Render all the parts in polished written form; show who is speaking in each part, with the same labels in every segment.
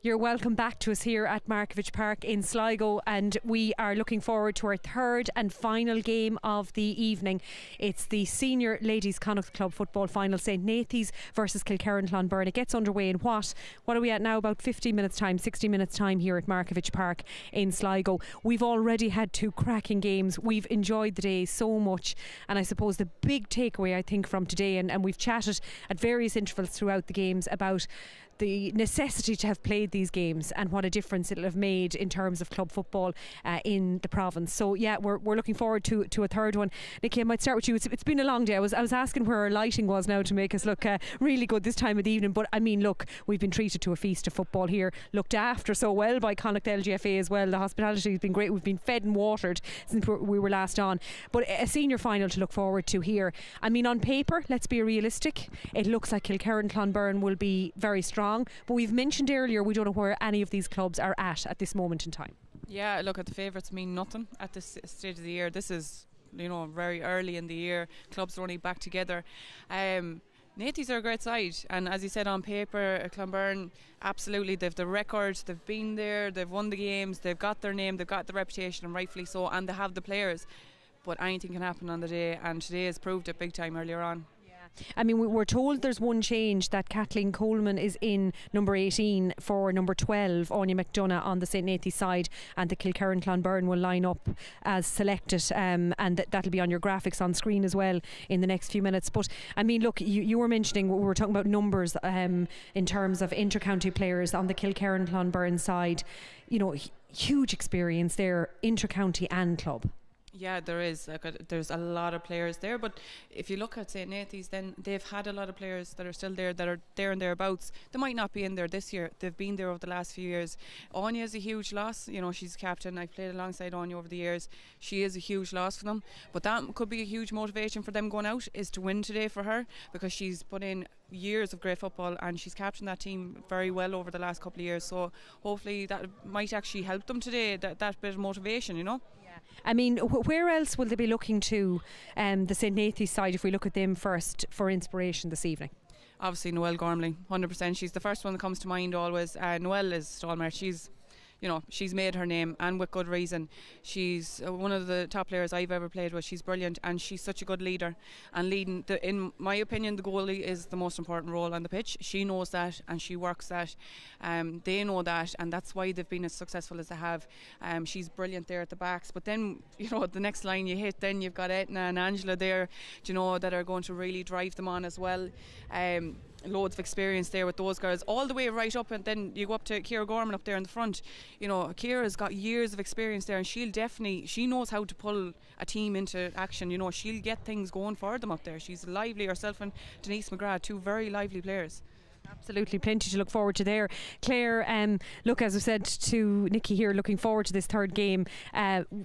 Speaker 1: You're welcome back to us here at Markievicz Park in Sligo, and we are looking forward to our third and final game of the evening. It's the Senior Ladies Connacht Club Football Final, St. Nathy's versus Kilerrin Clonberne. It gets underway in what are we at now? About 50 minutes time, 60 minutes time here at Markievicz Park in Sligo. We've already had two cracking games. We've enjoyed the day so much, and I suppose the big takeaway I think from today, and we've chatted at various intervals throughout the games about the necessity to have played these games and what a difference it'll have made in terms of club football in the province. So yeah, we're looking forward to a third one. Nicky, I might start with you. It's been a long day. I was asking where our lighting was now to make us look really good this time of the evening, but I mean, look, we've been treated to a feast of football here, looked after so well by Connacht LGFA as well. The hospitality has been great. We've been fed and watered since we were last on, but a senior final to look forward to here. I mean, on paper, let's be realistic, it looks like Kilerrin Clonberne will be very strong, but we've mentioned earlier we don't know where any of these clubs are at this moment in time.
Speaker 2: Yeah, look, at the favourites mean nothing at this stage of the year. This is, very early in the year. Clubs are only back together. Nathy's are a great side, and as you said, on paper, Clonberne, absolutely, they've the record, they've been there, they've won the games, they've got their name, they've got the reputation, and rightfully so, and they have the players. But anything can happen on the day, and today has proved it big time earlier on.
Speaker 1: I mean, we're told there's one change, that Kathleen Coleman is in number 18 for number 12, Anya McDonough, on the St.Nathy side, and the Kilerrin Clonberne will line up as selected, and that'll be on your graphics on screen as well in the next few minutes. But I mean, look, you were mentioning, we were talking about numbers in terms of inter-county players on the Kilerrin Clonberne side. Huge experience there, inter-county and club.
Speaker 2: Yeah, there is. There's a lot of players there, but if you look at St. Nathy's, then they've had a lot of players that are still there, that are there and thereabouts. They might not be in there this year. They've been there over the last few years. Anya is a huge loss. She's captain. I've played alongside Anya over the years. She is a huge loss for them, but that could be a huge motivation for them going out, is to win today for her, because she's put in years of great football and she's captained that team very well over the last couple of years. So hopefully that might actually help them today, that bit of motivation, Yeah.
Speaker 1: I mean, where else will they be looking to, the St. Nathy's side, if we look at them first, for inspiration this evening?
Speaker 2: Obviously Noelle Gormley, 100%. She's the first one that comes to mind always. Noelle is stalwart. She's made her name, and with good reason. She's one of the top players I've ever played with. She's brilliant, and she's such a good leader. And leading, in my opinion, the goalie is the most important role on the pitch. She knows that, and she works that. They know that, and that's why they've been as successful as they have. She's brilliant there at the backs. But then, the next line you hit, then you've got Etna and Angela there, that are going to really drive them on as well. Loads of experience there with those girls, all the way right up, and then you go up to Ciara Gorman up there in the front. Ciara's got years of experience there, and she knows how to pull a team into action. She'll get things going for them up there. She's lively herself, and Denise McGrath, two very lively players.
Speaker 1: Absolutely, plenty to look forward to there. Claire, look, as I said to Nicky here, looking forward to this third game.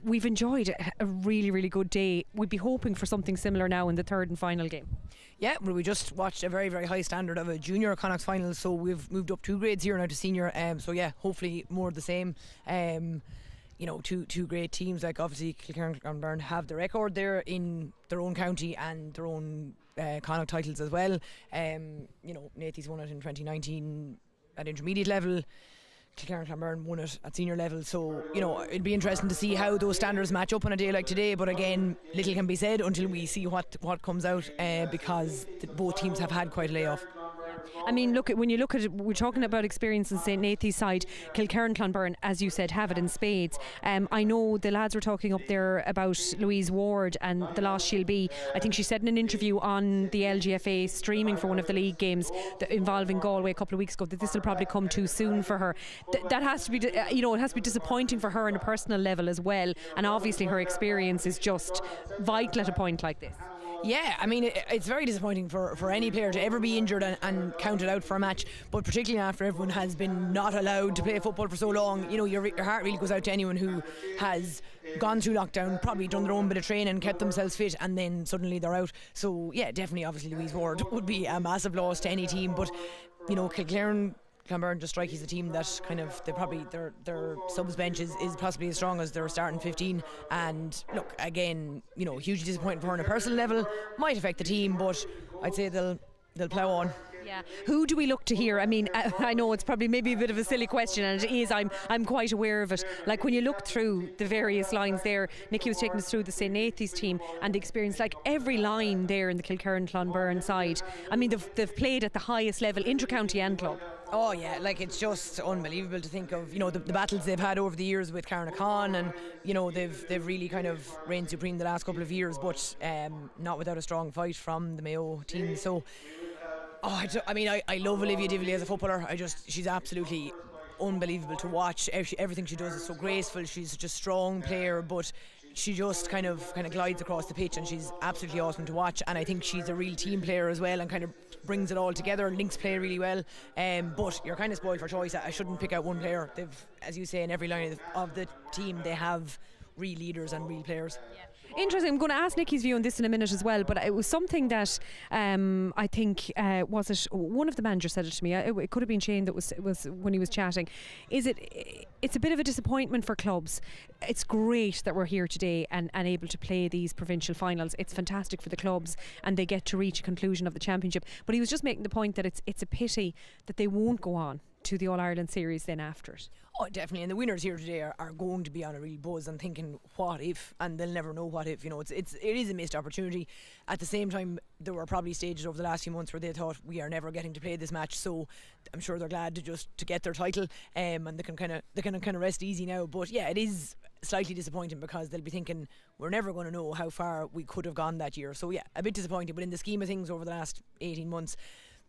Speaker 1: We've enjoyed a really, really good day. We'd be hoping for something similar now in the third and final game.
Speaker 3: Yeah, well, we just watched a very, very high standard of a junior Connacht final, so we've moved up 2 grades here now to senior. So yeah, hopefully more of the same. Two great teams. Like, obviously Kilerrin Clonberne have the record there in their own county and their own Connacht titles as well. Nathy's won it in 2019 at intermediate level. Kilerrin Clonberne won it at senior level, so it'd be interesting to see how those standards match up on a day like today. But again, little can be said until we see what comes out, because both teams have had quite a layoff.
Speaker 1: I mean, look, when you look at it, we're talking about experience in St. Nathy's side. Kilerrin Clonberne, as you said, have it in spades. I know the lads were talking up there about Louise Ward and the loss she'll be. I think she said in an interview on the LGFA streaming for one of the league games involving Galway a couple of weeks ago, that this will probably come too soon for her. That has to be, it has to be disappointing for her on a personal level as well. And obviously her experience is just vital at a point like this.
Speaker 3: Yeah, I mean, it's very disappointing for any player to ever be injured and counted out for a match, but particularly after everyone has been not allowed to play football for so long. Your heart really goes out to anyone who has gone through lockdown, probably done their own bit of training, kept themselves fit, and then suddenly they're out. So yeah, definitely, obviously Louise Ward would be a massive loss to any team, but Kilerrin Clonberne just strike is a team that kind of their subs bench is possibly as strong as their starting 15. And look, again, hugely disappointing for her on a personal level. Might affect the team, but I'd say they'll plough on.
Speaker 1: Yeah. Who do we look to here? I mean, I know it's probably maybe a bit of a silly question, and it is. I'm quite aware of it. Like when you look through the various lines there, Nicky was taking us through the St.Nathy's team and the experience. Like every line there in the Kilerrin Clonberne side. I mean, they've played at the highest level, inter-county and club.
Speaker 3: Oh yeah, like it's just unbelievable to think of, the battles they've had over the years with Carnacon, and they've really kind of reigned supreme the last couple of years, but not without a strong fight from the Mayo team. So I love Olivia Divilly as a footballer. She's absolutely unbelievable to watch. Everything she does is so graceful. She's such a strong player, but she just kind of glides across the pitch, and she's absolutely awesome to watch. And I think she's a real team player as well, and kind of brings it all together. Links play really well, but you're kind of spoiled for choice. I shouldn't pick out one player. They've, as you say, in every line of the team, they have real leaders and real players.
Speaker 1: Interesting. I'm going to ask Nicky's view on this in a minute as well, but it was something that I think was it one of the managers said it to me. It could have been Shane that was when he was chatting. It's a bit of a disappointment for clubs. It's great that we're here today and able to play these provincial finals. It's fantastic for the clubs, and they get to reach a conclusion of the championship. But he was just making the point that it's a pity that they won't go on to the All-Ireland series then after it.
Speaker 3: Oh, definitely. And the winners here today are going to be on a real buzz and thinking, what if? And they'll never know what if. It is a missed opportunity. At the same time, there were probably stages over the last few months where they thought, we are never getting to play this match. So I'm sure they're glad to get their title, and they can kind of rest easy now. But yeah, it is slightly disappointing because they'll be thinking, we're never going to know how far we could have gone that year. So yeah, a bit disappointing. But in the scheme of things over the last 18 months,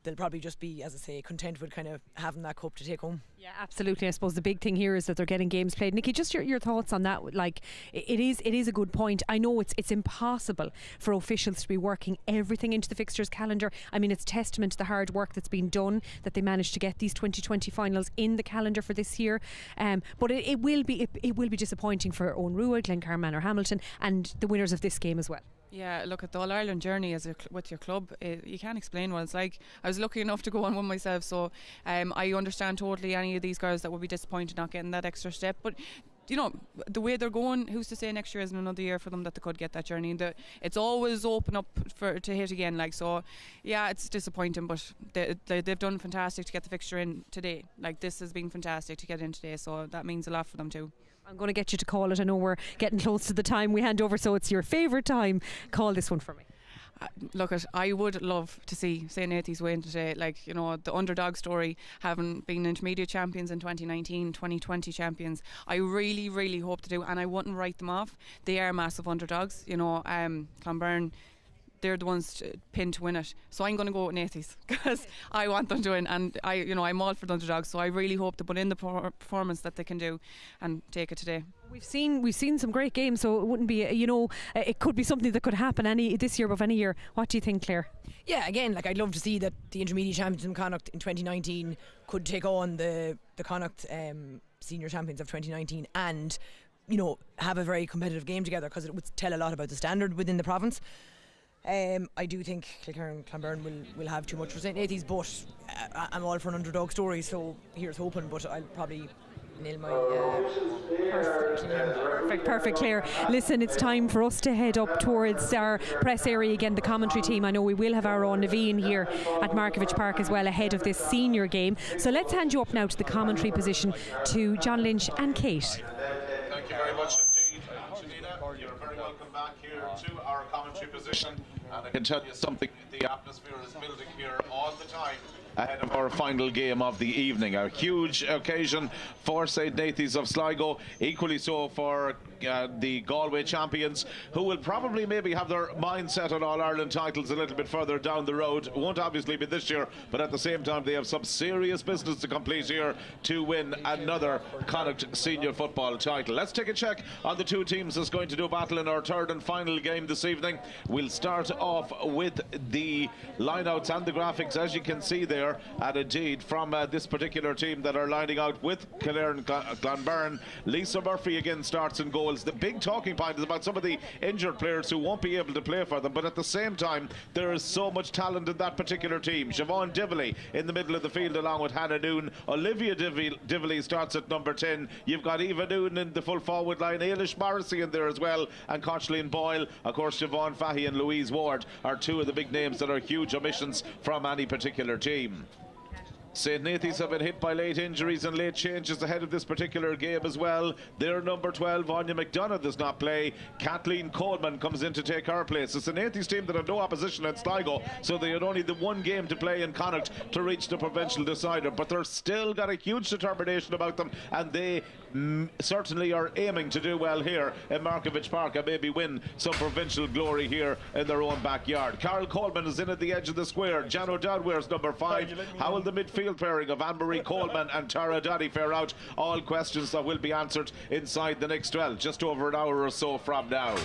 Speaker 3: they'll probably just be, as I say, content with kind of having that cup to take home.
Speaker 1: Yeah, absolutely. I suppose the big thing here is that they're getting games played. Nicky, just your thoughts on that. Like, it is a good point. I know it's impossible for officials to be working everything into the fixtures calendar. I mean, it's testament to the hard work that's been done that they managed to get these 2020 finals in the calendar for this year. But it will be disappointing for Owen Ruagh, Glencairn Manor, Hamilton, and the winners of this game as well.
Speaker 2: Yeah, look at the All-Ireland journey with your club. You can't explain what it's like. I was lucky enough to go on one myself, so I understand totally any of these girls that would be disappointed not getting that extra step. But the way they're going, who's to say next year isn't another year for them that they could get that journey? It's always open up to hit again. So yeah, it's disappointing, but they've done fantastic to get the fixture in today. Like, this has been fantastic to get in today, so that means a lot for them too.
Speaker 1: I'm going to get you to call it. I know we're getting close to the time we hand over, so it's your favourite time. Call this one for me.
Speaker 2: I would love to see St.Nathy's win today. The underdog story, having been intermediate champions in 2019, 2020 champions. I really, really hope to do, and I wouldn't write them off. They are massive underdogs. Clonberne, they're the ones pinned to win it. So I'm going to go with Nathy's because I want them to win, and I'm all for the underdogs. So I really hope to put in the performance that they can do and take it today.
Speaker 1: We've seen some great games, so it wouldn't be it could be something that could happen this year above any year. What do you think, Claire?
Speaker 3: Yeah, again, I'd love to see that the intermediate champions in Connacht in 2019 could take on the Connacht senior champions of 2019 and have a very competitive game together, because it would tell a lot about the standard within the province. I do think Kilerrin Clonberne will have too much for St.Nathy's, but I'm all for an underdog story, so here's hoping. But I'll probably nail my
Speaker 1: perfect, Claire. Listen, it's time for us to head up towards our press area again, the commentary team. I know we will have our own Naveen here at Markievicz Park as well ahead of this senior game. So let's hand you up now to the commentary position to John Lynch and Kate.
Speaker 4: Thank you very much indeed, Janina. You're very welcome back here to our commentary position. And I can tell you something, the atmosphere is building here all the time ahead of our final game of the evening. A huge occasion for St.Nathy's of Sligo, equally so for the Galway champions, who will probably maybe have their mindset on All-Ireland titles a little bit further down the road. Won't obviously be this year, but at the same time they have some serious business to complete here to win another Connacht senior football title. Let's take a check on the two teams that's going to do battle in our third and final game this evening. We'll start off with the lineouts and the graphics, as you can see there, and indeed from this particular team that are lining out with Kilerrin Clonberne. Lisa Murphy again starts in goals. The big talking point is about some of the injured players who won't be able to play for them, but at the same time there is so much talent in that particular team. Siobhan Divilly in the middle of the field along with Hannah Noon. Olivia Divilly starts at number 10. You've got Eva Noon in the full forward line, Ailish Morrissey in there as well, and Cochleen Boyle, of course Siobhan Fahy and Louise Ward. forward are two of the big names that are huge omissions from any particular team. St.Nathy's have been hit by late injuries and late changes ahead of this particular game as well. Their number 12, Anya McDonough, does not play. Kathleen Coleman comes in to take her place. It's St.Nathy's team that had no opposition at Sligo, so they had only the one game to play in Connacht to reach the provincial decider. But they're still got a huge determination about them, and they certainly are aiming to do well here in Markievicz Park and maybe win some provincial glory here in their own backyard. Carol Coleman is in at the edge of the square. Jan O'Dowd wears number 5. How will the midfield pairing of Anne-Marie Coleman and Tara Daddy fare out? All questions that will be answered inside the next 12, just over an hour or so from now.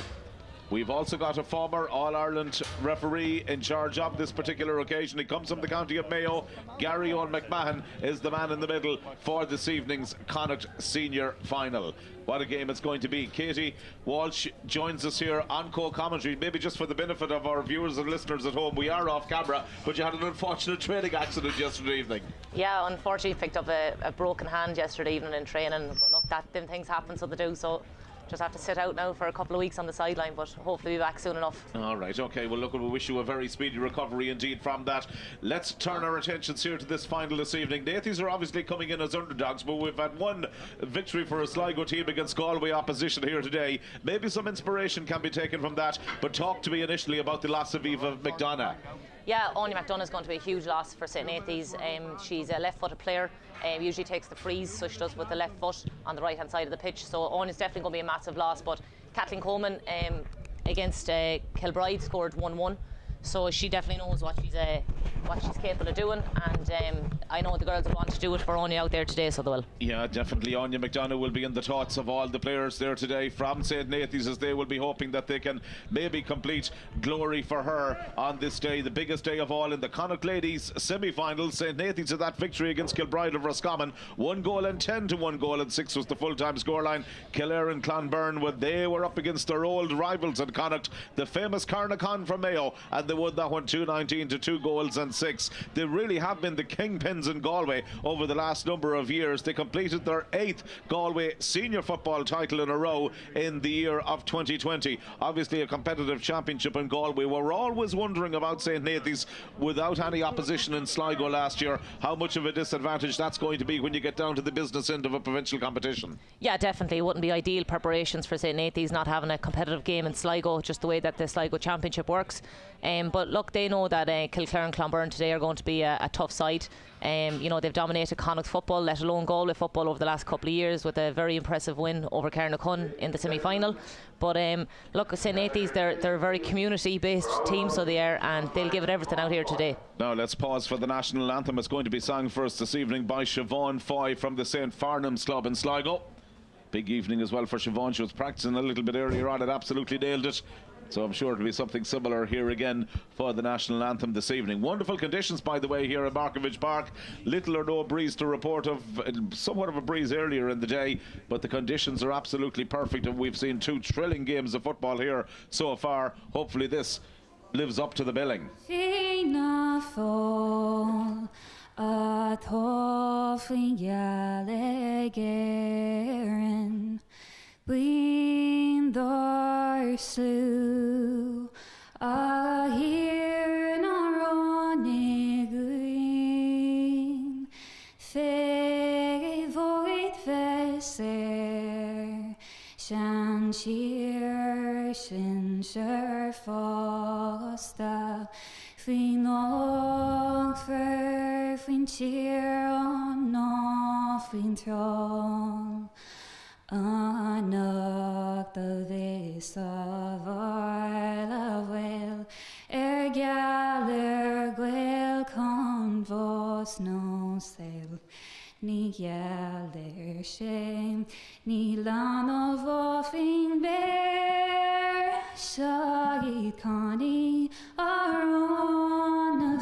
Speaker 4: We've also got a former All-Ireland referee in charge of this particular occasion. He comes from the county of Mayo. Gary Owen McMahon is the man in the middle for this evening's Connacht Senior Final. What a game it's going to be. Katie Walsh joins us here on co-commentary. Maybe just for the benefit of our viewers and listeners at home, we are off camera, but you had an unfortunate training accident yesterday evening.
Speaker 5: Yeah, unfortunately picked up a broken hand yesterday evening in training. But look, them things happen, so they do. So just have to sit out now for a couple of weeks on the sideline, but hopefully be back soon enough. All
Speaker 4: right, okay. Well, look, we wish you a very speedy recovery indeed from that. Let's turn our attentions here to this final this evening. Nathies are obviously coming in as underdogs, but we've had one victory for a Sligo team against Galway opposition here today. Maybe some inspiration can be taken from that, but talk to me initially about the loss of Eva McDonough.
Speaker 5: Yeah, Anya McDonough is going to be a huge loss for St.Nathy's. She's a left-footed player, usually takes the frees, so she does with the left foot on the right-hand side of the pitch. So Anya's definitely going to be a massive loss. But Kathleen Coleman against Kilbride scored 1-1. So she definitely knows what she's capable of doing, and I know the girls will want to do it for Anya out there today, so they will.
Speaker 4: Yeah, definitely. Anya McDonough will be in the thoughts of all the players there today from St. Nathy's, as they will be hoping that they can maybe complete glory for her on this day, the biggest day of all in the Connacht Ladies semi-finals. St. Nathy's had that victory against Kilbride of Roscommon, 1 goal and 10 to 1 goal and 6 was the full-time scoreline. Kilerrin Clonberne, they were up against their old rivals in Connacht, the famous Carnacon from Mayo, and they won that one 2-19 to 2 goals and 6. They really have been the kingpins in Galway over the last number of years. They completed their 8th Galway senior football title in a row in the year of 2020. Obviously a competitive championship in Galway. We're always wondering about St. Nathy's without any opposition in Sligo last year, how much of a disadvantage that's going to be when you get down to the business end of a provincial competition.
Speaker 5: Yeah, definitely. It wouldn't be ideal preparations for St. Nathy's not having a competitive game in Sligo, just the way that the Sligo championship works. But look, they know that Kilerrin and Clonberne today are going to be a tough side. They've dominated Connacht football, let alone Galway football, over the last couple of years with a very impressive win over Carnacon in the semi-final. But look, St. Nathy's, they're a very community-based team, so they are, and they'll give it everything out here today.
Speaker 4: Now let's pause for the national anthem. It's going to be sung for us this evening by Siobhan Foy from the St. Farnham's Club in Sligo. Big evening as well for Siobhan. She was practicing a little bit earlier on and absolutely nailed it. So I'm sure it'll be something similar here again for the national anthem this evening. Wonderful conditions, by the way, here at Markievicz Park. Little or no breeze to report of. Somewhat of a breeze earlier in the day, but the conditions are absolutely perfect, and we've seen 2 thrilling games of football here so far. Hopefully this lives up to the billing.
Speaker 6: Slew a here nor on green favoid fesser shan cheer shincher fosta fin og for fin cheer on off fin troll. Anok the vis of our well, galler gwel convos no sail, ni galler shame, ni lan of offing bear, shaggy connie are on a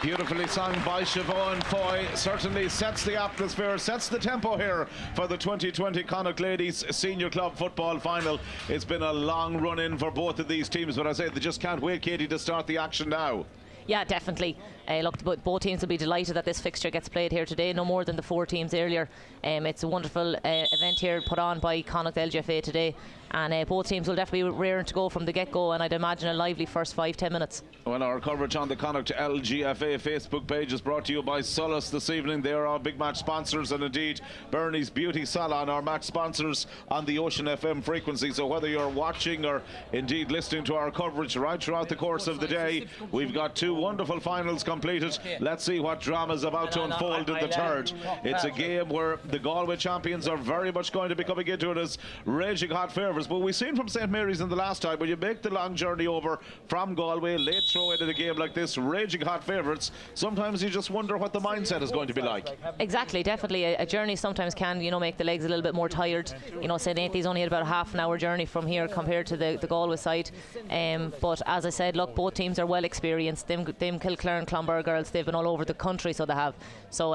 Speaker 4: Beautifully sung by Siobhan Foy. Certainly sets the atmosphere, sets the tempo here for the 2020 Connacht Ladies Senior Club Football Final. It's been a long run in for both of these teams, but I say they just can't wait, Katie, to start the action now.
Speaker 5: Yeah, definitely. Look, both teams will be delighted that this fixture gets played here today, no more than the 4 teams earlier. It's a wonderful event here put on by Connacht LGFA today, and both teams will definitely be raring to go from the get-go, and I'd imagine a lively first 5-10 minutes.
Speaker 4: Well, our coverage on the Connacht LGFA Facebook page is brought to you by Solace this evening. They are our big match sponsors, and indeed Bernie's Beauty Salon, our match sponsors on the Ocean FM frequency. So whether you're watching or indeed listening to our coverage right throughout the course of the day, we've got 2 wonderful finals completed. Let's see what drama is about to unfold in the third. It's a game where the Galway champions are very much going to be coming into it as raging hot favourites. But we've seen from St. Mary's in the last time, when you make the long journey over from Galway, late throw into a game like this, raging hot favourites, sometimes you just wonder what the mindset is going to be like.
Speaker 5: Exactly, definitely. A journey sometimes can, make the legs a little bit more tired. St.Nathy's only had about a half an hour journey from here compared to the Galway side. But as I said, look, both teams are well experienced. Them Kilerrin Clonberne girls, they've been all over the country, so they have. So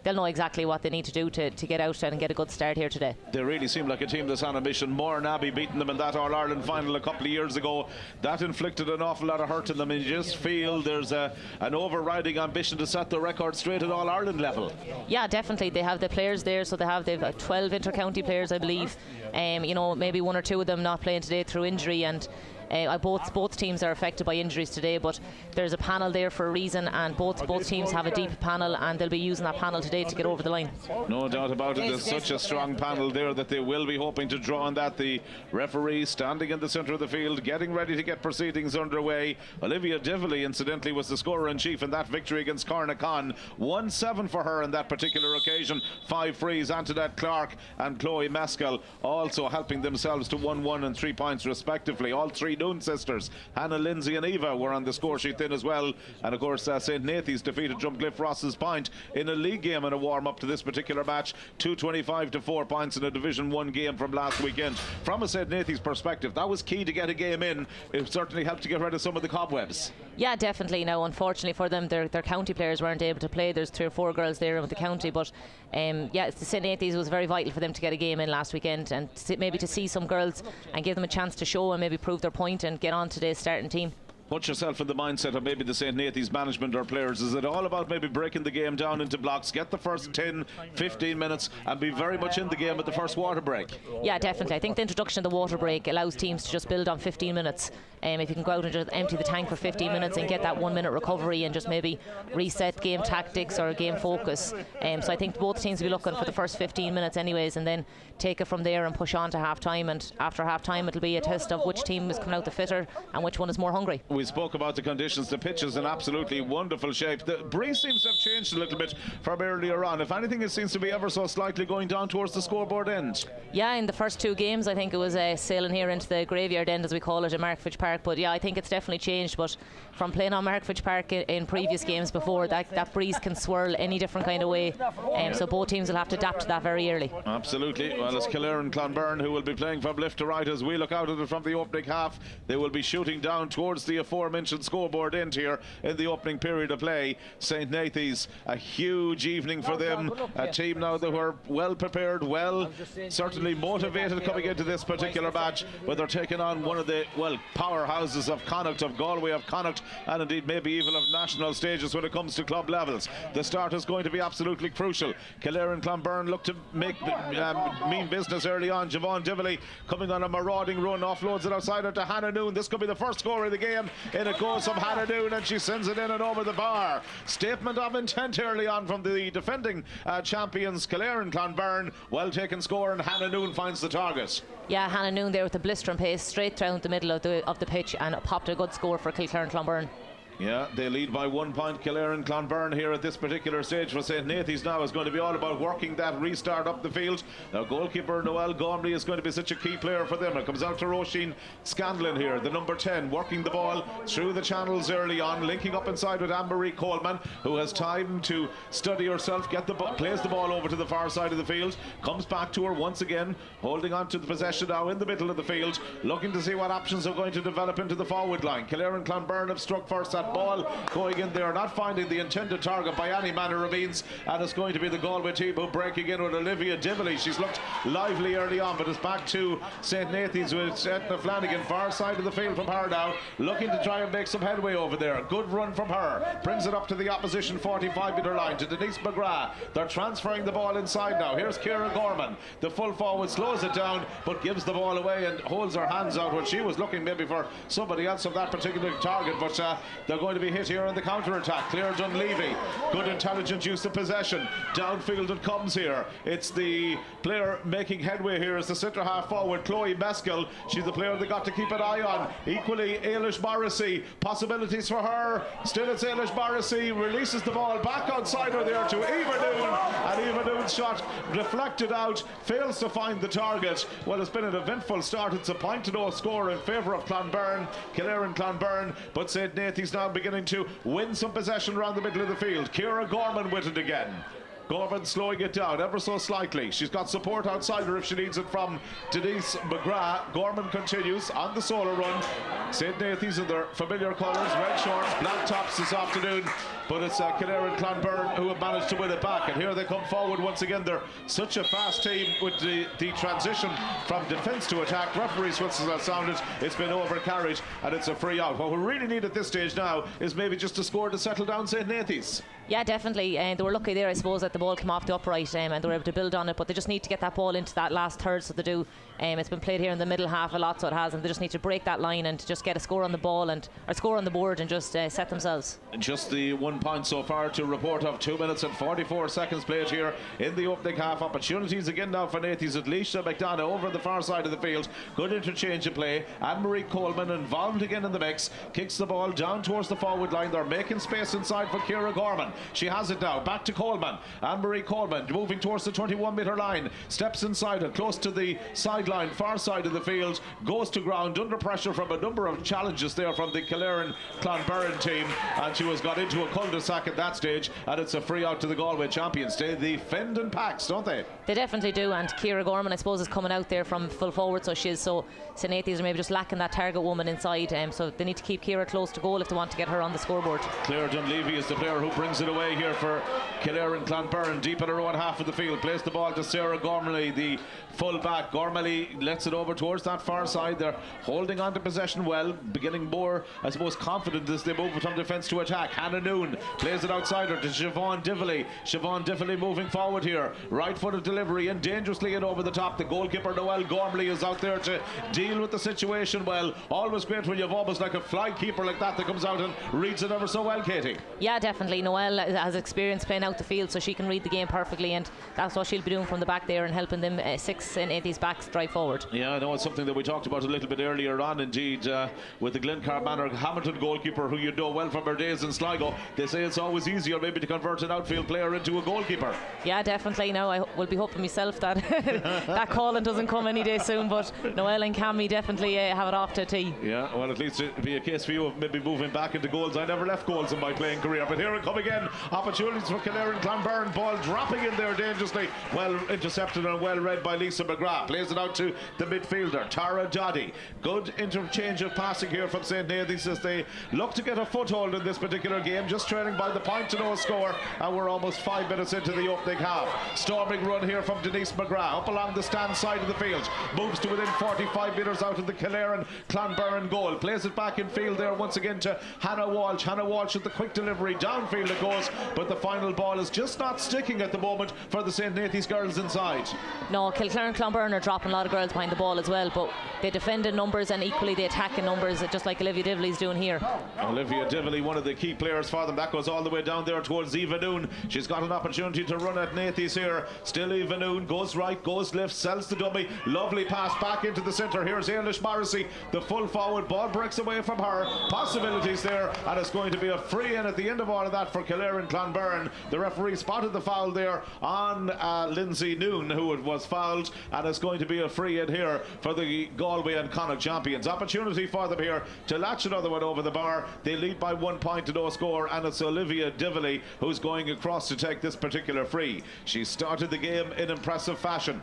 Speaker 5: they'll know exactly what they need to do to get out and get a good start here today.
Speaker 4: They really seem like a team that's on a mission. Moran Abbey beating them in that All-Ireland final a couple of years ago. That inflicted an awful lot of hurt in them, and you just feel there's an overriding ambition to set the record straight at All-Ireland level.
Speaker 5: Yeah, definitely. They have the players there, so they've 12 inter-county players, I believe. Maybe 1 or 2 of them not playing today through injury, and both teams are affected by injuries today, but there's a panel there for a reason, and both teams have a deep panel, and they'll be using that panel today to get over the line.
Speaker 4: No doubt about it. There's such a strong panel there that they will be hoping to draw on that. The referee standing in the centre of the field, getting ready to get proceedings underway. Olivia Dively, incidentally, was the scorer-in-chief in that victory against Carnacon. 1-7 for her on that particular occasion. 5 frees. Antoinette Clark and Chloe Mescal also helping themselves to 1-1 and 3 points respectively. All 3 Noon sisters, Hannah, Lindsay and Eva, were on the score sheet then as well. And of course St. Nathy's defeated Drumcliff Ross's Point in a league game and a warm-up to this particular match. 225 to 4 points in a Division 1 game from last weekend. From a St. Nathy's perspective, that was key to get a game in. It certainly helped to get rid of some of the cobwebs.
Speaker 5: Yeah, definitely. Now, unfortunately for them, their county players weren't able to play. There's 3 or 4 girls there with the county, but St. Nathy's was very vital for them to get a game in last weekend, and maybe to see some girls and give them a chance to show and maybe prove their point and get on today's starting team.
Speaker 4: Put yourself in the mindset of maybe the St. Nathy's management or players. Is it all about maybe breaking the game down into blocks, get the first 10, 15 minutes and be very much in the game at the first water break?
Speaker 5: Yeah, definitely. I think the introduction of the water break allows teams to just build on 15 minutes. If you can go out and just empty the tank for 15 minutes and get that 1 minute recovery and just maybe reset game tactics or game focus. So I think both teams will be looking for the first 15 minutes anyways, and then take it from there and push on to half time. And after half time, it'll be a test of which team is coming out the fitter and which one is more hungry.
Speaker 4: We spoke about the conditions. The pitch is in absolutely wonderful shape. The breeze seems to have changed a little bit from earlier on. If anything, it seems to be ever so slightly going down towards the scoreboard end.
Speaker 5: Yeah, in the first 2 games, I think it was sailing here into the graveyard end, as we call it, in Markfitch Park. But yeah, I think it's definitely changed. But from playing on Markfitch Park in previous games before, that breeze can swirl any different kind of way. So both teams will have to adapt to that very early.
Speaker 4: Absolutely. Well, it's Kilerrin Clonberne who will be playing from left to right as we look out at it from the opening half. They will be shooting down towards the aforementioned scoreboard end here in the opening period of play. St. Nathy's, a huge evening for them. A team now that were well prepared, certainly motivated coming into this particular match, but they're taking on one of the powerhouses of Connacht, of Galway, of Connacht, and indeed maybe even of national stages when it comes to club levels. The start is going to be absolutely crucial. Kilerrin Clonberne look to make mean business early on. Javon Dively coming on a marauding run, offloads it outside to Hannah Noon. This could be the first score of the game. In it goes from Hannah Noon, and she sends it in and over the bar. Statement of intent early on from the defending champions Kilerrin Clonberne. Well taken score, and Hannah Noon finds the target.
Speaker 5: Yeah, Hannah Noon there with the blistering pace straight down the middle of the pitch, and popped a good score for Kilerrin Clonberne.
Speaker 4: Yeah, they lead by 1 point. Kilerrin Clonberne here at this particular stage for St. Nathy's now is going to be all about working that restart up the field. Now goalkeeper Noelle Gormley is going to be such a key player for them. It comes out to Roisin Scanlon here, the number 10, working the ball through the channels early on, linking up inside with Anne-Marie Coleman, who has time to study herself, plays the ball over to the far side of the field, comes back to her once again, holding on to the possession now in the middle of the field, looking to see what options are going to develop into the forward line. Kilerrin Clonberne have struck first at that ball going in there, not finding the intended target by any manner of means, and it's going to be the Galway team who breaking in with Olivia Dively. She's looked lively early on, but it's back to St. Nathy's with Edna Flanagan, far side of the field from her now, looking to try and make some headway over there. Good run from her, brings it up to the opposition 45-metre line to Denise McGrath. They're transferring the ball inside now. Here's Ciara Gorman, the full forward, slows it down but gives the ball away and holds her hands out when she was looking maybe for somebody else of that particular target, but they're going to be hit here on the counter-attack. Claire Dunleavy, good intelligent use of possession, downfield it comes here. It's the player making headway here is the centre half forward Chloe Meskel. She's the player they got to keep an eye on. Equally Ailish Morrissey, possibilities for her, still it's Ailish Morrissey, releases the ball back outside her there to Eva Noon, and Eva Noon's shot deflected out, fails to find the target. Well, it's been an eventful start. It's a point to no score in favour of Clonberne, Kilerrin Clonberne, but St. Nathy's now beginning to win some possession around the middle of the field. Ciara Gorman with it again. Gorman slowing it down ever so slightly. She's got support outside her if she needs it from Denise McGrath. Gorman continues on the solo run. St. Nathy's in their familiar colours, red shorts, black tops this afternoon, but it's Kilerrin Clonberne who have managed to win it back, and here they come forward once again. They're such a fast team with the transition from defence to attack. Referee's whistle has sounded, it's been overcarried, and it's a free out. What we really need at this stage now is maybe just a score to settle down St. Nathy's.
Speaker 5: Yeah, definitely. They were lucky there, I suppose, that the ball came off the upright and they were able to build on it, but they just need to get that ball into that last third, so they do. It's been played here in the middle half a lot, so it has, and they just need to break that line and just get a score on the ball or score on the board and just set themselves.
Speaker 4: Just the 1 point so far to report of. 2 minutes and 44 seconds played here in the opening half. Opportunities again now for Nathy's. Alicia McDonough over the far side of the field. Good interchange of play. Anne-Marie Coleman involved again in the mix. Kicks the ball down towards the forward line. They're making space inside for Ciara Gorman. She has it now. Back to Coleman. Anne-Marie Coleman moving towards the 21-metre line. Steps inside it, close to the sideline, far side of the field. Goes to ground under pressure from a number of challenges there from the Kilerrin Clonberne team, and she was got into a cul-de-sac at that stage, and it's a free out to the Galway champions. They defend in packs, don't they?
Speaker 5: They definitely do, and Ciara Gorman, I suppose, is coming out there from full forward, so she is. So St. Nathy's are maybe just lacking that target woman inside, so they need to keep Ciara close to goal if they want to get her on the scoreboard.
Speaker 4: Claire Dunleavy is the player who brings it away here for Kilerrin Clonberne, deep in her own half of the field. Plays the ball to Sarah Gormley, the full back. Gormley lets it over towards that far side. They're holding on to possession well, beginning more, I suppose, confident as they move from defence to attack. Hannah Noon plays it outside her to Siobhan Dively. Siobhan Dively moving forward here. Right footed delivery and dangerously in over the top. The goalkeeper Noelle Gormley is out there to deal with the situation well. Always great when you have almost like a fly keeper like that comes out and reads it ever so well, Katie.
Speaker 5: Yeah, definitely. Noelle has experience playing out the field, so she can read the game perfectly, and that's what she'll be doing from the back there and helping them 6 and 8 these backs drive forward.
Speaker 4: Yeah, I know it's something that we talked about a little bit earlier on, indeed, with the Glencar Manor Hamilton goalkeeper, who you know well from her days in Sligo. They say it's always easier maybe to convert an outfield player into a goalkeeper.
Speaker 5: Yeah, definitely. Now I will be hoping myself that that calling doesn't come any day soon, but Noelle and Cammy definitely have it off to tee.
Speaker 4: Yeah, well, at least it'd be a case for you of maybe moving back into goals. I never left goals in my playing career, but here it come again. Opportunities for Kilerrin Clonberne. Ball dropping in there dangerously. Well intercepted and well read by Lisa McGrath. Plays it out to the midfielder Tara Doddy. Good interchange of passing here from St. Nathy's as they look to get a foothold in this particular game, just trailing by the point to no score, and we're almost 5 minutes into the opening half. Storming run here from Denise McGrath up along the stand side of the field, moves to within 45 metres out of the Kilerrin Clonberne goal, plays it back in field there once again to Hannah Walsh. Hannah Walsh with the quick delivery, downfield it goes, but the final ball is just not sticking at the moment for the St. Nathy's girls inside.
Speaker 5: No, Kilerrin Clonberne are dropping a lot of girls behind the ball as well, but they defend in numbers and equally they attack in numbers, just like Olivia Dively's doing here.
Speaker 4: Olivia Dively, one of the key players for them. That goes all the way down there towards Eva Noon. She's got an opportunity to run at Nathy's here. Still Eva Noon goes right, goes left, sells the dummy. Lovely pass back into the centre. Here's Ailish Morrissey, the full forward. Ball breaks away from her. Possibilities there, and it's going to be a free in at the end of all of that for Kilerrin Clonberne. The referee spotted the foul there on Lindsay Noon, who was fouled, and it's going to be a free in here for the Galway and Connacht champions. Opportunity for them here to latch another one over the bar. They lead by 1 point to no score, and it's Olivia Dively who's going across to take this particular free. She started the game in impressive fashion.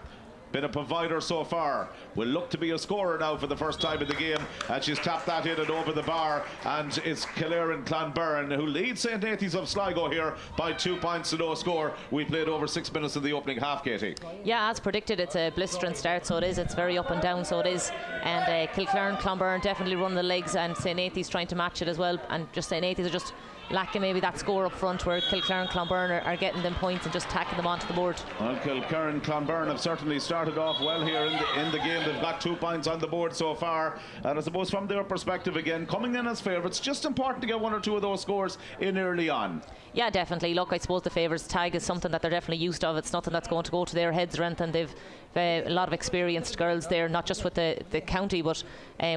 Speaker 4: been a provider so far. Will look to be a scorer now for the first time in the game, and she's tapped that in and over the bar, and it's Kilerrin Clonberne who leads St. Nathy's of Sligo here by 2 points to no score. We played over 6 minutes in the opening half, Katie.
Speaker 5: Yeah, as predicted, it's a blistering start, so it is. It's very up and down, so it is. And Kilerrin Clonberne definitely run the legs, and St. Nathy's trying to match it as well. And just St. Nathy's are just lacking maybe that score up front, where Kilerrin Clonberne are getting them points and just tacking them onto the board.
Speaker 4: Well, Kilerrin Clonberne have certainly started off well here in the game. They've got 2 points on the board so far, and I suppose from their perspective again, coming in as favourites, just important to get 1 or 2 of those scores in early on.
Speaker 5: Yeah, definitely. Look, I suppose the favourites tag is something that they're definitely used of. It's nothing that's going to go to their heads or anything. They've a lot of experienced girls there, not just with the county, but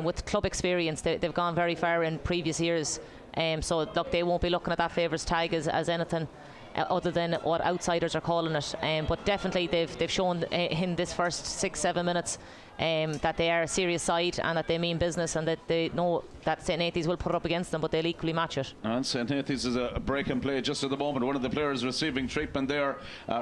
Speaker 5: with club experience. They've gone very far in previous years. So look, they won't be looking at that favourites tag as anything other than what outsiders are calling it. But definitely they've shown in this first 6-7 minutes that they are a serious side and that they mean business, and that they know that St. Nathy's will put it up against them, but they'll equally match it.
Speaker 4: And St. Nathy's is a break and play just at the moment. One of the players receiving treatment there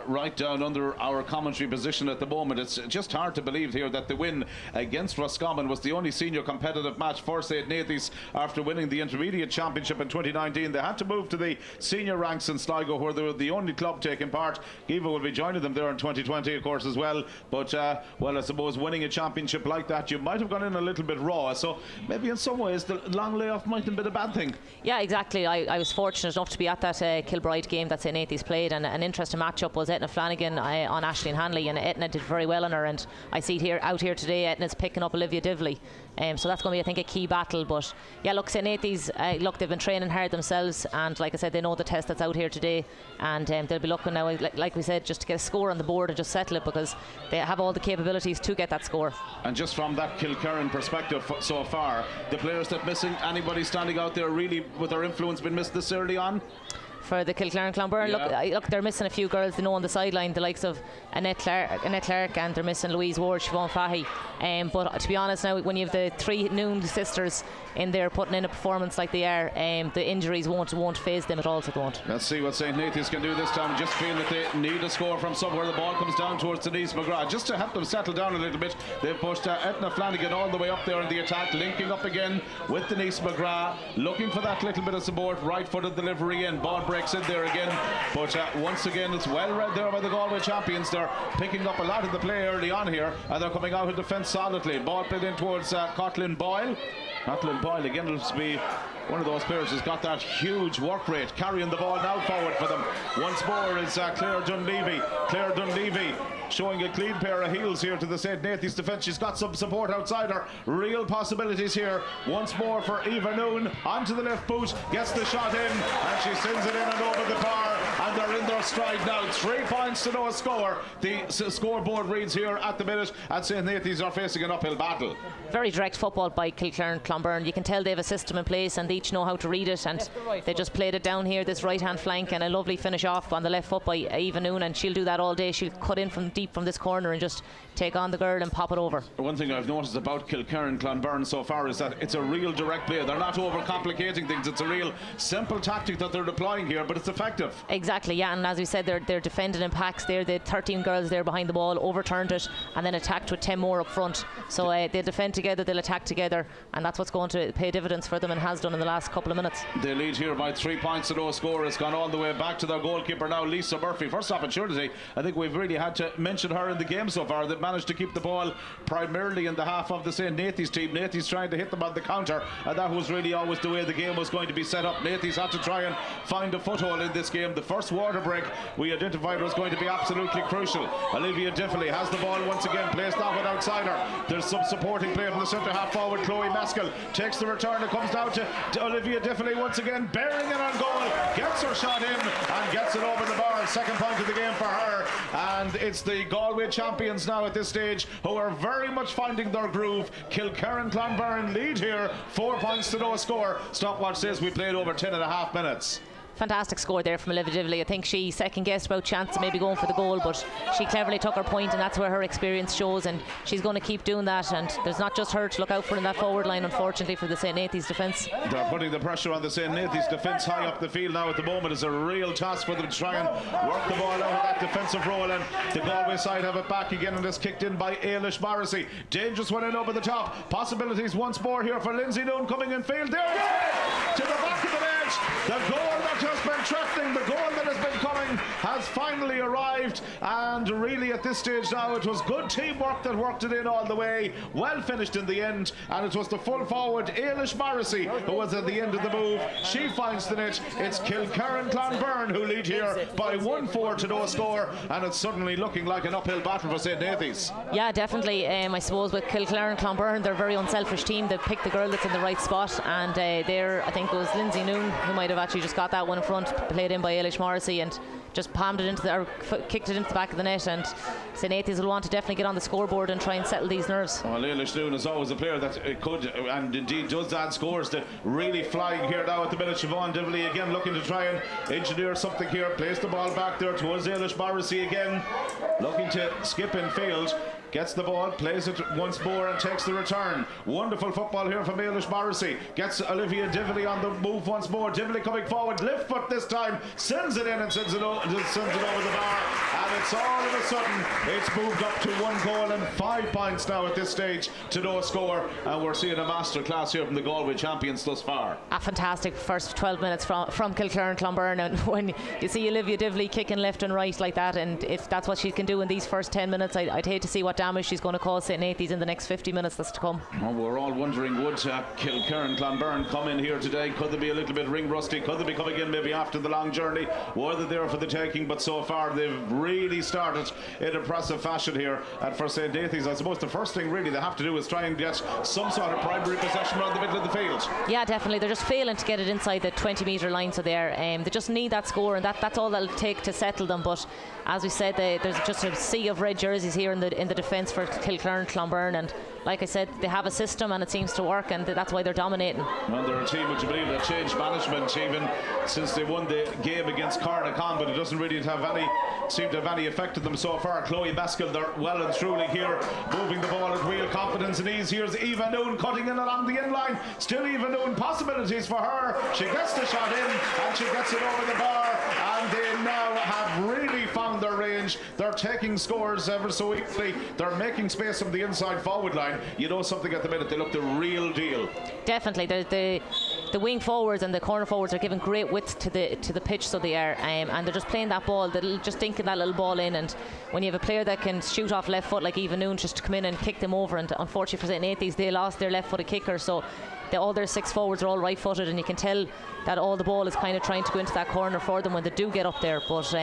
Speaker 4: right down under our commentary position at the moment. It's just hard to believe here that the win against Roscommon was the only senior competitive match for St. Nathy's after winning the intermediate championship in 2019. They had to move to the senior ranks in Sligo, where they were the only club taking part. Giva will be joining them there in 2020 of course as well, but well, I suppose winning a championship like that, you might have gone in a little bit raw, so maybe in some ways the long layoff might have been a bad thing.
Speaker 5: Yeah, exactly. I was fortunate enough to be at that Kilbride game that St. Nathy's played, and an interesting matchup was Etna Flanagan on Aisling Hanley, and Etna did very well on her, and I see it out here today, Etna's picking up Olivia Divley. So that's going to be, I think, a key battle. But yeah, look, St. Nathy's, look, they've been training hard themselves, and like I said, they know the test that's out here today, and they'll be looking now, like we said, just to get a score on the board and just settle it, because they have all the capabilities to get that score.
Speaker 4: And just from that Kilkerran perspective so far, the players that missing, anybody standing out there really with their influence been missed this early on?
Speaker 5: For the Kilerrin Clonberne, yeah. Look, they're missing a few girls they know on the sideline, the likes of Annette Clark, and they're missing Louise Ward, Siobhan Fahy. But to be honest now, when you have the 3 Noon sisters in there putting in a performance like they are, the injuries won't phase them at all, so they won't.
Speaker 4: Let's see what St. Nathy's can do this time. Just feel that they need a score from somewhere. The ball comes down towards Denise McGrath, just to help them settle down a little bit. They've pushed Etna Flanagan all the way up there in the attack, linking up again with Denise McGrath, looking for that little bit of support. Right-footed delivery in, ball breaks in there again, but once again it's well read there by the Galway champions. They're picking up a lot of the play early on here, and they're coming out of defence solidly. Ball played in towards Cotlin Boyle. Cotlin Boyle again will be one of those players who's got that huge work rate, carrying the ball now forward for them. Once more is Claire Dunleavy. Claire Dunleavy showing a clean pair of heels here to the St. Nathy's defence. She's got some support outside her. Real possibilities here. Once more for Eva Noon, onto the left boot, gets the shot in, and she sends it in and over the bar, and they're in their stride now. 3 points to no score. The scoreboard reads here at the minute, and St. Nathy's are facing an uphill battle.
Speaker 5: Very direct football by Kilerrin Clonberne. You can tell they have a system in place, and they each know how to read it, and they just played it down here, this right hand flank, and a lovely finish off on the left foot by Eva Noon, and she'll do that all day. She'll cut in from deep from this corner and just take on the girl and pop it over.
Speaker 4: One thing I've noticed about Kilerrin Clonberne so far is that it's a real direct play. They're not overcomplicating things. It's a real simple tactic that they're deploying here, but it's effective. Exactly,
Speaker 5: yeah, and as we said, they're defending in packs there. They had 13 girls there behind the ball, overturned it, and then attacked with 10 more up front. So they'll defend together, they'll attack together, and that's what's going to pay dividends for them, and has done in the last couple of minutes.
Speaker 4: They lead here by 3 points to no score. It's gone all the way back to their goalkeeper now, Lisa Murphy. First opportunity, I think we've really had to mention her in the game so far. They've managed to keep the ball primarily in the half of the St. Nathy's team. Nathy's trying to hit them on the counter, and that was really always the way the game was going to be set up. Nathy's had to try and find a foothold in this game. The first water break we identified was going to be absolutely crucial. Olivia Diffley has the ball once again, placed off it outside her. There's some supporting play from the centre half forward. Chloe Maskell takes the return. It comes down to Olivia Diffley once again, bearing it on goal, gets her shot in and gets it over the bar. Second point of the game for her, and it's the Galway champions now at this stage who are very much finding their groove. Kilerrin Clonberne lead here, 4 points to no score. Stopwatch says we played over 10.5 minutes.
Speaker 5: fantastic score there from Olivia Divley. I think she second guessed about chance of maybe going for the goal, but she cleverly took her point, and that's where her experience shows, and she's going to keep doing that. And there's not just her to look out for in that forward line, unfortunately, for the St. Nathy's defence.
Speaker 4: They're putting the pressure on the St. Nathy's defence high up the field now at the moment. It's a real task for them to try and work the ball out of that defensive role, and the Galway side have it back again, and it's kicked in by Ailish Morrissey. Dangerous one in over the top. Possibilities once more here for Lindsay Noon coming in field. There it is! To the back of the net. The goal that has been threatening, the goal that has been coming, has finally arrived, and really at this stage now it was good teamwork that worked it in all the way. Well finished in the end, and it was the full forward Ailish Morrissey who was at the end of the move. She finds the net. It's Kilerrin Clonberne who lead here by 1-4 to no score, and it's suddenly looking like an uphill battle for St. Nathy's.
Speaker 5: Yeah, definitely. I suppose with Kilerrin Clonberne, they're a very unselfish team. They picked the girl that's in the right spot, and there I think it was Lindsay Noon who might have actually just got that one in front, played in by Ailish Morrissey, and just palmed it into or kicked it into the back of the net. And St. Nathy's will want to definitely get on the scoreboard and try and settle these nerves.
Speaker 4: Well, Ailish Noon is always a player that could and indeed does add scores. To really flying here now at the minute. Siobhan Divley again looking to try and engineer something here. Plays the ball back there towards Ailish Morrissey again, looking to skip in field. Gets the ball, plays it once more and takes the return. Wonderful football here from Ailish Morrissey. Gets Olivia Divley on the move once more. Divley coming forward, left foot this time, sends it in and sends it over the bar. And it's all of a sudden, it's moved up to 1 goal and 5 points now at this stage to no score. And we're seeing a masterclass here from the Galway champions thus far.
Speaker 5: A fantastic first 12 minutes from Kilerrin Clonberne. And when you see Olivia Divley kicking left and right like that, and if that's what she can do in these first 10 minutes, I'd hate to see what damage she's going to cause St. Nathy's in the next 50 minutes that's to come.
Speaker 4: Well, we're all wondering, would Kilerrin Clonberne come in here today? Could they be a little bit ring rusty? Could they be coming in maybe after the long journey? Were they there for the taking? But so far they've really started in impressive fashion here. And for St. Nathy's, I suppose the first thing really they have to do is try and get some sort of primary possession around the middle of the field. Yeah,
Speaker 5: definitely. They're just failing to get it inside the 20-metre line, so they just need that score, and that's all that'll take to settle them. But as we said, there's just a sea of red jerseys here in the defence for Kilerrin Clonberne, and like I said, they have a system and it seems to work, and that's why they're dominating.
Speaker 4: Well, they're a team, would you believe, that changed management even since they won the game against Carnacon, but it doesn't really seem to have any effect on them so far. Chloe Mescal, they're well and truly here, moving the ball with real confidence and ease. Here's Eva Noon cutting in along the in-line. Still Eva Noon, possibilities for her. She gets the shot in and she gets it over the bar, and they now have really found their range. They're taking scores ever so easily. They're making space from the inside forward line. You know something at the minute, they look the real deal.
Speaker 5: Definitely. The wing forwards and the corner forwards are giving great width to the pitch, so they are, and they're just playing that ball, they're just dinking that little ball in. And when you have a player that can shoot off left foot like Eva Noon, just to come in and kick them over, and unfortunately for St. Nathy's, they lost their left footed kicker, so all their 6 forwards are all right footed, and you can tell that all the ball is kind of trying to go into that corner for them when they do get up there. But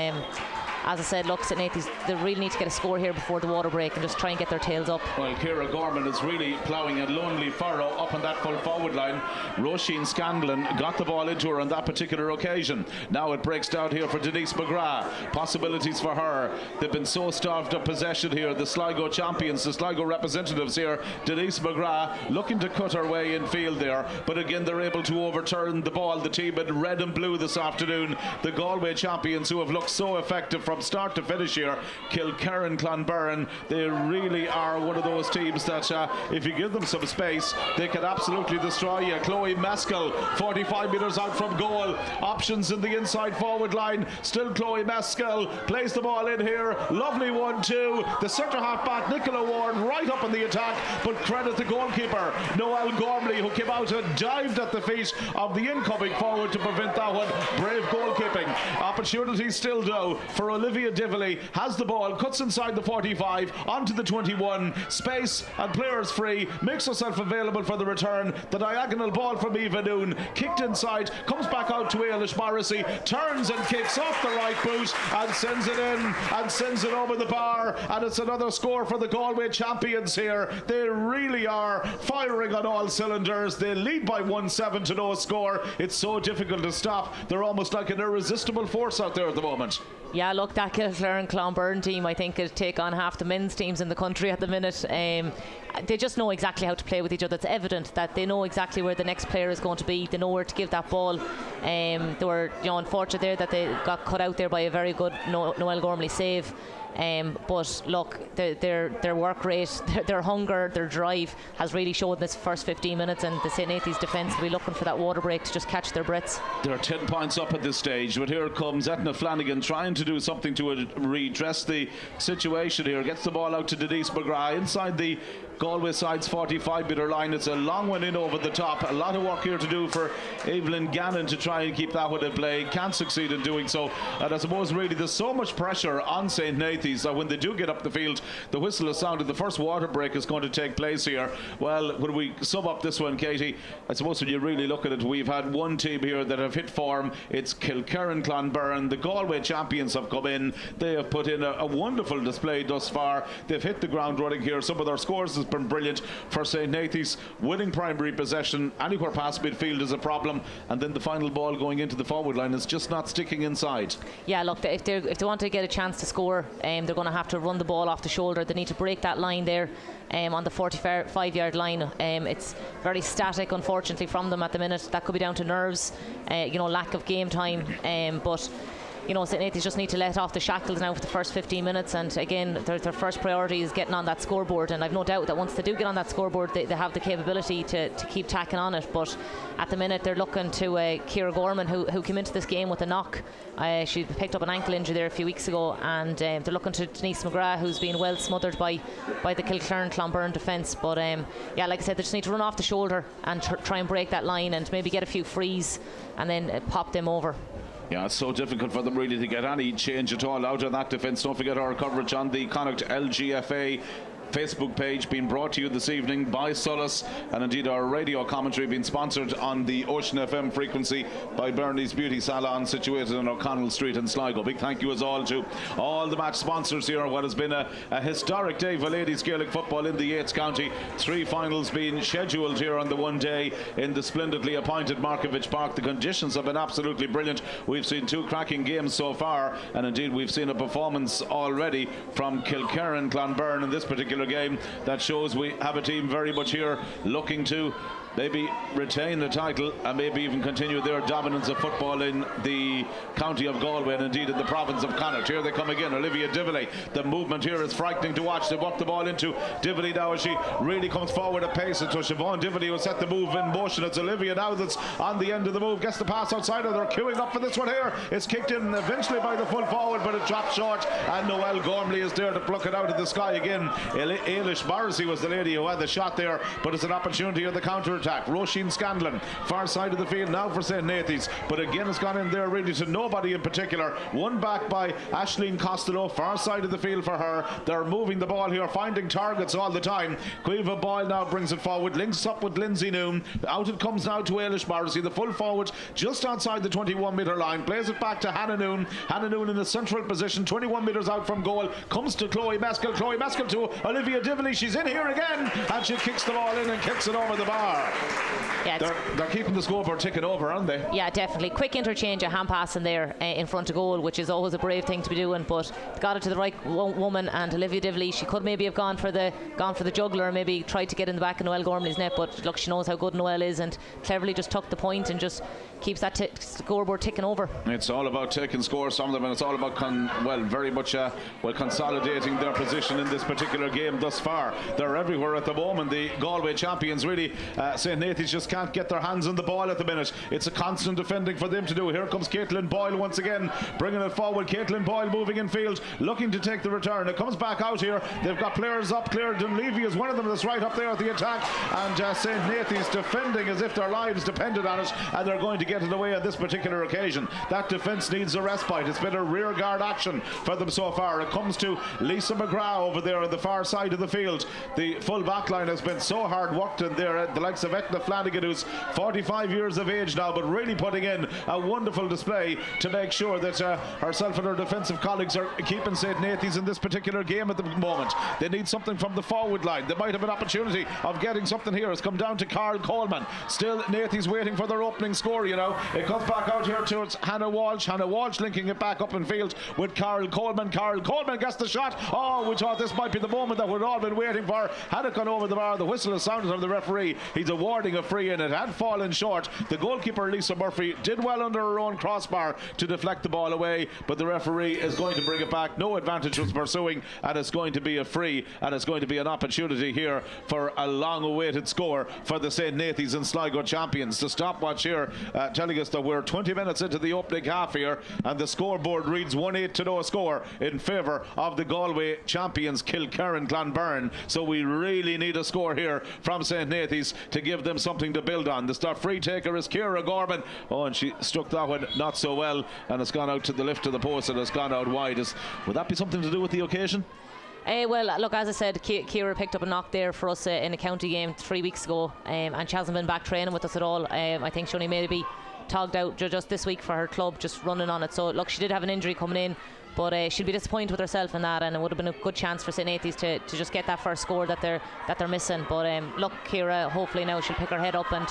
Speaker 5: as I said, look, St. Nathy's, they really need to get a score here before the water break and just try and get their tails up.
Speaker 4: Well, Ciara Gorman is really ploughing a lonely furrow up on that full forward line. Roisin Scanlon got the ball into her on that particular occasion. Now it breaks down here for Denise McGrath. Possibilities for her. They've been so starved of possession here. The Sligo champions, the Sligo representatives here. Denise McGrath looking to cut her way in field there, but again they're able to overturn the ball. The team in red and blue this afternoon, the Galway champions, who have looked so effective from start to finish here. Kilerrin Clonberne, they really are one of those teams that if you give them some space, they can absolutely destroy you. Chloe Mescal, 45 metres out from goal. Options in the inside forward line. Still Chloe Mescal plays the ball in here. Lovely 1-2. The centre half back Nicola Warren right up in the attack, but credit the goalkeeper Noelle Gormley, who came out and dived at the feet of the incoming forward to prevent that one. Brave goalkeeping. Opportunity still though for Olivia Divley. Has the ball, cuts inside the 45 onto the 21. Space and players free. Makes herself available for the return. The diagonal ball from Eva Noon, kicked inside, comes back out to Ailish Morrissey, turns and kicks off the right boot and sends it in and sends it over the bar, and it's another score for the Galway champions here. They really are firing on all cylinders. They lead by 1-7 to no score. It's so difficult to stop. They're almost like an irresistible force out there at the moment.
Speaker 5: Yeah, look, look, that Kilerrin Clonberne team, I think, could take on half the men's teams in the country at the minute. They just know exactly how to play with each other. It's evident that they know exactly where the next player is going to be. They know where to give that ball. They were, unfortunate there that they got cut out there by a very good Noel Gormley save. But look, their work rate, their hunger, their drive has really showed this first 15 minutes, and the St. Nathy's defence will be looking for that water break to just catch their breaths.
Speaker 4: They're 10 points up at this stage, but here comes Etna Flanagan trying to do something to redress the situation here. Gets the ball out to Denise McGrath inside the Galway side's 45-metre line. It's a long one in over the top. A lot of work here to do for Evelyn Gannon to try and keep that one in play. Can't succeed in doing so. And I suppose really there's so much pressure on St. Nathy's that when they do get up the field, the whistle is sounded. The first water break is going to take place here. Well, when we sum up this one, Katie, I suppose when you really look at it, we've had one team here that have hit form. It's Kilerrin Clonberne. The Galway champions have come in. They have put in a wonderful display thus far. They've hit the ground running here. Some of their scores has been brilliant for St. Nathy's. Winning primary possession anywhere past midfield is a problem, and then the final ball going into the forward line is just not sticking inside.
Speaker 5: Yeah, look, if they want to get a chance to score, they're going to have to run the ball off the shoulder. They need to break that line there on the 45-yard line. It's very static, unfortunately, from them at the minute. That could be down to nerves, lack of game time, but St. Nathy's just need to let off the shackles now for the first 15 minutes, and again their first priority is getting on that scoreboard, and I've no doubt that once they do get on that scoreboard they have the capability to keep tacking on it. But at the minute they're looking to Ciara Gorman, who came into this game with a knock. She picked up an ankle injury there a few weeks ago, and they're looking to Denise McGrath, who's been well smothered by the Kilerrin Clonberne defence. But like I said, they just need to run off the shoulder and try and break that line and maybe get a few frees and then pop them over.
Speaker 4: Yeah, it's so difficult for them really to get any change at all out of that defence. Don't forget our coverage on the Connacht LGFA Facebook page being brought to you this evening by Solace, and indeed our radio commentary being sponsored on the Ocean FM frequency by Bernie's Beauty Salon, situated on O'Connell Street in Sligo. Big thank you as all to all the match sponsors here. What has been a historic day for ladies Gaelic football in the Yates County. 3 finals being scheduled here on the one day in the splendidly appointed Markievicz Park. The conditions have been absolutely brilliant. We've seen 2 cracking games so far, and indeed we've seen a performance already from Kilerrin Clonberne in this particular game that shows we have a team very much here looking to maybe retain the title and maybe even continue their dominance of football in the county of Galway and indeed in the province of Connacht. Here they come again, Olivia Dively. The movement here is frightening to watch. They walk the ball into Dively now as she really comes forward at pace. It's Siobhan Dively who set the move in motion. It's Olivia now that's on the end of the move, gets the pass outside, and they're queuing up for this one here. It's kicked in eventually by the full forward, but it dropped short, and Noel Gormley is there to pluck it out of the sky again. Ailish Morrissey was the lady who had the shot there, but it's an opportunity of the counter attack. Roisin Scanlon, far side of the field now for St. Nathy's, but again it's gone in there really to nobody in particular. One back by Aisling Costello, far side of the field for her. They're moving the ball here, finding targets all the time. Cueva Boyle now brings it forward, links up with Lindsay Noon. Out it comes now to Ailish Morrissey, the full forward just outside the 21-metre line, plays it back to Hannah Noon. Hannah Noon in a central position, 21 metres out from goal, comes to Chloe Meskel. Chloe Meskel to Olivia Dively. She's in here again, and she kicks the ball in and kicks it over the bar. Yeah, they're keeping the scoreboard ticking over, aren't they? Yeah, definitely. Quick interchange, a hand pass in there in front of goal, which is always a brave thing to be doing, but got it to the right woman, and Olivia Dively, she could maybe have gone for the juggler, maybe tried to get in the back of Noel Gormley's net, but look, she knows how good Noel is and cleverly just took the point and just keeps that scoreboard ticking over. It's all about taking scores from them, and it's all about very much consolidating their position in this particular game thus far. They're everywhere at the moment. The Galway champions really, St. Nathy's just can't get their hands on the ball at the minute. It's a constant defending for them to do. Here comes Caitlin Boyle once again, bringing it forward. Caitlin Boyle moving in field, looking to take the return. It comes back out here. They've got players up. Claire Dunleavy is one of them that's right up there at the attack, and St. Nathy's defending as if their lives depended on it, and they're going to get it away on this particular occasion. That defence needs a respite. It's been a rear guard action for them so far. It comes to Lisa McGrath over there on the far side of the field. The full back line has been so hard worked in there. The likes of Vetna Flanagan, who's 45 years of age now, but really putting in a wonderful display to make sure that herself and her defensive colleagues are keeping St. Nathy's in this particular game at the moment. They need something from the forward line. They might have an opportunity of getting something here. It's come down to Carl Coleman. Still Nathy's waiting for their opening score, you know. It comes back out here towards Hannah Walsh. Hannah Walsh linking it back up in field with Carl Coleman. Carl Coleman gets the shot. Oh, we thought this might be the moment that we'd all been waiting for. Had it gone over the bar, the whistle is sounded from the referee. He's awarding a free in. It had fallen short. The goalkeeper Lisa Murphy did well under her own crossbar to deflect the ball away, but the referee is going to bring it back. No advantage was pursuing, and it's going to be a free, and it's going to be an opportunity here for a long awaited score for the St. Nathy's and Sligo champions. The stopwatch here telling us that we're 20 minutes into the opening half here, and the scoreboard reads 1-8 to no score in favour of the Galway champions Kilerrin Clonberne. So we really need a score here from St. Nathy's to give them something to build on. The start free taker is Ciara Gorman. Oh, and she struck that one not so well, and it's gone out to the left of the post and it's gone out wide. Would that be something to do with the occasion?
Speaker 5: Well, look, as I said, Ciara picked up a knock there for us in a county game 3 weeks ago, and she hasn't been back training with us at all. I think she only maybe togged out just this week for her club, just running on it. So look, she did have an injury coming in, but she'll be disappointed with herself in that, and it would have been a good chance for St. Nathy's to just get that first score that they're missing. But look, Ciara, hopefully now she'll pick her head up, and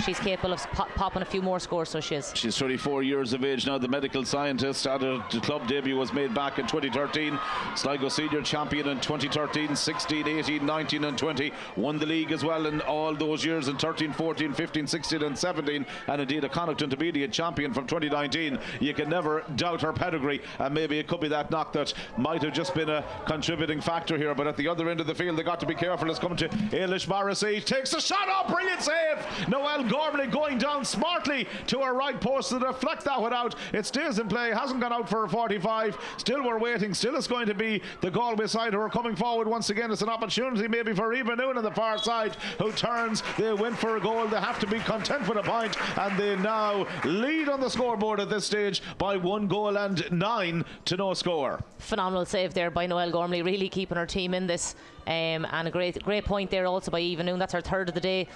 Speaker 5: she's capable of popping a few more scores, so she is.
Speaker 4: She's 34 years of age now, the medical scientist. The club debut was made back in 2013. Sligo senior champion in 2013, 16, 18, 19 and 20. Won the league as well in all those years in 13, 14, 15, 16 and 17. And indeed a Connacht Intermediate champion from 2019. You can never doubt her pedigree, and maybe it could be that knock that might have just been a contributing factor here. But at the other end of the field, they got to be careful. It's come to Ailish Morrissey. Takes the shot. Oh, brilliant save. Noelle Gormley going down smartly to her right post to deflect that one out. It stays in play, hasn't gone out for a 45. Still we're waiting. Still it's going to be the Galway side who are coming forward once again. It's an opportunity maybe for Eva Noon on the far side, who turns. They win for a goal. They have to be content with a point, and they now lead on the scoreboard at this stage by 1 goal and 9 to no score.
Speaker 5: Phenomenal save there by Noelle Gormley, really keeping her team in this. And a great point there also by Eva Noon. That's her third of the day.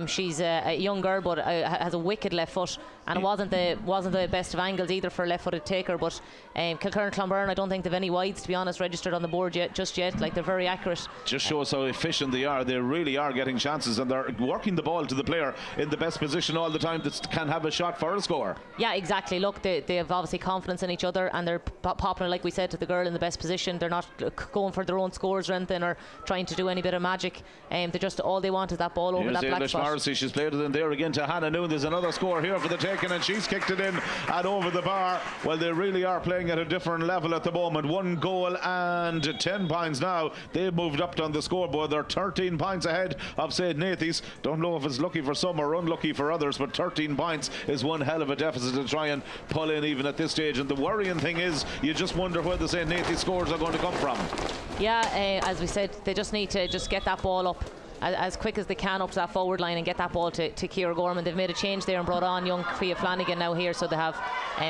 Speaker 5: She's a young girl, but has a wicked left foot, and it wasn't the best of angles either for a left-footed taker. But Kilerrin Clonberne, I don't think they've any wides, to be honest, registered on the board yet. Like, they're very accurate.
Speaker 4: Just shows how efficient they are. They really are getting chances, and they're working the ball to the player in the best position all the time that can have a shot for a score.
Speaker 5: Yeah, exactly. Look, they have obviously confidence in each other, and they're popping, like we said, to the girl in the best position. They're not going for their own scores or anything, or trying to do any bit of magic. They just, all they want is that ball over that black spot.
Speaker 4: Morrissey, she's played it in there again to Hannah Noon. There's another score here for the taking, and she's kicked it in and over the bar. Well, they really are playing at a different level at the moment. 1 goal and 10 points now. They've moved up on the scoreboard. They're 13 points ahead of St. Nathy's. Don't know if it's lucky for some or unlucky for others, but 13 points is one hell of a deficit to try and pull in even at this stage. And the worrying thing is, you just wonder where the St. Nathy scores are going to come from.
Speaker 5: Yeah, as we said, they just need to just get that ball up as quick as they can up to that forward line and get that ball to Ciara Gorman. They've made a change there and brought on young Fia Flanagan now here, so they have,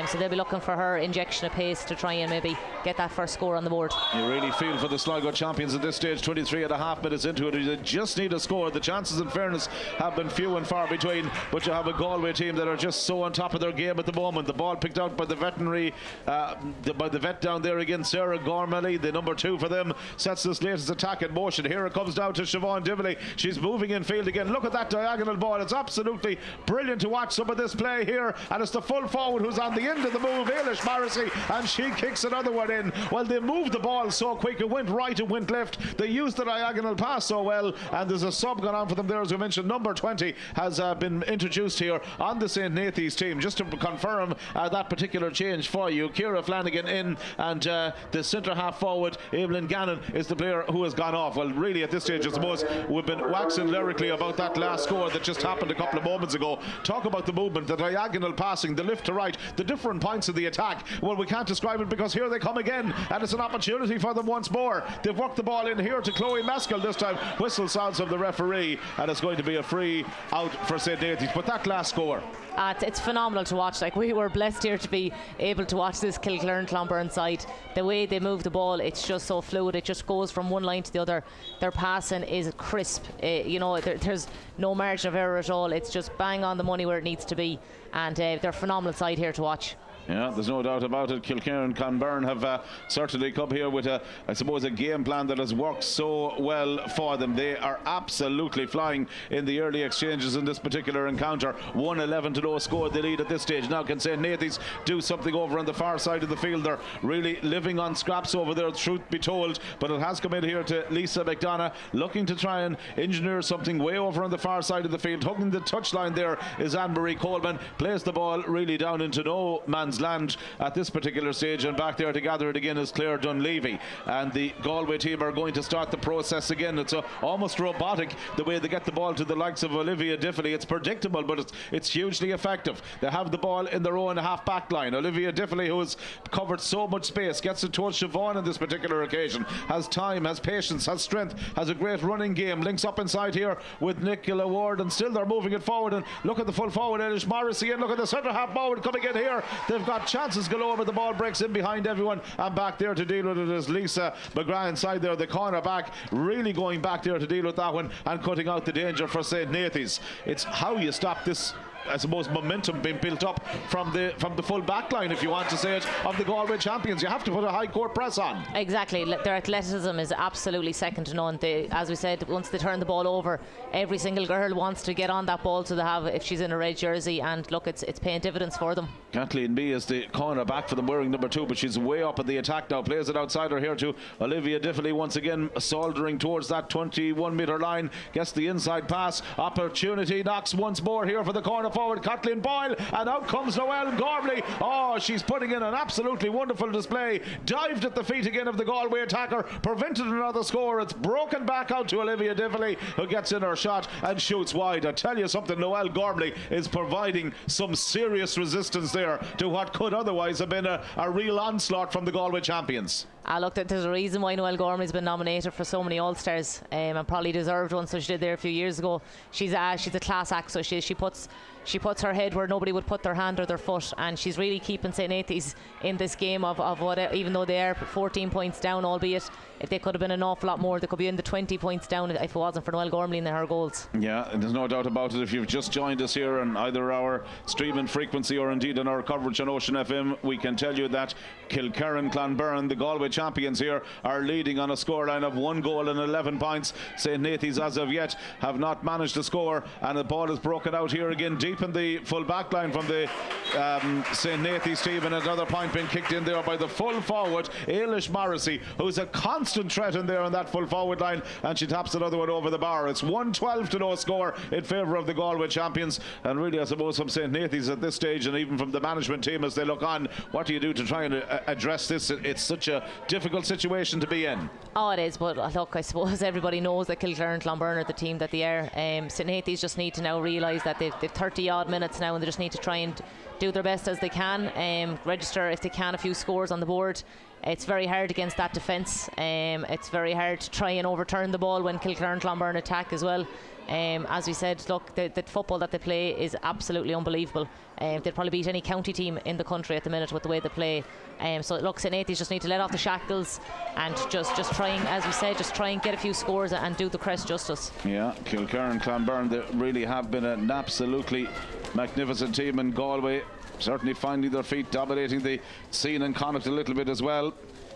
Speaker 5: so they'll be looking for her injection of pace to try and maybe get that first score on the board.
Speaker 4: You really feel for the Sligo champions at this stage, 23 and a half minutes into it. They just need a score. The chances, in fairness, have been few and far between, but you have a Galway team that are just so on top of their game at the moment. The ball picked out by the veterinary, by the vet down there again, Sarah Gormley, the number 2 for them, sets this latest attack in motion. Here it comes down to Siobhan Divilly. She's moving in field again. Look at that diagonal ball. It's absolutely brilliant to watch some of this play here, and it's the full forward who's on the end of the move, Ailish Morrissey, and she kicks another one in. Well, they moved the ball so quick, it went right, it went left. They used the diagonal pass so well, and there's a sub gone on for them there, as we mentioned. Number 20 has been introduced here on the St. Nathy's team. Just to confirm that particular change for you, Ciara Flanagan in, and the centre half forward Evelyn Gannon is the player who has gone off. Well, really at this stage I suppose we've been waxing lyrically about that last score that just happened a couple of moments ago. Talk about the movement, the diagonal passing, the left to right, the different points of the attack. Well, we can't describe it because here they come again, and it's an opportunity for them once more. They've worked the ball in here to Chloe Maskell this time. Whistle sounds of the referee, and it's going to be a free out for St. Nathy's. But that last score,
Speaker 5: it's phenomenal to watch. Like, we were blessed here to be able to watch this Kilerrin Clonberne side. The way they move the ball, it's just so fluid. It just goes from one line to the other. Their passing is crisp. crisp. There's no margin of error at all. It's just bang on the money where it needs to be, and they're a phenomenal side here to watch.
Speaker 4: Yeah, there's no doubt about it. Kilerrin and Clonberne have certainly come here with a game plan that has worked so well for them. They are absolutely flying in the early exchanges in this particular encounter. 1-11 score the lead at this stage. Now can St. Nathy's do something over on the far side of the field? They're really living on scraps over there, truth be told, but it has come in here to Lisa McDonough, looking to try and engineer something way over on the far side of the field. Hugging the touchline there is Anne-Marie Coleman. Plays the ball really down into no man's land at this particular stage, and back there to gather it again is Claire Dunleavy, and the Galway team are going to start the process again. It's almost robotic the way they get the ball to the likes of Olivia Diffley. It's predictable, but it's hugely effective. They have the ball in their own half back line. Olivia Diffley, who has covered so much space, gets it towards Siobhan on this particular occasion, has time, has patience, has strength, has a great running game, links up inside here with Nicola Ward, and still they're moving it forward. And look at the full forward, Eilish Morrissey, and look at the centre half forward coming in here. They've got chances galore, but the ball breaks in behind everyone, and back there to deal with it is Lisa McGrath inside there, the corner back, really going back there to deal with that one and cutting out the danger for St. Nathy's. It's how you stop this, I suppose, momentum being built up from the full back line, if you want to say it, of the Galway champions. You have to put a high court press on.
Speaker 5: Exactly. Their athleticism is absolutely second to none. As we said, once they turn the ball over, every single girl wants to get on that ball to the have if she's in a red jersey, and look, it's paying dividends for them.
Speaker 4: Kathleen B is the corner back for them, wearing number 2, but she's way up in the attack now. Plays it outside her here to Olivia Diffley, once again soldering towards that 21-metre line. Gets the inside pass, opportunity, knocks once more here for the corner forward Kathleen Boyle, and out comes Noelle Gormley. Oh, she's putting in an absolutely wonderful display. Dived at the feet again of the Galway attacker, prevented another score. It's broken back out to Olivia Diffley, who gets in her shot and shoots wide. I tell you something, Noelle Gormley is providing some serious resistance there to what could otherwise have been a real onslaught from the Galway champions.
Speaker 5: Look, there's a reason why Noelle Gormley's been nominated for so many All-Stars, and probably deserved one, so she did there a few years ago. She's a class act, so she puts her head where nobody would put their hand or their foot, and she's really keeping St. Nathy's in this game of what, even though they are 14 points down, albeit if they could have been an awful lot more, they could be in the 20 points down if it wasn't for Noelle Gormley and her goals. Yeah,
Speaker 4: and there's no doubt about it. If you've just joined us here on either our streaming frequency or indeed on our coverage on Ocean FM, we can tell you that Kilerrin Clonberne, the Galway champions here, are leading on a scoreline of 1 goal and 11 points. St. Nathy's as of yet have not managed to score, and the ball is broken out here again deep in the full back line from the St. Nathy's team, and another point being kicked in there by the full forward Eilish Morrissey, who's a constant threat in there on that full forward line, and she taps another one over the bar. It's 1-12 score in favour of the Galway champions, and really I suppose from St. Nathy's at this stage, and even from the management team as they look on, what do you do to try and address this? It's such a difficult situation to be in.
Speaker 5: Oh, it is, but look, I suppose everybody knows that Kilerrin and Clonberne are the team that they are. St. Nathy's just need to now realise that they've 30 odd minutes now, and they just need to try and do their best as they can, register if they can a few scores on the board. It's very hard against that defence. It's very hard to try and overturn the ball when Kilerrin and Clonberne attack as well. As we said, look, the football that they play is absolutely unbelievable. They'd probably beat any county team in the country at the minute with the way they play. So look, St. Nathy's just need to let off the shackles and just try and, as we said, just try and get a few scores and do the crest justice.
Speaker 4: Yeah, Kilerrin and Clonberne, they really have been an absolutely magnificent team in Galway. Certainly finding their feet, dominating the scene in Connacht a little bit as well.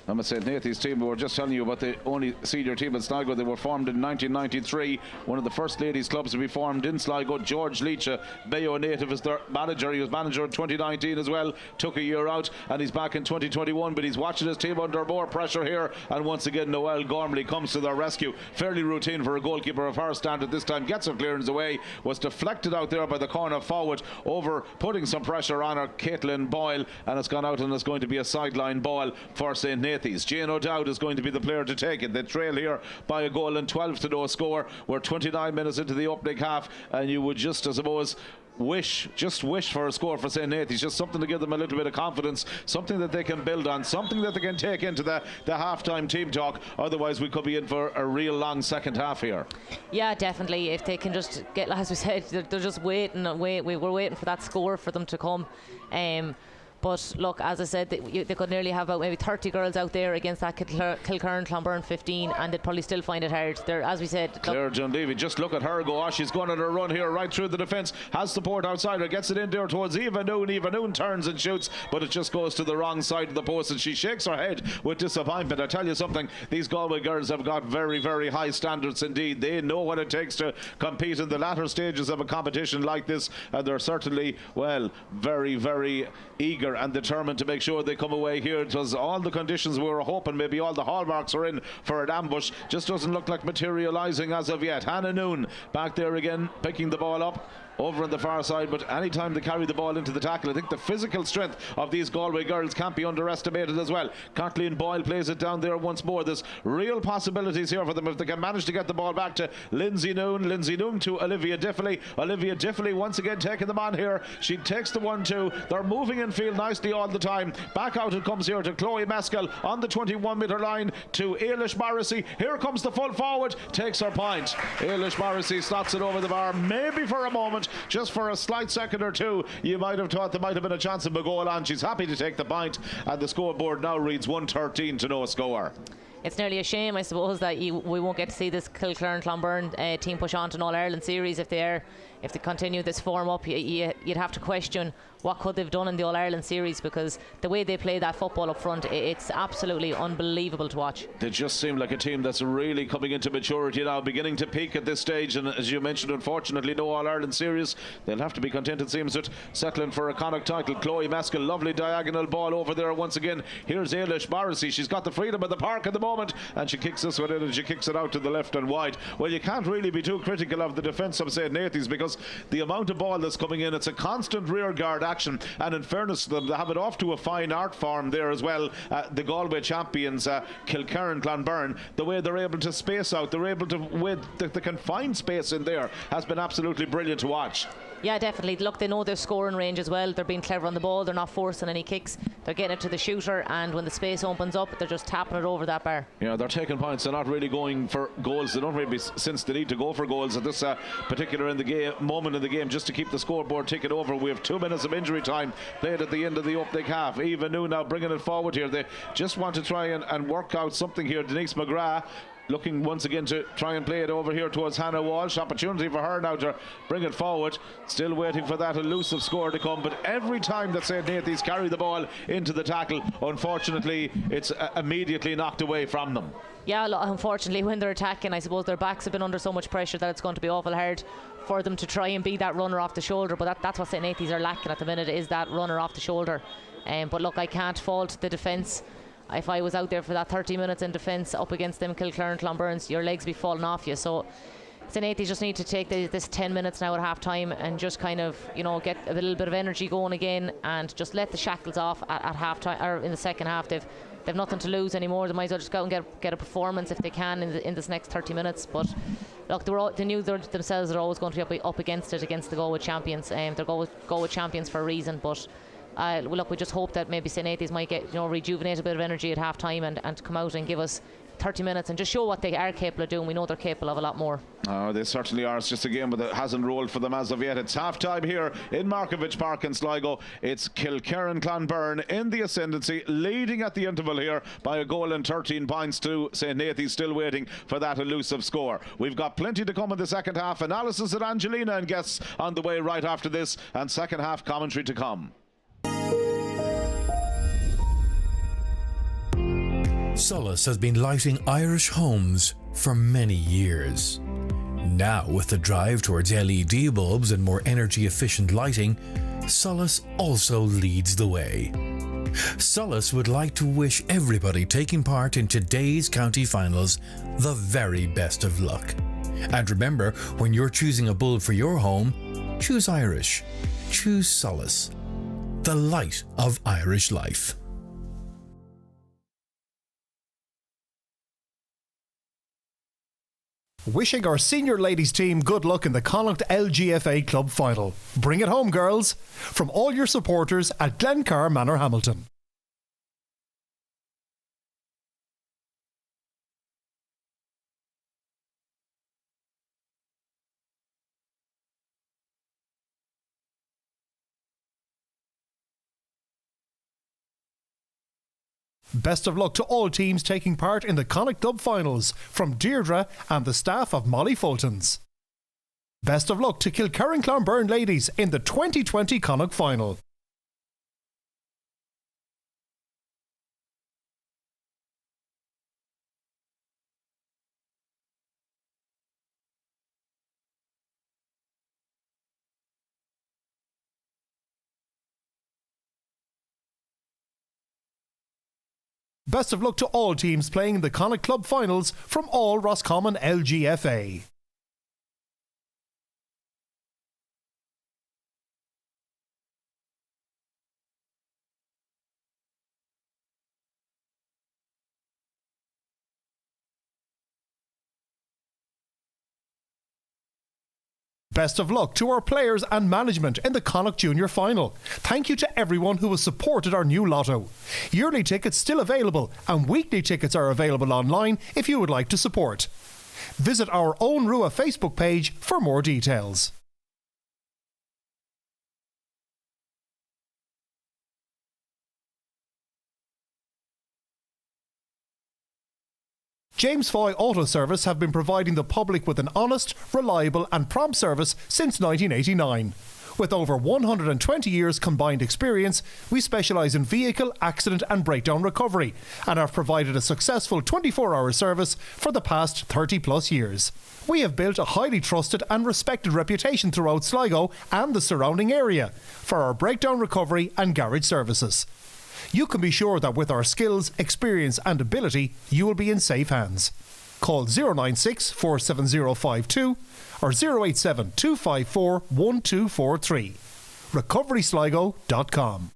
Speaker 4: I'm a St. Nathy's team, we were just telling you about the only senior team in Sligo. They were formed in 1993, one of the first ladies clubs to be formed in Sligo. George Leach, a Mayo native, is their manager. He was manager in 2019 as well, took a year out, and he's back in 2021, but he's watching his team under more pressure here, and once again Noelle Gormley comes to their rescue. Fairly routine for a goalkeeper of her standard this time. Gets some clearance away, was deflected out there by the corner forward, over putting some pressure on her, Caitlin Boyle, and it's gone out, and it's going to be a sideline ball for St. Nathy's. Jane O'Dowd is going to be the player to take it. They trail here by a goal and 12 score. We're 29 minutes into the opening half, and you would just, I suppose, wish for a score for St. Nathy's, just something to give them a little bit of confidence, something that they can build on, something that they can take into the half-time team talk. Otherwise we could be in for a real long second half here. Yeah, definitely. If they can just get, as we said, they're just waiting. We're waiting for that score for them to come.
Speaker 5: But look, as I said, they could nearly have about maybe 30 girls out there against that Kilerrin Clonberne 15, and they'd probably still find it hard. They're, as we said,
Speaker 4: Claire John Davy, just look at her go. She's going on a run here right through the defence, has support outside her, gets it in there towards Eva Noon. Eva Noon turns and shoots, but it just goes to the wrong side of the post, and she shakes her head with disappointment. I tell you something, these Galway girls have got very, very high standards indeed. They know what it takes to compete in the latter stages of a competition like this, and they're certainly, well, very, very eager and determined to make sure they come away here. It was all the conditions we were hoping, maybe all the hallmarks are in for an ambush. Just doesn't look like materialising as of yet. Hannah Noon back there again, picking the ball up over on the far side, but anytime they carry the ball into the tackle, I think the physical strength of these Galway girls can't be underestimated as well. Kathleen Boyle plays it down there once more. There's real possibilities here for them if they can manage to get the ball back to Lindsay Noon. Lindsay Noon to Olivia Diffley. Olivia Diffley once again taking them on here. She takes the 1-2. They're moving in field nicely all the time. Back out it comes here to Chloe Maskell on the 21-metre line to Ailish Morrissey. Here comes the full forward, takes her point. Ailish Morrissey slots it over the bar, maybe for a moment, just for a slight second or two. You might have thought there might have been a chance of a goal on. She's happy to take the point, and the scoreboard now reads 113 to no score.
Speaker 5: It's nearly a shame, I suppose, that we won't get to see this Kilerrin Clonberne team push on to an All-Ireland series. If they continue this form up, you'd have to question what could they've done in the All-Ireland series, because the way they play that football up front, it's absolutely unbelievable to watch.
Speaker 4: They just seem like a team that's really coming into maturity now, beginning to peak at this stage, and as you mentioned, unfortunately no All-Ireland series. They'll have to be content, it seems, with settling for a Connacht title. Chloe Maskell, lovely diagonal ball over there once again. Here's Ailish Morrissey. She's got the freedom of the park at the moment, and she kicks this one in, and she kicks it out to the left and wide. Well, you can't really be too critical of the defence of St. Nathy's, because the amount of ball that's coming in, it's a constant rear guard action, and in fairness to them, they have it off to a fine art form there as well. The Galway champions, Kilerrin Clonberne, the way they're able to space out, they're able to, with the confined space in there, has been absolutely brilliant to watch.
Speaker 5: Yeah, definitely. Look, they know their scoring range as well. They're being clever on the ball. They're not forcing any kicks. They're getting it to the shooter, and when the space opens up, they're just tapping it over that bar.
Speaker 4: Yeah, they're taking points. They're not really going for goals. They don't really sense the need to go for goals at this particular moment in the game, just to keep the scoreboard ticking over. We have 2 minutes of injury time played at the end of the opening half. Eva New now bringing it forward here. They just want to try and work out something here. Denise McGrath looking once again to try and play it over here towards Hannah Walsh. Opportunity for her now to bring it forward. Still waiting for that elusive score to come, but every time that St. Nathy's carry the ball into the tackle, unfortunately it's immediately knocked away from them.
Speaker 5: Yeah, unfortunately when they're attacking, I suppose their backs have been under so much pressure that it's going to be awful hard for them to try and be that runner off the shoulder, but that's what St. Nathy's are lacking at the minute, is that runner off the shoulder. But look, I can't fault the defence. If I was out there for that 30 minutes in defence up against them Kilerrin Clonburns, your legs be falling off you. So St. Nathy just need to take this 10 minutes now at half time and just kind of, get a little bit of energy going again, and just let the shackles off at half time, or in the second half. They've nothing to lose anymore. They might as well just go out and get a performance if they can in this next 30 minutes. But look, they knew themselves they're always going to be up against it, against the Galway champions. They're Galway champions for a reason, but look, we just hope that maybe St. Nathy's might get rejuvenate a bit of energy at half time and come out and give us 30 minutes and just show what they are capable of doing. We know they're capable of a lot more.
Speaker 4: Oh, they certainly are. It's just a game that hasn't rolled for them as of yet. It's half time here in Markovich Park in Sligo. It's Kilerrin Clonberne in the ascendancy, leading at the interval here by a goal and 13 points to St. Nathy, still waiting for that elusive score. We've got plenty to come in the second half. Analysis at Angelina and guests on the way right after this, and second half commentary to come.
Speaker 7: Solace has been lighting Irish homes for many years. Now, with the drive towards LED bulbs and more energy-efficient lighting, Solace also leads the way. Solace would like to wish everybody taking part in today's county finals the very best of luck. And remember, when you're choosing a bulb for your home, choose Irish. Choose Solace, the light of Irish life.
Speaker 8: Wishing our senior ladies team good luck in the Connacht LGFA Club final. Bring it home, girls. From all your supporters at Glencar Manor Hamilton. Best of luck to all teams taking part in the Connacht Club finals from Deirdre and the staff of Molly Fultons. Best of luck to Kilerrin Clonberne ladies in the 2020 Connacht final. Best of luck to all teams playing in the Connacht Club finals from all Roscommon LGFA. Best of luck to our players and management in the Connacht Junior Final. Thank you to everyone who has supported our new lotto. Yearly tickets still available and weekly tickets are available online if you would like to support. Visit our own Rua Facebook page for more details. James Foy Auto Service have been providing the public with an honest, reliable and prompt service since 1989. With over 120 years combined experience, we specialise in vehicle, accident and breakdown recovery and have provided a successful 24-hour service for the past 30 plus years. We have built a highly trusted and respected reputation throughout Sligo and the surrounding area for our breakdown recovery and garage services. You can be sure that with our skills, experience and ability, you will be in safe hands. Call 096 47052 or 087 254 1243. recoverysligo.com.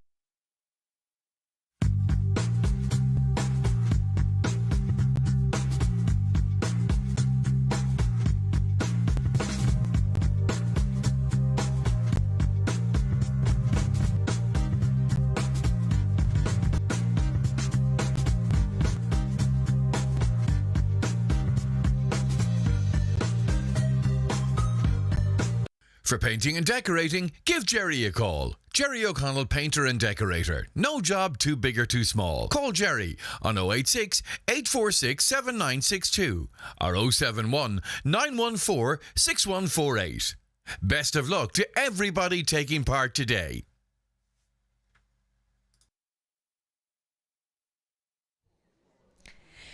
Speaker 7: For painting and decorating, give Jerry a call. Jerry O'Connell, Painter and Decorator. No job too big or too small. Call Jerry on 086 846 7962 or 071 914 6148. Best of luck to everybody taking part today.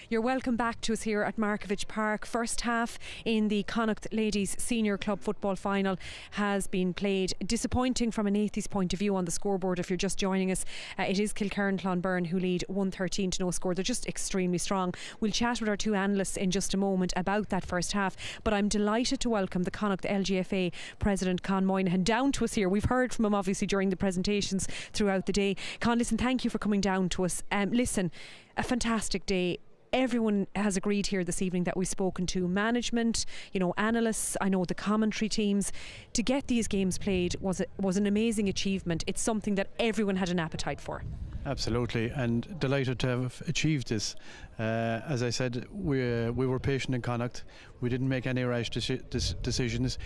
Speaker 1: You're welcome back to us here at Markievicz Park. First half in the Connacht Ladies Senior Club Football Final has been played. Disappointing from a Nathy's point of view on the scoreboard if you're just joining us. It is Kilerrin Clonberne who lead 113 to no score. They're just extremely strong. We'll chat with our two analysts in just a moment about that first half, but I'm delighted to welcome the Connacht LGFA President Con Moynihan down to us here. We've heard from him obviously during the presentations throughout the day. Con, listen, thank you for coming down to us. Listen, a fantastic day. Everyone has agreed here this evening that we've spoken to management, analysts, I know the commentary teams. To get these games played was an amazing achievement. It's something that everyone had an appetite for.
Speaker 9: Absolutely, and delighted to have achieved this. As I said, we were patient in Connacht. We didn't make any rash decisions.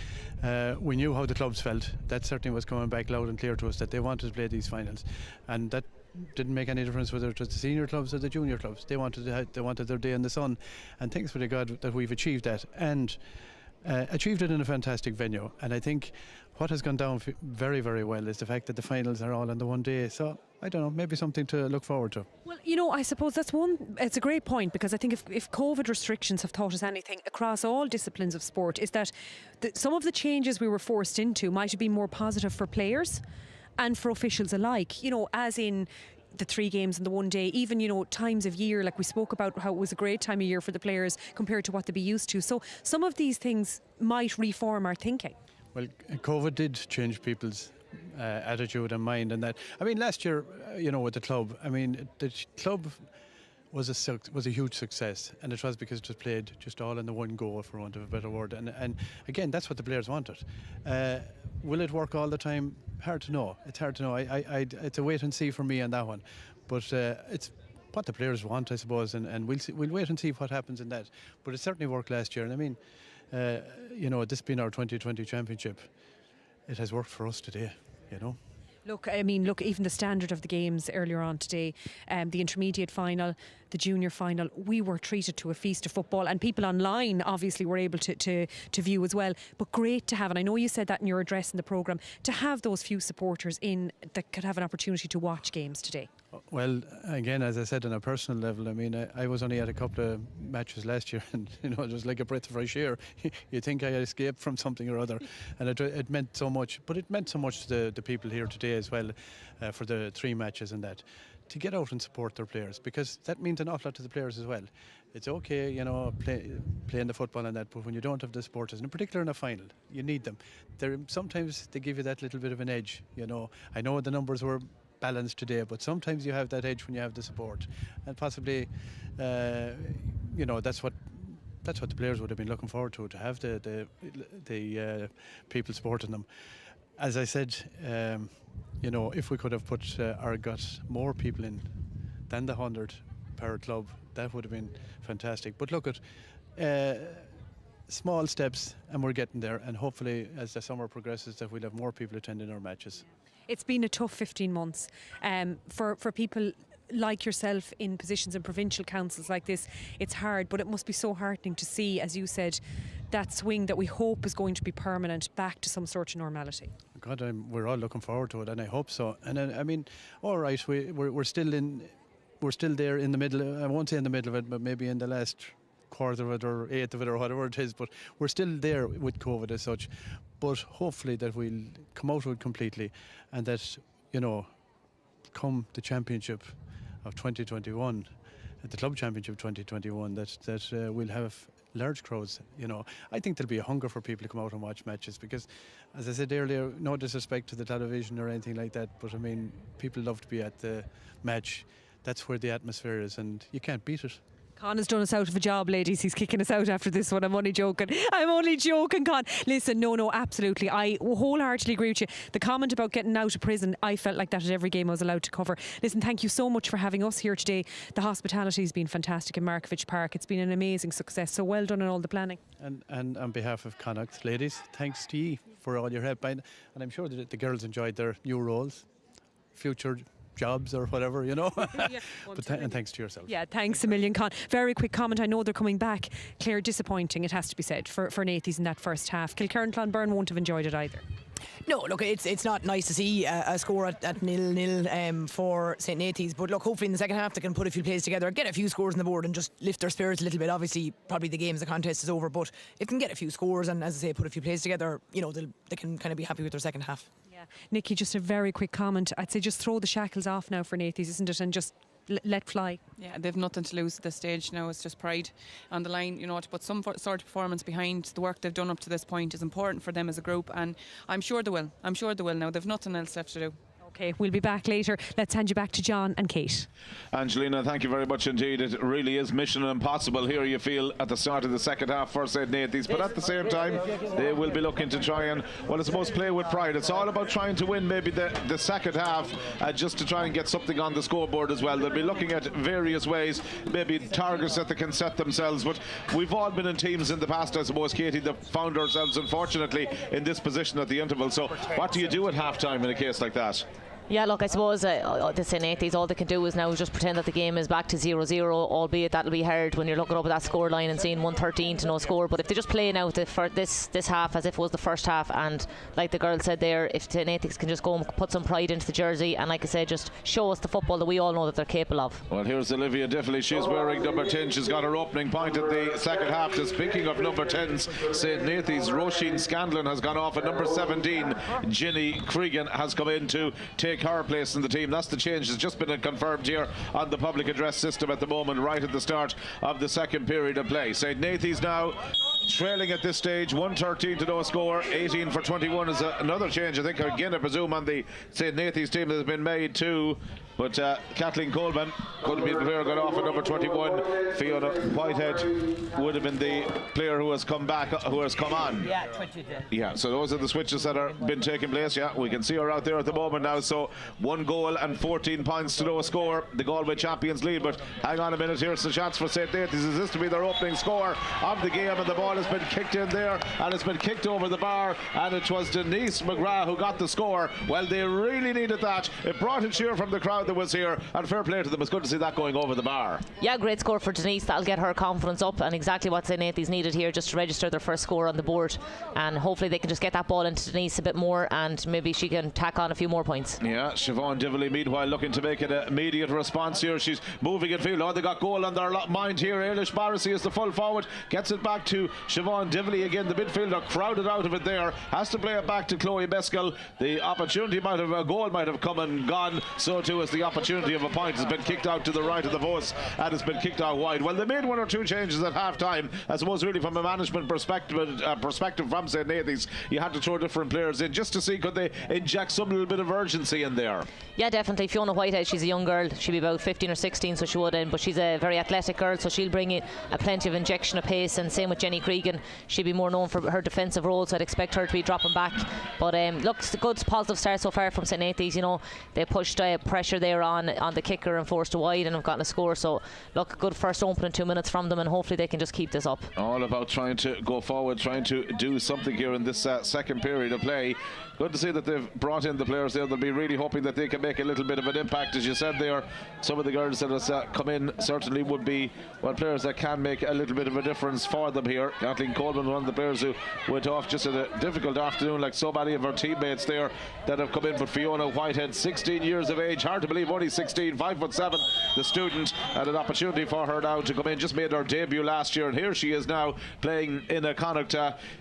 Speaker 9: We knew how the clubs felt. That certainly was coming back loud and clear to us that they wanted to play these finals, and that didn't make any difference whether it was the senior clubs or the junior clubs. They wanted their day in the sun, and thanks be to God that we've achieved that, and achieved it in a fantastic venue. And I think what has gone down very, very well is the fact that the finals are all on the one day. So I don't know, maybe something to look forward to.
Speaker 1: Well, I suppose it's a great point, because I think if COVID restrictions have taught us anything across all disciplines of sport, is that some of the changes we were forced into might have been more positive for players and for officials alike, as in the 3 games in the one day, even, times of year, like we spoke about how it was a great time of year for the players compared to what they'd be used to. So some of these things might reform our thinking. Well,
Speaker 9: COVID did change people's attitude and mind, and that. I mean, last year, with the club, the club was a huge success, and it was because it was played just all in the one go, for want of a better word. And again, that's what the players wanted. Will it work all the time? Hard to know. It's hard to know. It's a wait and see for me on that one. But it's what the players want, I suppose, and we'll wait and see what happens in that. But it certainly worked last year, and this being our 2020 championship, it has worked for us today.
Speaker 1: Look, I mean, even the standard of the games earlier on today, the intermediate final, the junior final, we were treated to a feast of football, and people online obviously were able to view as well. But great to have, and I know you said that in your address in the programme, to have those few supporters in that could have an opportunity to watch games today.
Speaker 9: Well, again, as I said, on a personal level, I mean, I was only at a couple of matches last year, and it was like a breath of fresh air. You think I escaped from something or other, and it meant so much. But it meant so much to the people here today as well, for the 3 matches and that, to get out and support their players, because that means an awful lot to the players as well. It's okay, playing the football and that, but when you don't have the supporters, and in particular in a final, you need them. Sometimes they give you that little bit of an edge. I know the numbers were balanced today, but sometimes you have that edge when you have the support, and possibly that's what the players would have been looking forward to have the people supporting them. As I said, if we could have put or got more people in than the 100 per club, that would have been fantastic. But look at small steps, and we're getting there, and hopefully as the summer progresses that we'll have more people attending our matches.
Speaker 1: It's been a tough 15 months for people like yourself in positions in provincial councils like this. It's hard, but it must be so heartening to see, as you said, that swing that we hope is going to be permanent back to some sort of normality.
Speaker 9: God, we're all looking forward to it, and I hope so. And I mean, all right, we're still there in the middle. I won't say in the middle of it, but maybe in the last quarter of it or eighth of it or whatever it is, but we're still there with COVID as such. But hopefully that we'll come out of it completely, and that come the championship of 2021, at the club championship 2021, that we'll have large crowds. I think there'll be a hunger for people to come out and watch matches, because, as I said earlier, no disrespect to the television or anything like that, but I mean, people love to be at the match. That's where the atmosphere is, and you can't beat it.
Speaker 1: Con has done us out of a job, ladies. He's kicking us out after this one. I'm only joking, Con. Listen, no, absolutely. I wholeheartedly agree with you. The comment about getting out of prison, I felt like that at every game I was allowed to cover. Listen, thank you so much for having us here today. The hospitality has been fantastic in Markievicz Park. It's been an amazing success. So well done on all the planning.
Speaker 9: And on behalf of Connacht, ladies, thanks to you for all your help. And I'm sure that the girls enjoyed their new roles, future jobs or whatever,
Speaker 1: Yeah,
Speaker 9: and thanks to yourself.
Speaker 1: Yeah, thanks a million, Con. Very quick comment. I know they're coming back. Claire, disappointing, it has to be said, for Nathy's in that first half. Kilerrin Clonberne won't have enjoyed it either.
Speaker 3: No, look, it's not nice to see a score at 0-0 for St.Nathy's, but look, hopefully in the second half they can put a few plays together, get a few scores on the board and just lift their spirits a little bit. Obviously, probably the contest is over, but if they can get a few scores and, as I say, put a few plays together, they can kind of be happy with their second half.
Speaker 1: Yeah. Nikki, just a very quick comment. I'd say just throw the shackles off now for Nathy's, isn't it, and just let fly.
Speaker 2: Yeah, they've nothing to lose at this stage now. It's just pride on the line. To put some sort of performance behind the work they've done up to this point is important for them as a group, and I'm sure they will now. They've nothing else left to do.
Speaker 1: Okay, we'll be back later. Let's hand you back to John and Kate.
Speaker 4: Angelina, thank you very much indeed. It really is mission impossible here, you feel, at the start of the second half for St.Nathy's, but at the same time they will be looking to try and, well, I suppose, play with pride. It's all about trying to win maybe the second half, just to try and get something on the scoreboard as well. They'll be looking at various ways, maybe targets that they can set themselves, but we've all been in teams in the past, I suppose, Katie, that found ourselves unfortunately in this position at the interval. So what do you do at half time in a case like that?
Speaker 5: Yeah, look, I suppose the St.Nathy's, all they can do is now just pretend that the game is back to 0-0, albeit that'll be hard when you're looking up at that score line and seeing 113 to no score. But if they just play now for this half as if it was the first half, and like the girl said there, if St.Nathy's can just go and put some pride into the jersey and, like I said, just show us the football that we all know that they're capable of.
Speaker 4: Well, here's Olivia Diffley. She's wearing number 10. She's got her opening point at the second half. Speaking of number 10s, St.Nathy's Roisin Scanlon has gone off, at number 17 Ginny Cregan has come in to take her place in the team. That's the change that's just been confirmed here on the public address system at the moment, right at the start of the second period of play. St.Nathy's now trailing at this stage, 113 to no score. 18 for 21 is another change, I think, again, I presume, on the St.Nathy's team that has been made too. But Kathleen Coleman could have been the player got off at number 21. Fiona Whitehead would have been the player who has come back, who has come on.
Speaker 10: Yeah, 22.
Speaker 4: Yeah, so those are the switches that are been taking place. Yeah, we can see her out there at the moment now. So 1 goal and 14 points to no score. The Galway champions lead. But hang on a minute, here's the chance for St. Nathy's. Is this to be their opening score of the game? And the ball ball has been kicked in there, and it's been kicked over the bar, and it was Denise McGrath who got the score. Well, they really needed that. It brought a cheer from the crowd that was here, and fair play to them. It's good to see that going over the bar.
Speaker 5: Yeah, great score for Denise. That'll get her confidence up, and exactly what St. Nathy's needed here, just to register their first score on the board, and hopefully they can just get that ball into Denise a bit more, and maybe she can tack on a few more points.
Speaker 4: Yeah, Siobhan Dively meanwhile looking to make an immediate response here. She's moving in field. Oh, they got goal on their mind here. Ailish Morrissey is the full forward, gets it back to Siobhan Dively again. The midfielder crowded out of it there, has to play it back to Chloe Beskell. The opportunity might have, a goal might have come and gone, so too as the opportunity of a point has been kicked out to the right of the post, and it's been kicked out wide. Well, they made one or two changes at half time. I suppose really from a management perspective from St. Nathy's, you had to throw different players in just to see could they inject some little bit of urgency in there.
Speaker 5: Yeah, definitely. Fiona Whitehead, she's a young girl, she'll be about 15 or 16, so she would but she's a very athletic girl, so she'll bring in a plenty of injection of pace, and same with Jenny Cregan. She'll be more known for her defensive role, so I'd expect her to be dropping back. But looks a good positive start so far from St. Nathy's. You know, they pushed pressure there on the kicker and forced it wide and have gotten a score, so look, a good first opening 2 minutes from them, and hopefully they can just keep this up.
Speaker 4: All about trying to go forward, trying to do something here in this second period of play. Good to see that they've brought in the players there. They'll be really hoping that they can make a little bit of an impact. As you said there, some of the girls that have come in certainly would be players that can make a little bit of a difference for them here. Kathleen Coleman, one of the players who went off just at a difficult afternoon, like so many of her teammates there that have come in. But Fiona Whitehead, 16 years of age, hard to believe, only 16, 5'7", the student, and an opportunity for her now to come in. Just made her debut last year, and here she is now playing in a Connacht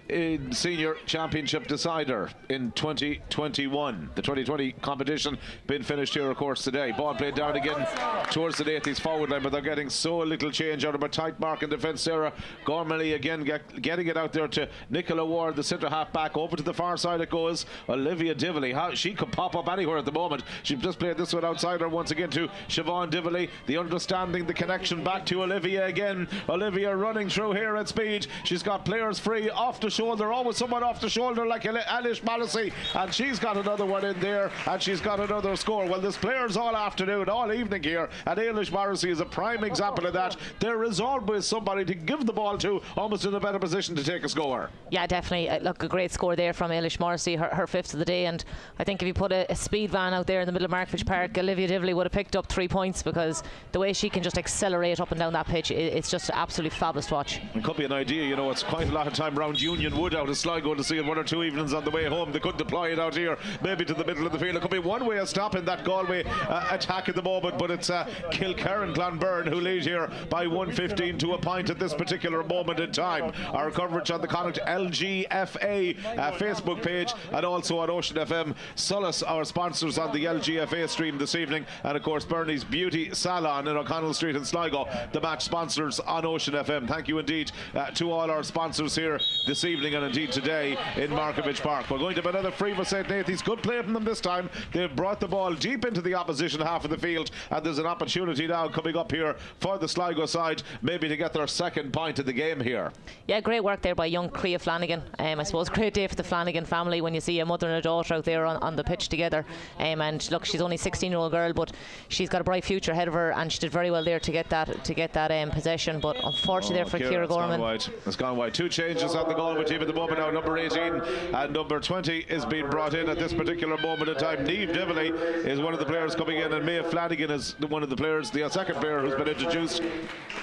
Speaker 4: in Senior Championship decider in 2021. The 2020 competition been finished here, of course, today. Ball played down again towards the Nathy's forward line, but they're getting so little change out of a tight mark in defence. Sarah Gormley again getting it out there to Nicola Ward, the centre half back. Over to the far side it goes. Olivia Dively, she could pop up anywhere at the moment. She just played this one outside her once again to Siobhan Dively. The understanding, the connection back to Olivia again. Olivia running through here at speed. She's got players free off the shoulder, always someone off the shoulder like Ailish Morrissey, and she's got another one in there, and she's got another score. Well, there's players all afternoon, all evening here, and Ailish Morrissey is a prime example of that. There is always somebody to give the ball to, almost in a better position to take a score.
Speaker 5: Yeah, definitely. Look, a great score there from Ailish Morrissey, her fifth of the day, and I think if you put a speed van out there in the middle of Markvich Park, Olivia Dively would have picked up 3 points, because the way she can just accelerate up and down that pitch, it's just absolutely fabulous to watch.
Speaker 4: It could be an idea, you know, it's quite a lot of time round Union Wood out of Sligo to see it one or two evenings on the way home. They could deploy it out here, maybe to the middle of the field. It could be one way of stopping that Galway attack at the moment, but it's Kilerrin Clonberne who lead here by 1:15 to a point at this particular moment in time. Our coverage on the Connacht LGFA Facebook page, and also on Ocean FM. Solace, our sponsors on the LGFA stream this evening, and of course Bernie's Beauty Salon in O'Connell Street in Sligo, the match sponsors on Ocean FM. Thank you indeed to all our sponsors here this evening and indeed today in Markvich Park. We're going to have another free for St. Nathy's. Good play from them this time. They've brought the ball deep into the opposition half of the field, and there's an opportunity now coming up here for the Sligo side, maybe to get their second point of the game here.
Speaker 5: Yeah, great work there by young Crea Flanagan. I suppose great day for the Flanagan family when you see a mother and a daughter out there on the pitch together. And look, she's only a 16-year-old girl, but she's got a bright future ahead of her, and she did very well there to get that possession. But unfortunately there for Ciara Gorman,
Speaker 4: it's gone wide. Two changes on the Galway team at the moment now. Number 18 and number 20 is being brought in at this particular moment in time. Niamh Dively is one of the players coming in, and Maeve Flanagan is one of the players, the second player who's been introduced.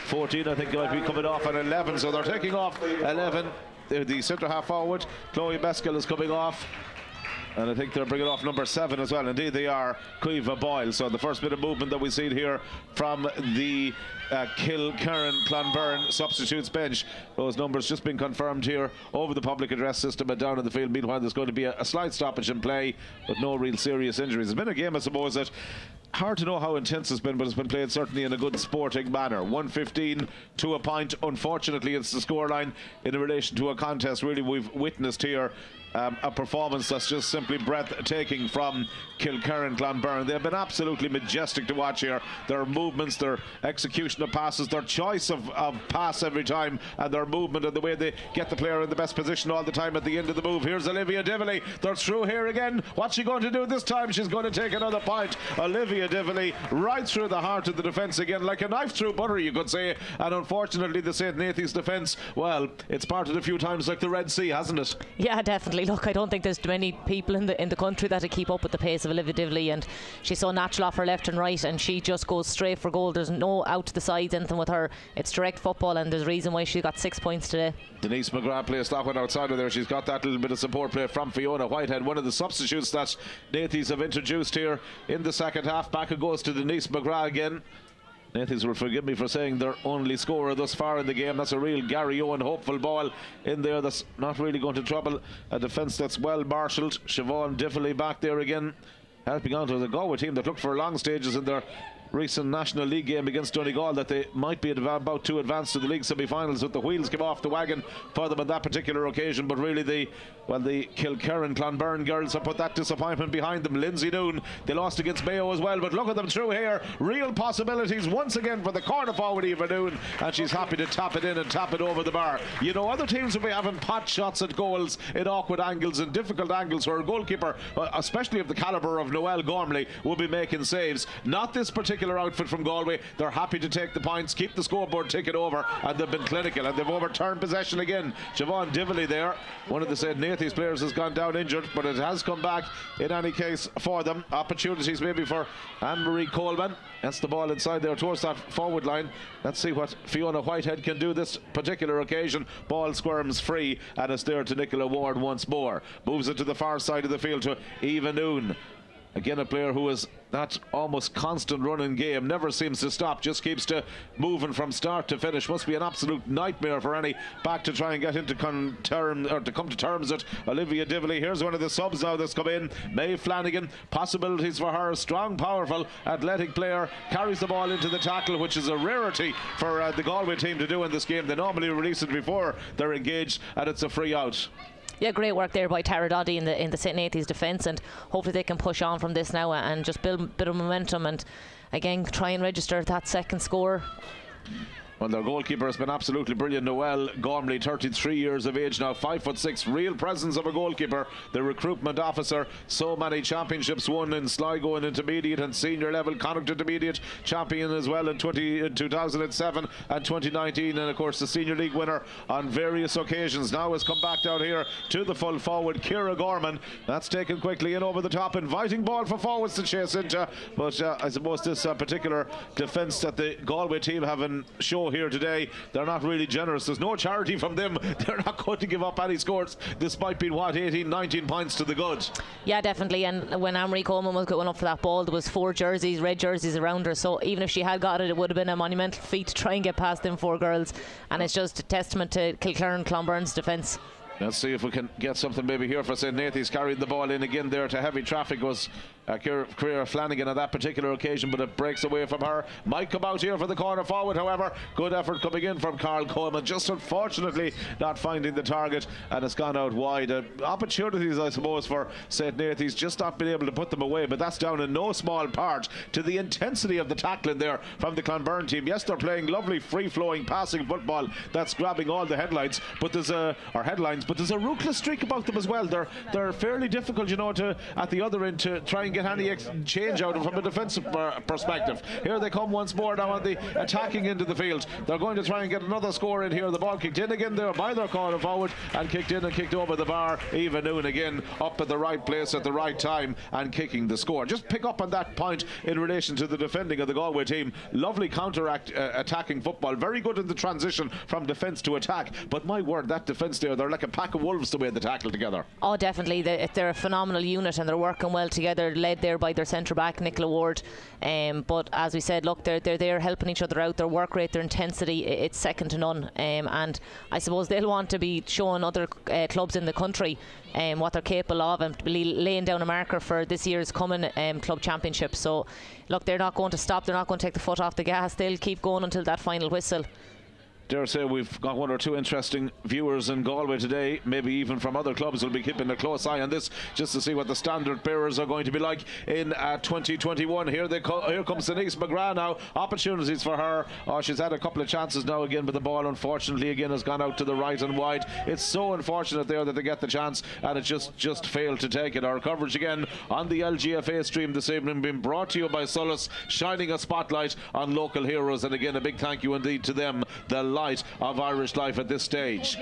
Speaker 4: 14 I think might be coming off at 11, so they're taking off 11. The centre half forward Chloe Beskell is coming off, and I think they're bringing off number 7 as well. Indeed they are, Caoimhe Boyle. So the first bit of movement that we see here from the Kilerrin Clonberne substitutes bench. Those numbers just been confirmed here over the public address system and down in the field. Meanwhile there's going to be a slight stoppage in play, but no real serious injuries. It's been a game, I suppose, that hard to know how intense it's been, but it's been played certainly in a good sporting manner. 1:15 to a point. Unfortunately, it's the scoreline in relation to a contest really we've witnessed here a performance that's just simply breathtaking from Kilerrin Clonberne. They've been absolutely majestic to watch here. Their movements, their execution of passes, their choice of pass every time, and their movement and the way they get the player in the best position all the time at the end of the move. Here's Olivia Dively. They're through here again. What's she going to do this time? She's going to take another point. Olivia Dively right through the heart of the defence again, like a knife through butter, you could say. And unfortunately, the St.Nathy's defence, well, it's parted a few times like the Red Sea, hasn't it?
Speaker 5: Yeah, definitely. Look, I don't think there's many people in the country that keep up with the pace of Olivia Dively, and she's so natural off her left and right, and she just goes straight for goal. There's no out to the sides, anything with her. It's direct football, and there's a reason why she got 6 points today.
Speaker 4: Denise McGrath plays that one outside of there. She's got that little bit of support play from Fiona Whitehead, one of the substitutes that Nathy's have introduced here in the second half. Back it goes to Denise McGrath again. Nathy's will forgive me for saying their only scorer thus far in the game. That's a real Gary Owen hopeful ball in there that's not really going to trouble a defence that's well marshalled. Siobhan Diffley back there again, helping on to the Galway team that looked for long stages in their recent National League game against Donegal, that they might be about to advance to the league semi-finals, but the wheels came off the wagon for them on that particular occasion. But really the Kilerrin Clonberne girls have put that disappointment behind them. Lindsay Noon, they lost against Mayo as well, but look at them through here. Real possibilities once again for the corner forward Eva Noon, and she's happy to tap it in and tap it over the bar. You know, other teams will be having pot shots at goals in awkward angles and difficult angles where a goalkeeper, especially of the calibre of Noelle Gormley, will be making saves. Not this particular outfit from Galway. They're happy to take the points, keep the scoreboard ticket over, and they've been clinical, and they've overturned possession again. Siobhan Dively there, one of the St.Nathy's players, has gone down injured, but it has come back in any case for them. Opportunities maybe for Anne-Marie Coleman. That's the ball inside there towards that forward line. Let's see what Fiona Whitehead can do this particular occasion. Ball squirms free, and it's there to Nicola Ward once more. Moves it to the far side of the field to Eva Noon. Again, a player who is that almost constant running game, never seems to stop, just keeps to moving from start to finish. Must be an absolute nightmare for any back to try and get into come to terms with Olivia Dively. Here's one of the subs now that's come in, May Flanagan. Possibilities for her, strong, powerful, athletic player, carries the ball into the tackle, which is a rarity for the Galway team to do in this game. They normally release it before they're engaged, and it's a free out.
Speaker 5: Yeah, great work there by Tara Doddy in the St.Nathy's defence, and hopefully they can push on from this now and just build a bit of momentum and again try and register that second score.
Speaker 4: Well, their goalkeeper has been absolutely brilliant. Noelle Gormley, 33 years of age now, 5'6", real presence of a goalkeeper. The recruitment officer, so many championships won in Sligo and intermediate and senior level. Connacht intermediate champion as well in 2007 and 2019, and of course the senior league winner on various occasions. Now has come back down here to the full forward, Ciara Gorman. That's taken quickly in over the top, inviting ball for forwards to chase into. But I suppose this particular defence that the Galway team have in show here today, they're not really generous. There's no charity from them. They're not going to give up any scores, despite being 18-19 points to the good.
Speaker 5: Yeah, definitely. And when Anne-Marie Coleman was going up for that ball, there was 4 jerseys, red jerseys around her, so even if she had got it, it would have been a monumental feat to try and get past them 4 girls. And it's just a testament to Kilerrin Clonberne's defence.
Speaker 4: Let's see if we can get something maybe here for St. Nathy's. Carried the ball in again there to heavy traffic was Ciara Flanagan on that particular occasion, but it breaks away from her. Might come out here for the corner forward, however. Good effort coming in from Carl Coleman, just unfortunately not finding the target, and it's gone out wide. Opportunities, I suppose, for St. Nathy's, just not been able to put them away, but that's down in no small part to the intensity of the tackling there from the Clonberne team. Yes, they're playing lovely free-flowing passing football that's grabbing all the headlines, but there's a ruthless streak about them as well. They're fairly difficult, you know, to at the other end to try and get any change out of from a defensive perspective. Here they come once more now on the attacking into the field. They're going to try and get another score in here. The ball kicked in again there by their corner forward and kicked in and kicked over the bar. Eva Noon again up at the right place at the right time and kicking the score. Just pick up on that point in relation to the defending of the Galway team. Lovely attacking football. Very good in the transition from defence to attack. But my word, that defence there, they're like a pack of wolves the way they tackle together.
Speaker 5: Oh, definitely. They're a phenomenal unit and they're working well together, led there by their centre back Nicola Ward. But as we said, look, they're there helping each other out. Their work rate, their intensity, it's second to none. And I suppose they'll want to be showing other clubs in the country what they're capable of and laying down a marker for this year's coming club championship. So look, they're not going to stop. They're not going to take the foot off the gas. They'll keep going until that final whistle.
Speaker 4: dare say we've got one or two interesting viewers in Galway today, maybe even from other clubs. We'll be keeping a close eye on this just to see what the standard bearers are going to be like in 2021. Here comes Denise McGrath now. Opportunities for her. Oh, she's had a couple of chances now again, but the ball unfortunately again has gone out to the right and wide. It's so unfortunate there that they get the chance and it just failed to take it. Our coverage again on the LGFA stream this evening being brought to you by Solace, shining a spotlight on local heroes, and again a big thank you indeed to them, the light of Irish life at this stage.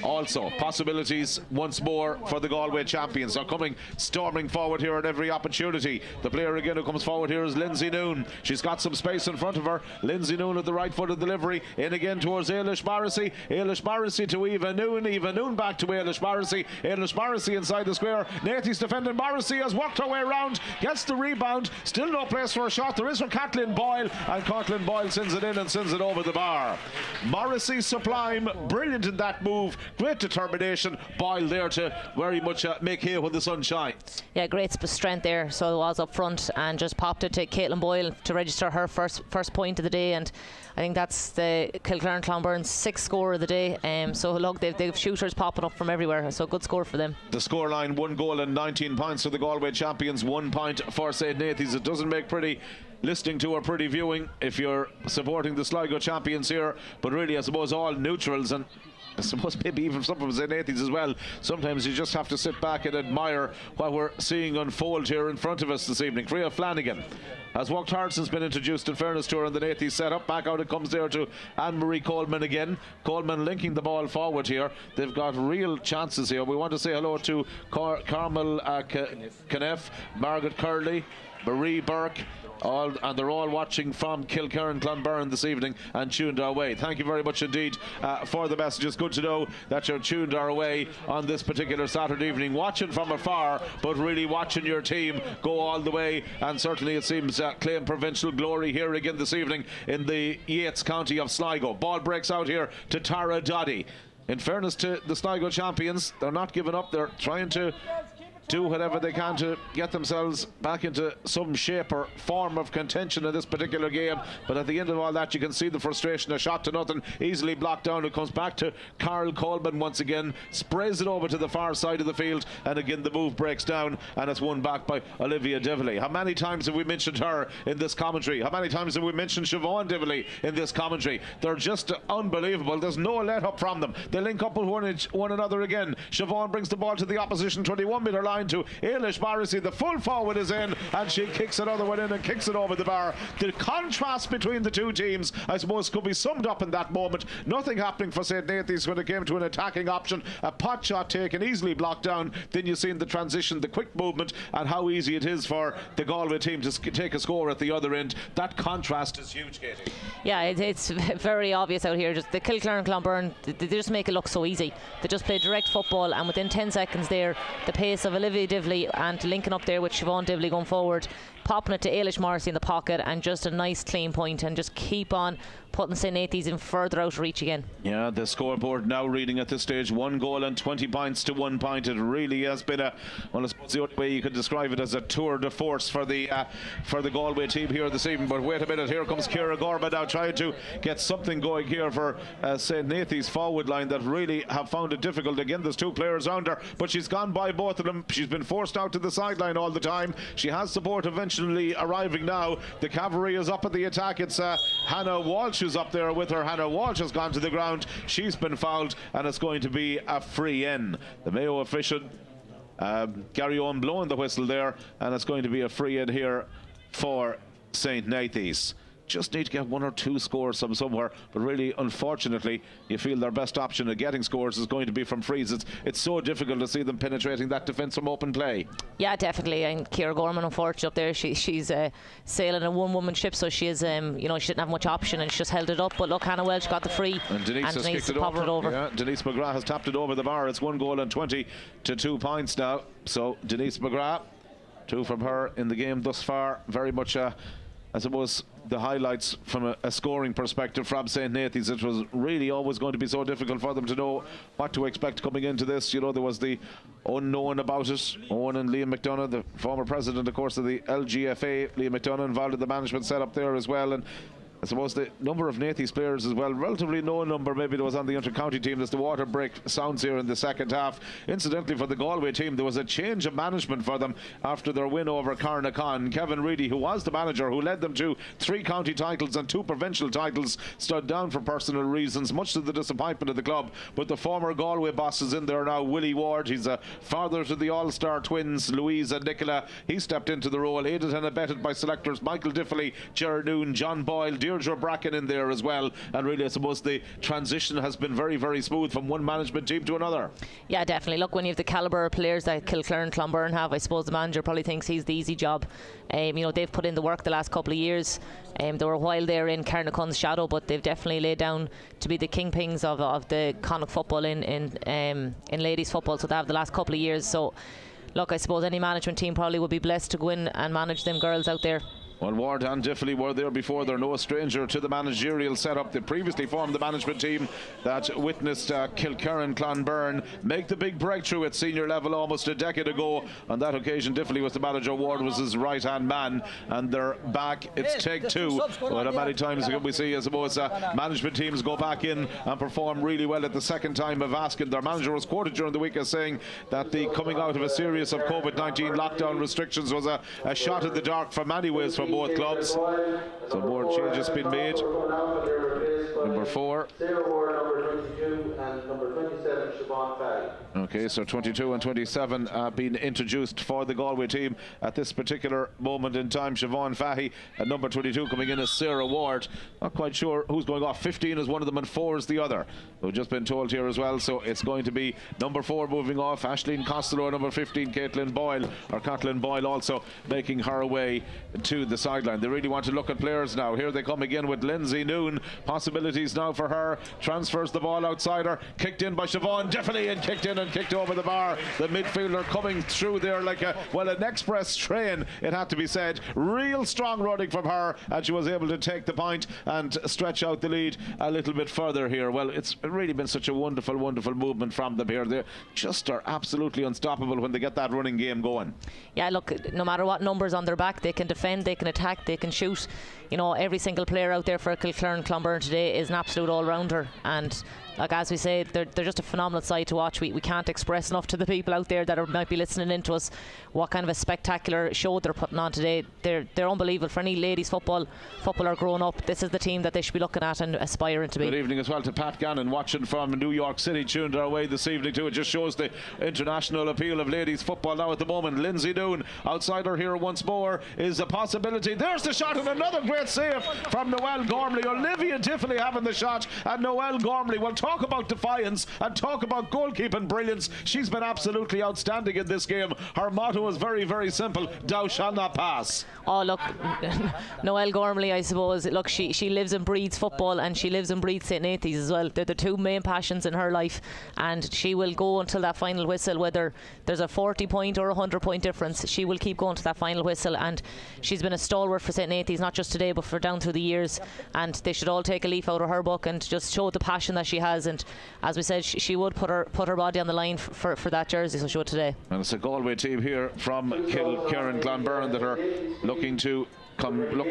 Speaker 4: Also possibilities once more for the Galway champions. Are coming storming forward here at every opportunity. The player again who comes forward here is Lindsay Noon. She's got some space in front of her. Lindsay Noon at the right foot of delivery, in again towards Ailish Morrissey. Ailish Morrissey to Eva Noon. Eva Noon back to Ailish Morrissey. Ailish Morrissey inside the square. Nathy's defending. Morrissey has worked her way around, gets the rebound. Still no place for a shot. There is for Kathleen Boyle, and Kathleen Boyle sends it in and sends it over the bar. Morrissey sublime, brilliant in that move, great determination. Boyle there to very much make hay when the sun shines.
Speaker 5: Yeah, great strength there. So it was up front and just popped it to Caitlin Boyle to register her first point of the day, and I think that's the Kilerrin Clonberne's 6th score of the day. So look, they've shooters popping up from everywhere, so good score for them.
Speaker 4: The scoreline: 1 goal and 19 points to the Galway champions, 1 point for St.Nathy's. It doesn't make pretty listening to or pretty viewing if you're supporting the Sligo champions here, but really I suppose all neutrals, and I suppose maybe even some from St.Nathy's as well. Sometimes you just have to sit back and admire what we're seeing unfold here in front of us this evening. Freya Flanagan has worked hard since been introduced, in fairness to her, in the Nathy setup. Back out it comes there to Anne-Marie Coleman again. Coleman linking the ball forward here. They've got real chances here. We want to say hello to Carmel Kneff, Margaret Curley, Marie Burke, and they're all watching from Kilerrin Clonberne this evening and tuned our way. Thank you very much indeed for the messages. Good to know that you're tuned our way on this particular Saturday evening, watching from afar but really watching your team go all the way, and certainly it seems claim provincial glory here again this evening in the Yates County of Sligo. Ball breaks out here to Tara Doddy. In fairness to the Sligo champions, they're not giving up. They're trying to do whatever they can to get themselves back into some shape or form of contention in this particular game, but at the end of all that you can see the frustration. A shot to nothing, easily blocked down. It comes back to Carl Coleman once again, sprays it over to the far side of the field, and again the move breaks down and it's won back by Olivia Dively. How many times have we mentioned her in this commentary? How many times have we mentioned Siobhan Dively in this commentary? They're just unbelievable. There's no let up from them. They link up with one another again. Siobhan brings the ball to the opposition 21 metre line to Ailish Morrissey. The full forward is in and she kicks another one in and kicks it over the bar. The contrast between the two teams, I suppose, could be summed up in that moment. Nothing happening for St.Nathy's when it came to an attacking option. A pot shot taken, easily blocked down. Then you've seen the transition, the quick movement, and how easy it is for the Galway team to take a score at the other end. That contrast is huge, Katie.
Speaker 5: Yeah, it's very obvious out here. Just the Kilerrin Clonberne, they just make it look so easy. They just play direct football, and within 10 seconds there, the pace of Olivia Dively and linking up there with Siobhan Dively going forward, popping it to Ailish Morrissey in the pocket, and just a nice clean point, and just keep on putting St.Nathy's in further out reach again. Yeah, the scoreboard now reading at this stage 1 goal and 20 points to 1 point. It really has been a, well, I suppose the only way you could describe it as a tour de force for the Galway team here this evening. But wait a minute, here comes Ciara Gorman now trying to get something going here for St.Nathy's forward line that really have found it difficult. Again, there's 2 players around her, but she's gone by both of them. She's been forced out to the sideline all the time. She has support eventually arriving now. The cavalry is up at the attack. It's Hannah Walsh who's up there with her. Hannah Walsh has gone to the ground. She's been fouled and it's going to be a free in. The Mayo official Gary Owen blowing the whistle there, and it's going to be a free in here for St.Nathy's. Just need to get 1 or 2 scores from somewhere, but really unfortunately you feel their best option of getting scores is going to be from frees. It's so difficult to see them penetrating that defence from open play. Yeah, definitely. And Ciara Gorman, unfortunately, up there, she's sailing a one-woman ship, so she is you know, she didn't have much option and she just held it up. But look, Hannah Welch got the free, and Denise has kicked it over. Yeah, Denise McGrath has tapped it over the bar. It's 1 goal and 20 to 2 points now. So Denise McGrath, 2 from her in the game thus far. Very much I suppose the highlights from a scoring perspective from St.Nathy's. It was really always going to be so difficult for them to know what to expect coming into this. You know, there was the unknown about it. Owen and Liam McDonough, the former president, of course, of the LGFA, Liam McDonough, involved in the management setup there as well. And
Speaker 4: suppose the number of Nathy's players as well, relatively low number, maybe there was on the inter-county team as the water break sounds here in the second half. Incidentally, for the Galway team, there was a change of management for them after their win over Carnacon. Kevin Reedy, who was the manager, who led them to 3 county titles and 2 provincial titles, stood down for personal reasons, much to the disappointment of the club. But the former Galway boss is in there now, Willie Ward. He's a father to the All-Star twins, Louise and Nicola. He stepped into the role, aided and abetted by selectors Michael Diffley, Ger Noon, John Boyle, Deirdre Bracken in there as well. And really, I suppose the transition has been very, very smooth from one management team to another.
Speaker 5: Yeah, definitely. Look, when you have the calibre of players that Kilerrin Clonberne have, I suppose the manager probably thinks he's the easy job. You know, they've put in the work the last couple of years. They were a while there in Carnacon's shadow, but they've definitely laid down to be the kingpins of the Connacht football in ladies football. So they have the last couple of years. So look, I suppose any management team probably would be blessed to go in and manage them girls out there.
Speaker 4: Well, Ward and Diffley were there before. They're no stranger to the managerial setup. They previously formed the management team that witnessed Kilerrin Clonberne make the big breakthrough at senior level almost a decade ago. On that occasion, Diffley was the manager, Ward was his right-hand man, and they're back. It's take 2. Well, many times we see, I suppose, management teams go back in and perform really well at the second time of asking. Their manager was quoted during the week as saying that the coming out of a series of COVID-19 lockdown restrictions was a shot in the dark for many ways for both clubs. So more changes been made. Number 4. Okay, so 22 and 27 being introduced for the Galway team at this particular moment in time. Siobhan Fahy at number 22 coming in as Sarah Ward. Not quite sure who's going off. 15 is one of them and 4 is the other. We've just been told here as well, so it's going to be number 4 moving off, Aisling Costello, number 15 Caitlin Boyle also making her way to the sideline. They really want to look at players now. Here they come again with Lindsay Noon. Possibilities now for her. Transfers the ball outside her. Kicked in by Siobhan Diffley and kicked in and kicked over the bar. The midfielder coming through there like an express train, it had to be said. Real strong running from her, and she was able to take the point and stretch out the lead a little bit further here. Well, it's really been such a wonderful movement from them here. They just are absolutely unstoppable when they get that running game going. Yeah,
Speaker 5: look, no matter what numbers on their back, they can defend, they can attack, they can shoot. You know, every single player out there for Kilerrin Clonberne today is an absolute all-rounder, and like as we say, they're just a phenomenal side to watch. We can't express enough to the people out there that might be listening in to us what kind of a spectacular show they're putting on today. They're unbelievable. For any ladies footballer growing up, this is the team that they should be looking at and aspiring to be.
Speaker 4: Good evening as well to Pat Gannon watching from New York City, tuned our way this evening too. It just shows the international appeal of ladies football now at the moment. Lindsay Noon outside her here once more is a possibility. There's the shot and another great save from Noelle Gormley. Olivia Diffley having the shot and Noelle Gormley. Well, talk about defiance and talk about goalkeeping brilliance. She's been absolutely outstanding in this game. Her motto is very, very simple: thou shalt not pass.
Speaker 5: Oh, look, Noelle Gormley, I suppose, look, she lives and breathes football, and she lives and breathes St.Nathy's as well. They're the two main passions in her life, and she will go until that final whistle. Whether there's a 40-point or a 100-point difference, she will keep going to that final whistle, and she's been a stalwart for St.Nathy's, not just today but for down through the years, and they should all take a leaf out of her book and just show the passion that she has. And as we said, she would put her body on the line for that jersey, so she would today.
Speaker 4: And it's a Galway team here from Kilerrin Clonberne that are looking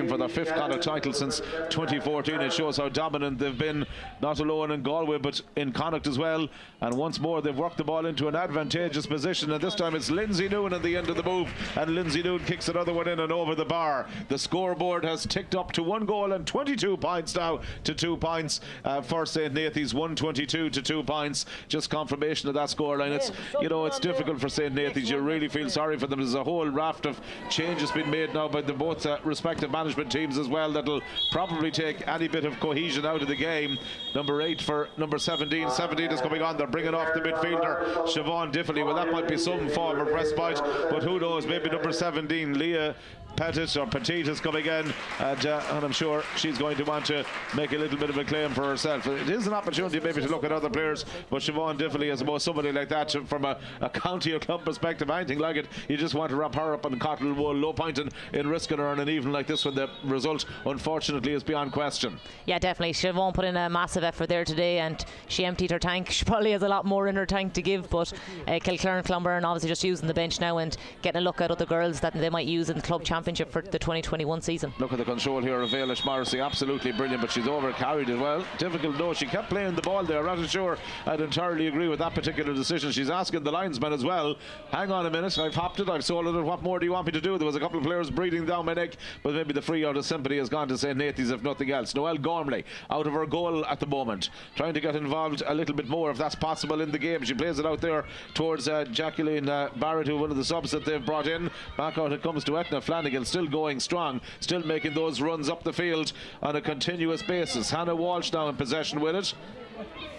Speaker 4: for their 5th Connacht title since 2014. It shows how dominant they've been, not alone in Galway but in Connacht as well. And once more they've worked the ball into an advantageous position, and this time it's Lindsay Noon at the end of the move, and Lindsay Noon kicks another one in and over the bar. The scoreboard has ticked up to 1 goal and 22 points now to 2 points for St.Nathy's. 122 to 2 points. Just confirmation of that scoreline. It's difficult for St.Nathy's. You really feel sorry for them. There's a whole raft of changes been made now by the both respective management teams as well that'll probably take any bit of cohesion out of the game. Number 8 for number 17. 17 is coming on. They're bringing off the midfielder Siobhan Diffley. Well, that might be some form of respite, but who knows, maybe number 17 Leah Petite is coming in, and I'm sure she's going to want to make a little bit of a claim for herself. It is an opportunity maybe to look at other players, but Siobhan Diffley, I suppose, somebody like that from a county or club perspective, anything like it, you just want to wrap her up in cotton wool. No point in risking her on an even like this when the result unfortunately is beyond question.
Speaker 5: Yeah, definitely. Siobhan put in a massive effort there today, and she emptied her tank. She probably has a lot more in her tank to give, but Kilerrin Clonberne obviously just using the bench now and getting a look at other girls that they might use in the club championship Championship for the 2021 season.
Speaker 4: Look at the control here of Ailish Morrissey, absolutely brilliant, but she's overcarried it well. Difficult though, she kept playing the ball there. I'm not sure I'd entirely agree with that particular decision. She's asking the linesman as well, hang on a minute, I've hopped it, I've sold it, what more do you want me to do? There was a couple of players breathing down my neck, but maybe the free out of sympathy has gone to St. Nathy's if nothing else. Noelle Gormley out of her goal at the moment, trying to get involved a little bit more if that's possible in the game. She plays it out there towards Jacqueline Barrett, who one of the subs that they've brought in. Back out it comes to Etna Flanagan, still going strong, still making those runs up the field on a continuous basis. Hannah Walsh now in possession with it.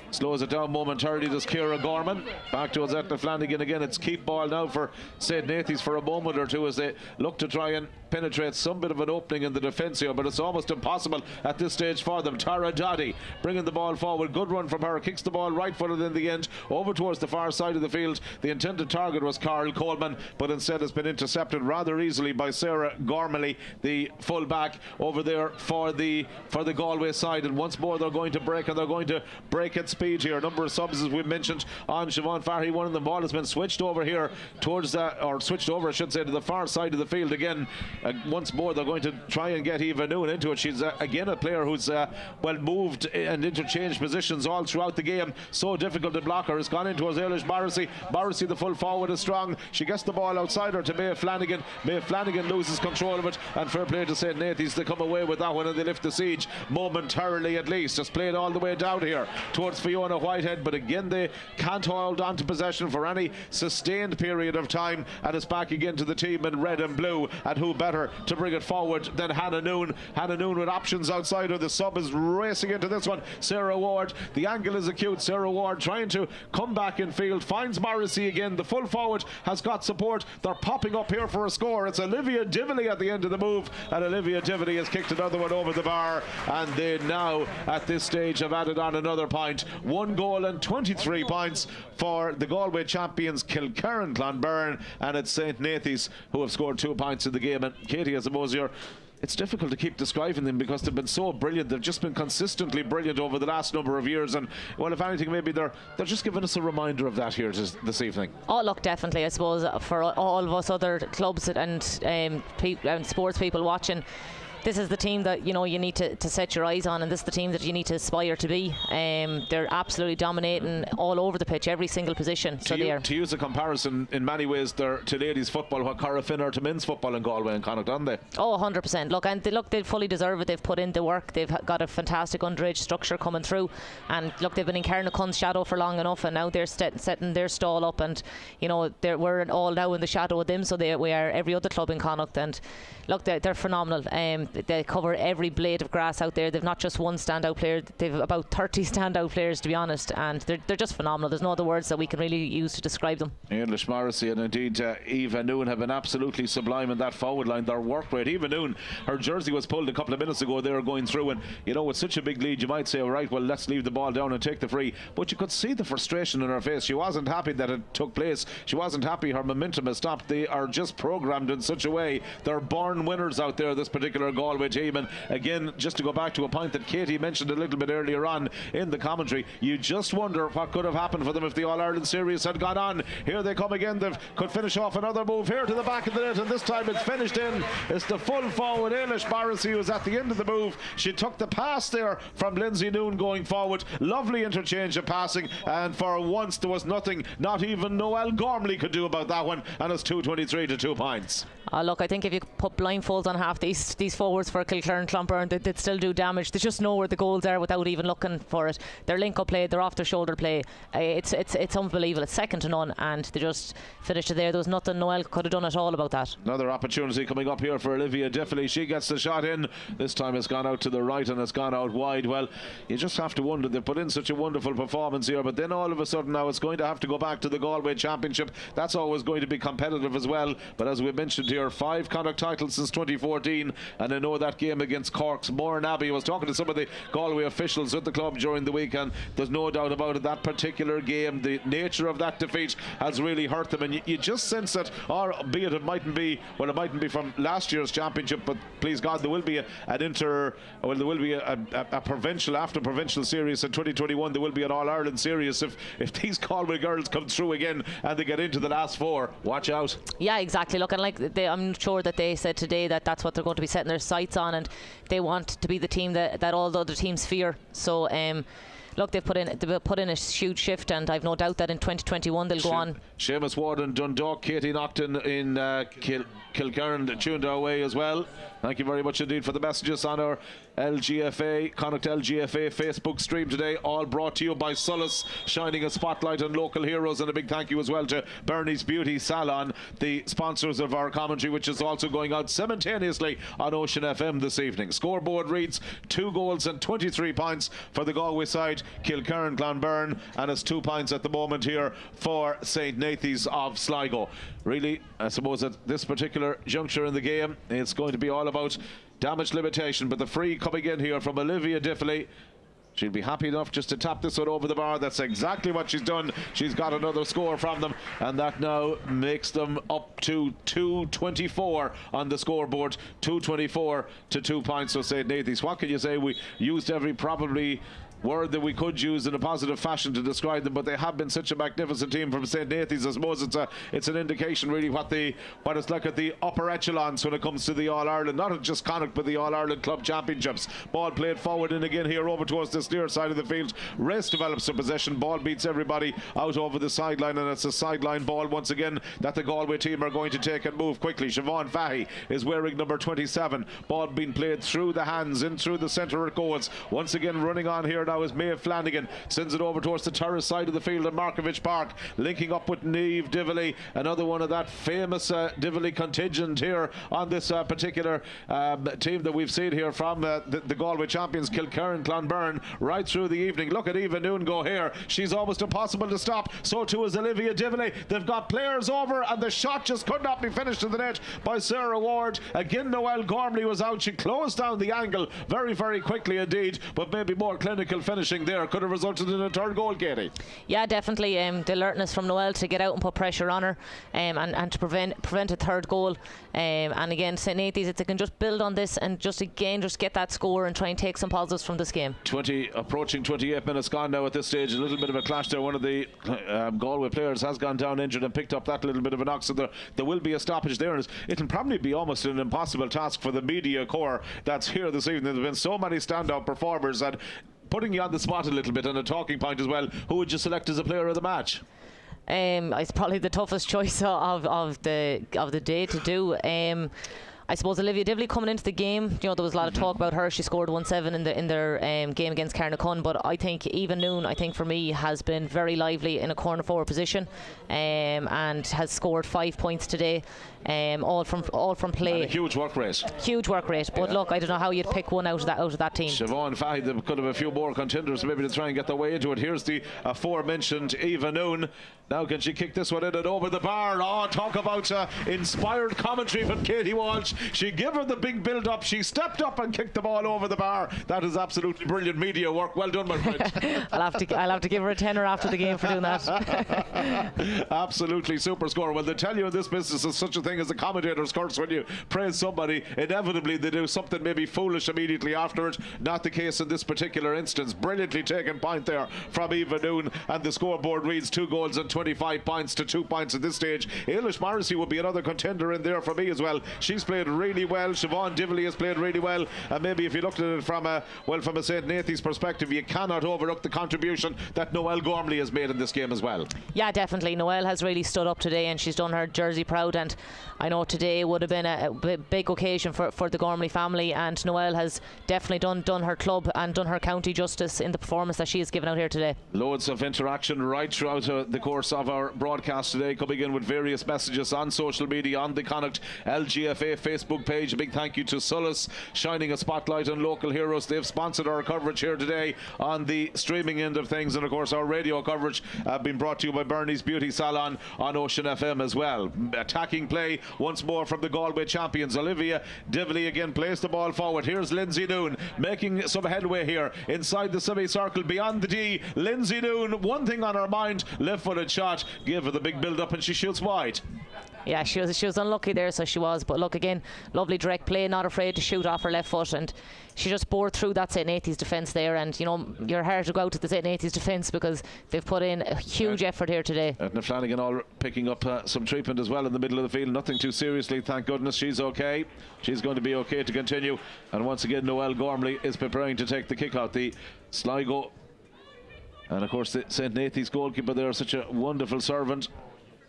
Speaker 4: Slows it down momentarily, does Ciara Gorman. Back towards Etna Flanagan again. It's keep ball now for St. Nathy's for a moment or two as they look to try and penetrate some bit of an opening in the defence here, but it's almost impossible at this stage for them. Tara Doddy bringing the ball forward. Good run from her. Kicks the ball right footed in the end over towards the far side of the field. The intended target was Carl Coleman, but instead has been intercepted rather easily by Sarah Gormley, the full back over there for the Galway side. And once more they're going to break, and they're going to break at speed here. A number of subs, as we mentioned, on Siobhan Farhy. One of the ball has been switched over here towards switched over, I should say, to the far side of the field again. Once more they're going to try and get Eva Noon into it. She's again a player who's well moved and interchanged positions all throughout the game. So difficult to block her. Has gone in towards Ailish Morrissey. Morrissey, the full forward, is strong. She gets the ball outside her to Mae Flanagan. Mae Flanagan loses control of it, and fair play to St. Nathy's. They come away with that one and they lift the siege momentarily at least. Just played all the way down here towards Fiona Whitehead, but again they can't hold on to possession for any sustained period of time, and it's back again to the team in red and blue. And who better to bring it forward than Hannah Noon. Hannah Noon with options outside her. The sub is racing into this one. Sarah Ward, the angle is acute. Sarah Ward trying to come back in field, finds Morrissey again. The full forward has got support. They're popping up here for a score. It's Olivia Dively at the end of the move, and Olivia Dively has kicked another one over the bar, and they now at this stage have added on another point. 1 goal and 23 points for the Galway champions Kilerrin Clonberne, and it's St. Nathy's who have scored 2 points in the game. And Katie, as a Mosier, it's difficult to keep describing them because they've been so brilliant. They've just been consistently brilliant over the last number of years, and well, if anything, maybe they're just giving us a reminder of that here this evening.
Speaker 5: Oh look, definitely, I suppose for all of us other clubs and sports people watching, this is the team that you need to set your eyes on, and this is the team that you need to aspire to be. They're absolutely dominating all over the pitch, every single position. To
Speaker 4: use a comparison, in many ways they're to ladies football what Cara Finn are to men's football in Galway and Connacht, aren't they?
Speaker 5: Oh, 100%. They fully deserve it. They've put in the work. They've got a fantastic underage structure coming through, and look, they've been in Carnacun's shadow for long enough, and now they're setting their stall up, and we're all now in the shadow of them, so we are every other club in Connacht. And look, they're phenomenal. They cover every blade of grass out there. They've not just one standout player, they've about 30 standout players, to be honest, and they're just phenomenal. There's no other words that we can really use to describe them.
Speaker 4: Ailish Morrissey and indeed Eva Noon have been absolutely sublime in that forward line. Their work rate. Eva Noon, her jersey was pulled a couple of minutes ago. They were going through, and with such a big lead you might say, all right, well, let's leave the ball down and take the free, but you could see the frustration in her face. She wasn't happy that it took place. She wasn't happy her momentum has stopped. They are just programmed in such a way. They're born winners out there, this particular Galway team. And again, just to go back to a point that Katie mentioned a little bit earlier on in the commentary, you just wonder what could have happened for them if the All-Ireland series had gone on. Here they come again. They could finish off another move here to the back of the net, and this time it's finished in. It's the full forward Ailish Morrissey who's at the end of the move. She took the pass there from Lindsay Noon going forward. Lovely interchange of passing, and for once there was nothing, not even Noelle Gormley could do about that one, and it's 2-23 to 2 points.
Speaker 5: Look, I think if you put blindfolds on half these forwards for Kilerrin Clonberne, they'd still do damage. They just know where the goals are without even looking for it. Their link-up play, their off-the-shoulder play, it's unbelievable. It's second to none, and they just finished it there. There was nothing Noelle could have done at all about that.
Speaker 4: Another opportunity coming up here for Olivia Diffley. She gets the shot in. This time it's gone out to the right and it's gone out wide. Well, you just have to wonder, they put in such a wonderful performance here, but then all of a sudden now it's going to have to go back to the Galway Championship. That's always going to be competitive as well, but as we mentioned here, 5 Connacht titles since 2014, and I know that game against Cork's Mourneabbey. I was talking to some of the Galway officials at the club during the week, and there's no doubt about it, that particular game, the nature of that defeat has really hurt them, and you just sense that, albeit it mightn't be from last year's championship, but please God, there will be a provincial series in 2021. There will be an All-Ireland series if these Galway girls come through again and they get into the last four. Watch out.
Speaker 5: Yeah, exactly. Look, and I'm sure that they said today that that's what they're going to be setting their sights on, and they want to be the team that all the other teams fear. So look, they've put in a huge shift, and I've no doubt that in 2021 they'll go on.
Speaker 4: Seamus Ward in Dundalk, Katie Naughton in Kilerrin tuned our way as well. Thank you very much indeed for the messages on our LGFA, Connacht LGFA Facebook stream today, all brought to you by Solace, shining a spotlight on local heroes, and a big thank you as well to Bernie's Beauty Salon, the sponsors of our commentary, which is also going out simultaneously on Ocean FM this evening. Scoreboard reads 2 goals and 23 points for the Galway side, Kilerrin, Clonberne, and it's 2 points at the moment here for St.Nathy's of Sligo. Really, I suppose at this particular juncture in the game, it's going to be all about damage limitation, but the free coming in here from Olivia Diffley. She'll be happy enough just to tap this one over the bar. That's exactly what she's done. She's got another score from them, and that now makes them up to 224 on the scoreboard. 224 to 2 points for St. Nathy's. What can you say? We used every probably word that we could use in a positive fashion to describe them, but they have been such a magnificent team from St. Nathy's. I suppose it's an indication really what it's like at the upper echelons when it comes to the All-Ireland, not just Connacht but the All-Ireland Club Championships. Ball played forward and again here over towards this near side of the field. Race develops the possession, ball beats everybody out over the sideline, and it's a sideline ball once again that the Galway team are going to take and move quickly. Siobhan Fahy is wearing number 27. Ball being played through the hands, in through the centre it goes. Once again running on here now is Maeve Flanagan, sends it over towards the terrace side of the field at Markovich Park, linking up with Niamh Dively, another one of that famous Dively contingent here on this particular team that we've seen here from the Galway champions Kilerrin, Clonberne, right through the evening. Look at Eva Noon go here. She's almost impossible to stop. So too is Olivia Dively. They've got players over, and the shot just could not be finished in the net by Sarah Ward. Again, Noelle Gormley was out. She closed down the angle very, very quickly indeed, but maybe more clinical finishing there could have resulted in a third goal, Katie.
Speaker 5: Yeah, definitely. The alertness from Noelle to get out and put pressure on her, and to prevent a third goal. And again, St. Nathy's, if they can just build on this and just get that score and try and take some positives from this game.
Speaker 4: Approaching 28 minutes gone now at this stage. A little bit of a clash there. One of the Galway players has gone down injured and picked up that little bit of a knock, so there will be a stoppage there. It'll probably be almost an impossible task for the media corps that's here this evening. There have been so many standout performers, and putting you on the spot a little bit and a talking point as well, who would you select as a player of the match?
Speaker 5: It's probably the toughest choice of the day to do. I suppose Olivia Dively coming into the game, there was a lot of talk about her. She scored 1-7 in their game against Carnacon, but I think Eva Noon, for me, has been very lively in a corner forward position, and has scored 5 points today, all from play.
Speaker 4: And a huge work rate.
Speaker 5: But look, I don't know how you'd pick one out of that team. Siobhan
Speaker 4: Fahy, they could have a few more contenders maybe to try and get their way into it. Here's the aforementioned Eva Noon. Now can she kick this one in and over the bar? Talk about inspired commentary from Katie Walsh. She gave her the big build up. She stepped up and kicked the ball over the bar. That is absolutely brilliant media work. Well done, my friend.
Speaker 5: I'll have to give her a tenner after the game for doing that.
Speaker 4: Absolutely super score. Well, they tell you in this business there's such a thing as a commentator's curse. When you praise somebody, inevitably they do something maybe foolish immediately after it. Not the case in this particular instance. Brilliantly taken point there from Eva Noon, and the scoreboard reads 2 goals and 25 points to 2 points at this stage. Ailish Morrissey would be another contender in there for me as well. She's played really well. Siobhan Dively has played really well, and maybe if you looked at it from a St. Nathy's perspective, you cannot overlook the contribution that Noelle Gormley has made in this game as well.
Speaker 5: Yeah, definitely. Noelle has really stood up today, and she's done her jersey proud, and I know today would have been a big occasion for the Gormley family, and Noelle has definitely done her club and done her county justice in the performance that she has given out here today.
Speaker 4: Loads of interaction right throughout the course of our broadcast today, coming in with various messages on social media, on the Connacht LGFA Facebook Facebook page. A big thank you to Solace, shining a spotlight on local heroes. They've sponsored our coverage here today on the streaming end of things, and of course our radio coverage been brought to you by Bernie's Beauty Salon on Ocean FM as well. Attacking play once more from the Galway champions. Olivia Dively again plays the ball forward. Here's Lindsay Noon making some headway here inside the semicircle beyond the D. Lindsay Noon, one thing on her mind, left-footed shot, gave her the big build-up and she shoots wide.
Speaker 5: Yeah, she was unlucky there, so she was. But look, again, lovely direct play, not afraid to shoot off her left foot, and she just bored through that St.Nathy's defence there. And, you know, you're hard to go out to the St.Nathy's defence because they've put in a huge effort here today. Edna
Speaker 4: Flanagan all picking up some treatment as well in the middle of the field. Nothing too seriously, thank goodness. She's okay. She's going to be okay to continue. And once again, Noelle Gormley is preparing to take the kick out. The Sligo, and of course, the St.Nathy's goalkeeper there, such a wonderful servant.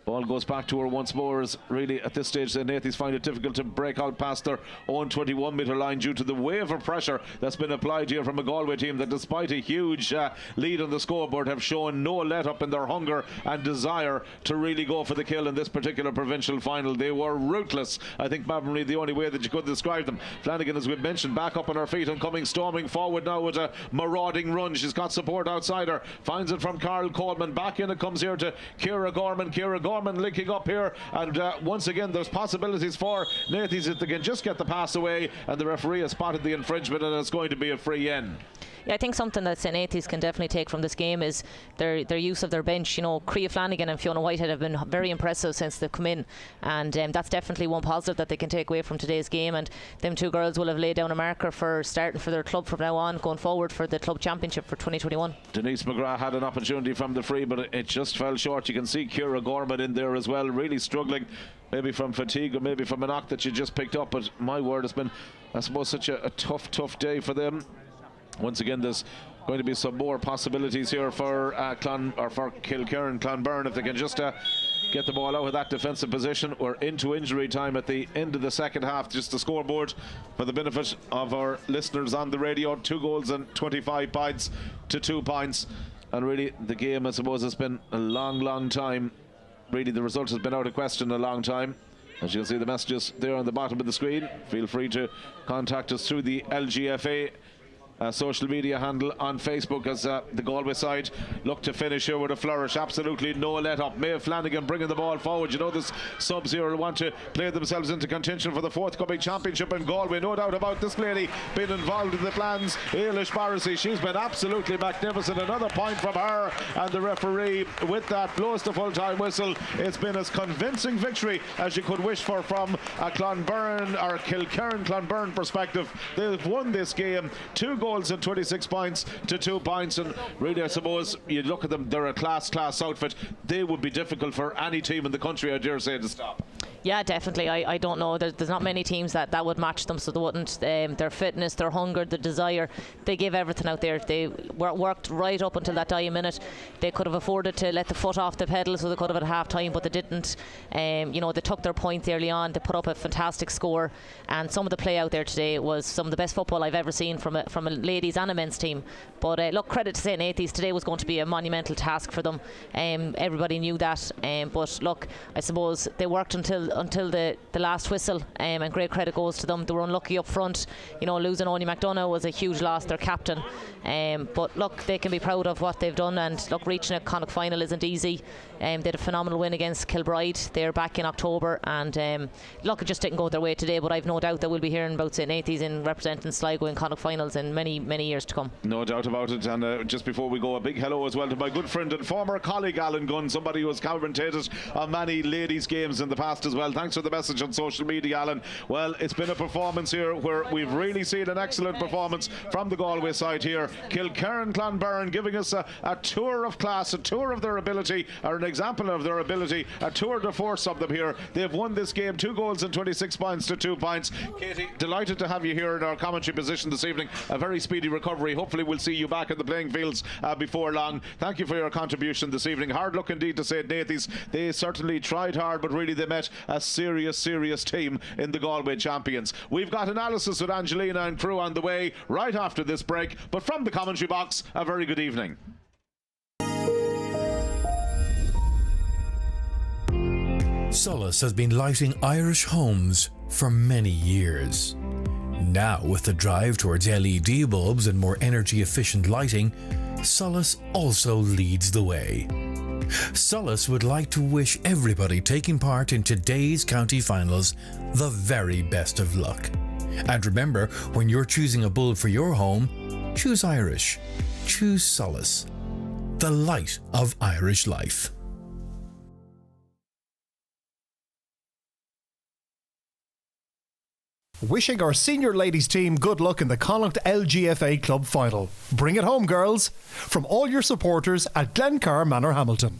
Speaker 4: Ball goes back to her once more, as really at this stage the Nathies find it difficult to break out past their own 21 metre line due to the wave of pressure that's been applied here from a Galway team that, despite a huge lead on the scoreboard, have shown no let up in their hunger and desire to really go for the kill in this particular provincial final. They were ruthless. I think, Marie, the only way that you could describe them. Flanagan, as we've mentioned, back up on her feet and coming storming forward now with a marauding run. She's got support outside her, finds it from Carl Coleman. Back in it comes here to Ciara Gorman. Ciara Gorman linking up here, and once again there's possibilities for Nathies if they can just get the pass away, and the referee has spotted the infringement and it's going to be a free in.
Speaker 5: Yeah, I think something that St. Nathy's can definitely take from this game is their use of their bench. You know, Crea Flanagan and Fiona Whitehead have been very impressive since they've come in, and that's definitely one positive that they can take away from today's game. And them two girls will have laid down a marker for starting for their club from now on, going forward for the club championship for 2021.
Speaker 4: Denise McGrath had an opportunity from the free, but it just fell short. You can see Ciara Gorman in there as well, really struggling, maybe from fatigue or maybe from a knock that she just picked up. But my word, it's been, I suppose, such a tough day for them. Once again, there's going to be some more possibilities here for Kilerrin, Clonberne, if they can just get the ball out of that defensive position. We're into injury time at the end of the second half. Just the scoreboard for the benefit of our listeners on the radio: 2 goals and 25 points to 2 points. And really, the game, I suppose, has been a long time. Really, the result has been out of question a long time. As you'll see the messages there on the bottom of the screen, feel free to contact us through the LGFA social media handle on Facebook, as the Galway side look to finish here with a flourish. Absolutely no let up. Maeve Flanagan bringing the ball forward. You know, this subs here will want to play themselves into contention for the forthcoming championship in Galway, no doubt about this lady being involved in the plans. Ailish Barrissey, she's been absolutely magnificent. Another point from her, and the referee with that blows the full-time whistle. It's been as convincing victory as you could wish for from a Clonberne or Kilerrin Clonberne perspective. They've won this game 2 goals and 26 points to 2 points, and really, I suppose, you look at them, they're a class outfit. They would be difficult for any team in the country, I dare say, to stop.
Speaker 5: Yeah, definitely. I don't know. There's not many teams that would match them, so they wouldn't. Their fitness, their hunger, their desire, they gave everything out there. They worked right up until that dying minute. They could have afforded to let the foot off the pedal, so they could have at half time, but they didn't. You know, they took their points early on. They put up a fantastic score, and some of the play out there today was some of the best football I've ever seen from a ladies and a men's team. But look, credit to St. Nathy's. Today was going to be a monumental task for them. Everybody knew that. But look, I suppose they worked until the last whistle, and great credit goes to them. They were unlucky up front. You know, losing Oni McDonough was a huge loss, their captain. But look, they can be proud of what they've done, and look, reaching a Connacht final isn't easy. They had a phenomenal win against Kilbride. They're back in October, and look, it just didn't go their way today, but I've no doubt that we'll be hearing about St. Nathy's in representing Sligo in Connacht finals in many years to come.
Speaker 4: No doubt about it. And just before we go, a big hello as well to my good friend and former colleague Alan Gunn, somebody who has commentated on many ladies games in the past as well. Thanks for the message on social media, Alan. Well, it's been a performance here where we've really seen an excellent performance from the Galway side here. Kilerrin Clonberne giving us a tour of class, a tour of their ability, or an example of their ability, a tour de force of them here. They've won this game 2 goals and 26 points to 2 points. Katie, delighted to have you here in our commentary position this evening. A very speedy recovery. Hopefully we'll see you back in the playing fields before long. Thank you for your contribution this evening. Hard luck indeed to St. Nathy's. They certainly tried hard, but really they met a serious team in the Galway champions. We've got analysis with Angelina and crew on the way right after this break, but from the commentary box, a very good evening.
Speaker 7: Solace has been lighting Irish homes for many years. Now, with the drive towards LED bulbs and more energy-efficient lighting, Solace also leads the way. Solace would like to wish everybody taking part in today's county finals the very best of luck. And remember, when you're choosing a bulb for your home, choose Irish. Choose Solace. The light of Irish life.
Speaker 8: Wishing our senior ladies team good luck in the Connacht LGFA Club final. Bring it home, girls. From all your supporters at Glencar Manor, Hamilton.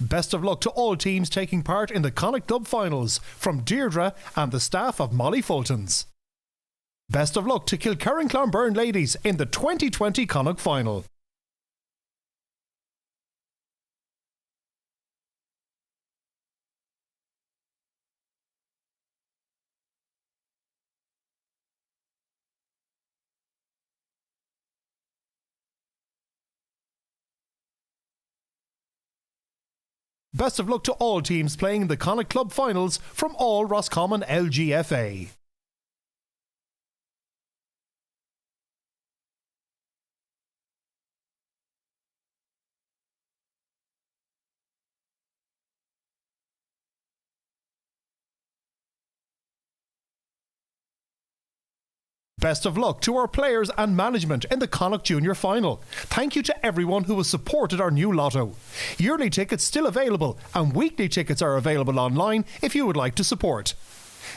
Speaker 8: Best of luck to all teams taking part in the Connacht Club finals from Deirdre and the staff of Molly Fultons. Best of luck to Kilerrin Clonberne ladies in the 2020 Connacht final. Best of luck to all teams playing the Connacht Club finals from all Roscommon LGFA. Best of luck to our players and management in the Connacht Junior Final. Thank you to everyone who has supported our new lotto. Yearly tickets still available and weekly tickets are available online if you would like to support.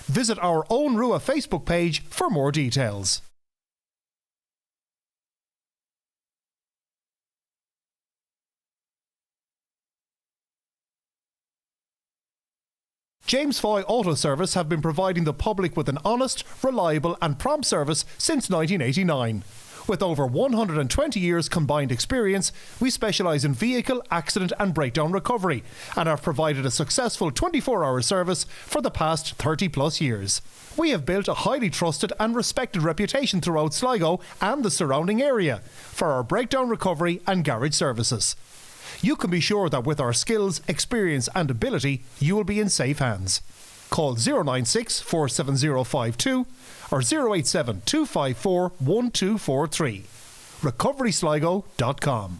Speaker 8: Visit our own Rua Facebook page for more details. James Foy Auto Service have been providing the public with an honest, reliable and prompt service since 1989. With over 120 years combined experience, we specialise in vehicle, accident and breakdown recovery and have provided a successful 24-hour service for the past 30 plus years. We have built a highly trusted and respected reputation throughout Sligo and the surrounding area for our breakdown recovery and garage services. You can be sure that with our skills, experience and ability, you will be in safe hands. Call 096 47052 or 087 254 1243. recoverysligo.com.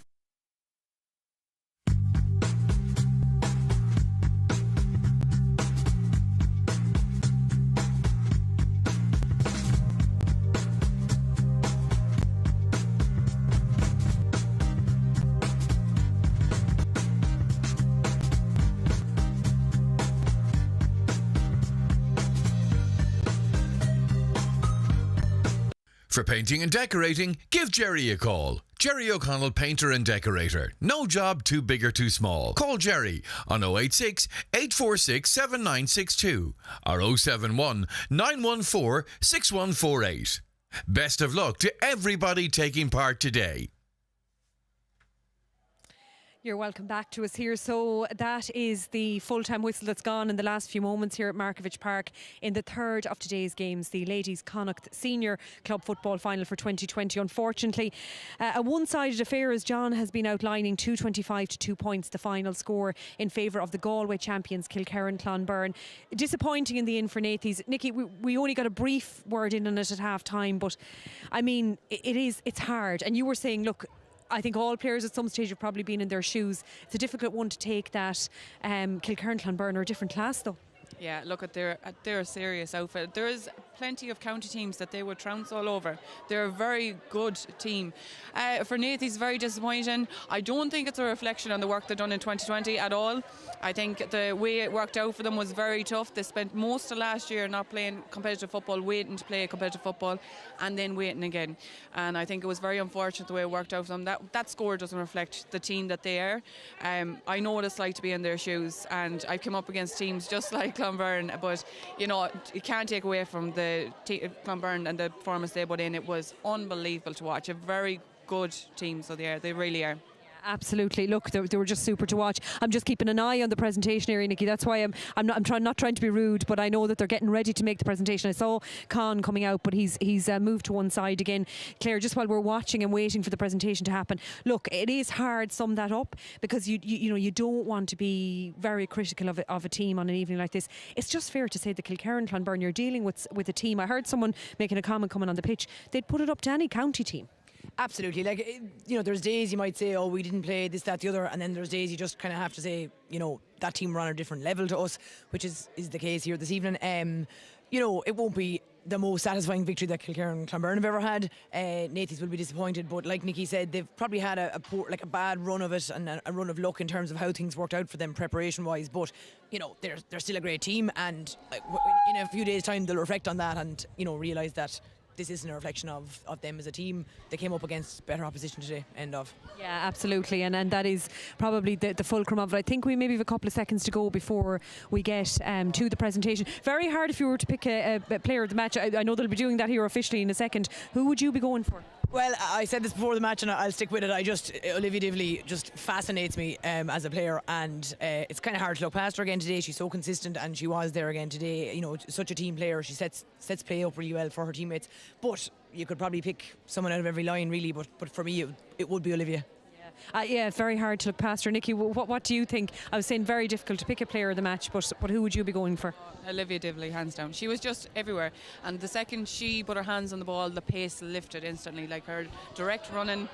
Speaker 7: For painting and decorating, give Jerry a call. Jerry O'Connell, painter and decorator. No job too big or too small. Call Jerry on 086 846 7962 or 071 914 6148. Best of luck to everybody taking part today.
Speaker 1: You're welcome back to us here. So that is the full-time whistle that's gone in the last few moments here at Markievicz Park in the third of today's games, the Ladies Connacht Senior Club Football Final for 2020. Unfortunately, a one-sided affair, as John has been outlining, 225 to 2 points, the final score in favour of the Galway champions Kilerrin Clonberne. Disappointing in the end for Nathy's. Nicky, we only got a brief word in on it at half-time, but I mean, it's hard. And you were saying, look, I think all players at some stage have probably been in their shoes. It's a difficult one to take that. Kilerrin Clonberne are a different class though.
Speaker 2: Yeah, look, they're a serious outfit. There is plenty of county teams that they would trounce all over. They're a very good team. For Nathy's, very disappointing. I don't think it's a reflection on the work they've done in 2020 at all. I think the way it worked out for them was very tough. They spent most of last year not playing competitive football, waiting to play competitive football, and then waiting again. And I think it was very unfortunate the way it worked out for them. That score doesn't reflect the team that they are. I know what it's like to be in their shoes, and I've come up against teams just like Clonberne, but you know, you can't take away from the Clonberne and the performance they put in. It was unbelievable to watch. A very good team, so they really are.
Speaker 1: Absolutely. Look, they were just super to watch. I'm just keeping an eye on the presentation area, Nikki. That's why I'm not trying to be rude, but I know that they're getting ready to make the presentation. I saw Con coming out, but he's moved to one side again. Claire, just while we're watching and waiting for the presentation to happen, look, it is hard to sum that up because you don't want to be very critical of a team on an evening like this. It's just fair to say the Kilerrin Clonberne, you're dealing with a team. I heard someone making a comment coming on the pitch. They'd put it up to any county team.
Speaker 3: Absolutely. Like, there's days you might say, oh, we didn't play this, that, the other, and then there's days you just kind of have to say, that team were on a different level to us, which is the case here this evening. It won't be the most satisfying victory that Kilerrin and Clonberne have ever had. Nathy's will be disappointed, but like Nikki said, they've probably had a bad run of it and a run of luck in terms of how things worked out for them preparation-wise. But they're still a great team, and in a few days' time they'll reflect on that and realise that this isn't a reflection of them as a team. They came up against better opposition today. End of. Yeah,
Speaker 1: absolutely, and that is probably the fulcrum of it. I think we maybe have a couple of seconds to go before we get to the presentation. Very hard if you were to pick a player of the match. I know they'll be doing that here officially in a second. Who would you be going for?
Speaker 3: Well, I said this before the match and I'll stick with it. Olivia Divley just fascinates me as a player, and it's kind of hard to look past her again today. She's so consistent, and she was there again today. Such a team player. She sets play up really well for her teammates. But you could probably pick someone out of every line, really. But for me, it would be Olivia.
Speaker 1: Yeah, very hard to look past her. Nikki, what do you think? I was saying very difficult to pick a player of the match, but who would you be going for?
Speaker 2: Olivia Divley, hands down. She was just everywhere, and the second she put her hands on the ball, the pace lifted instantly. Like her direct running.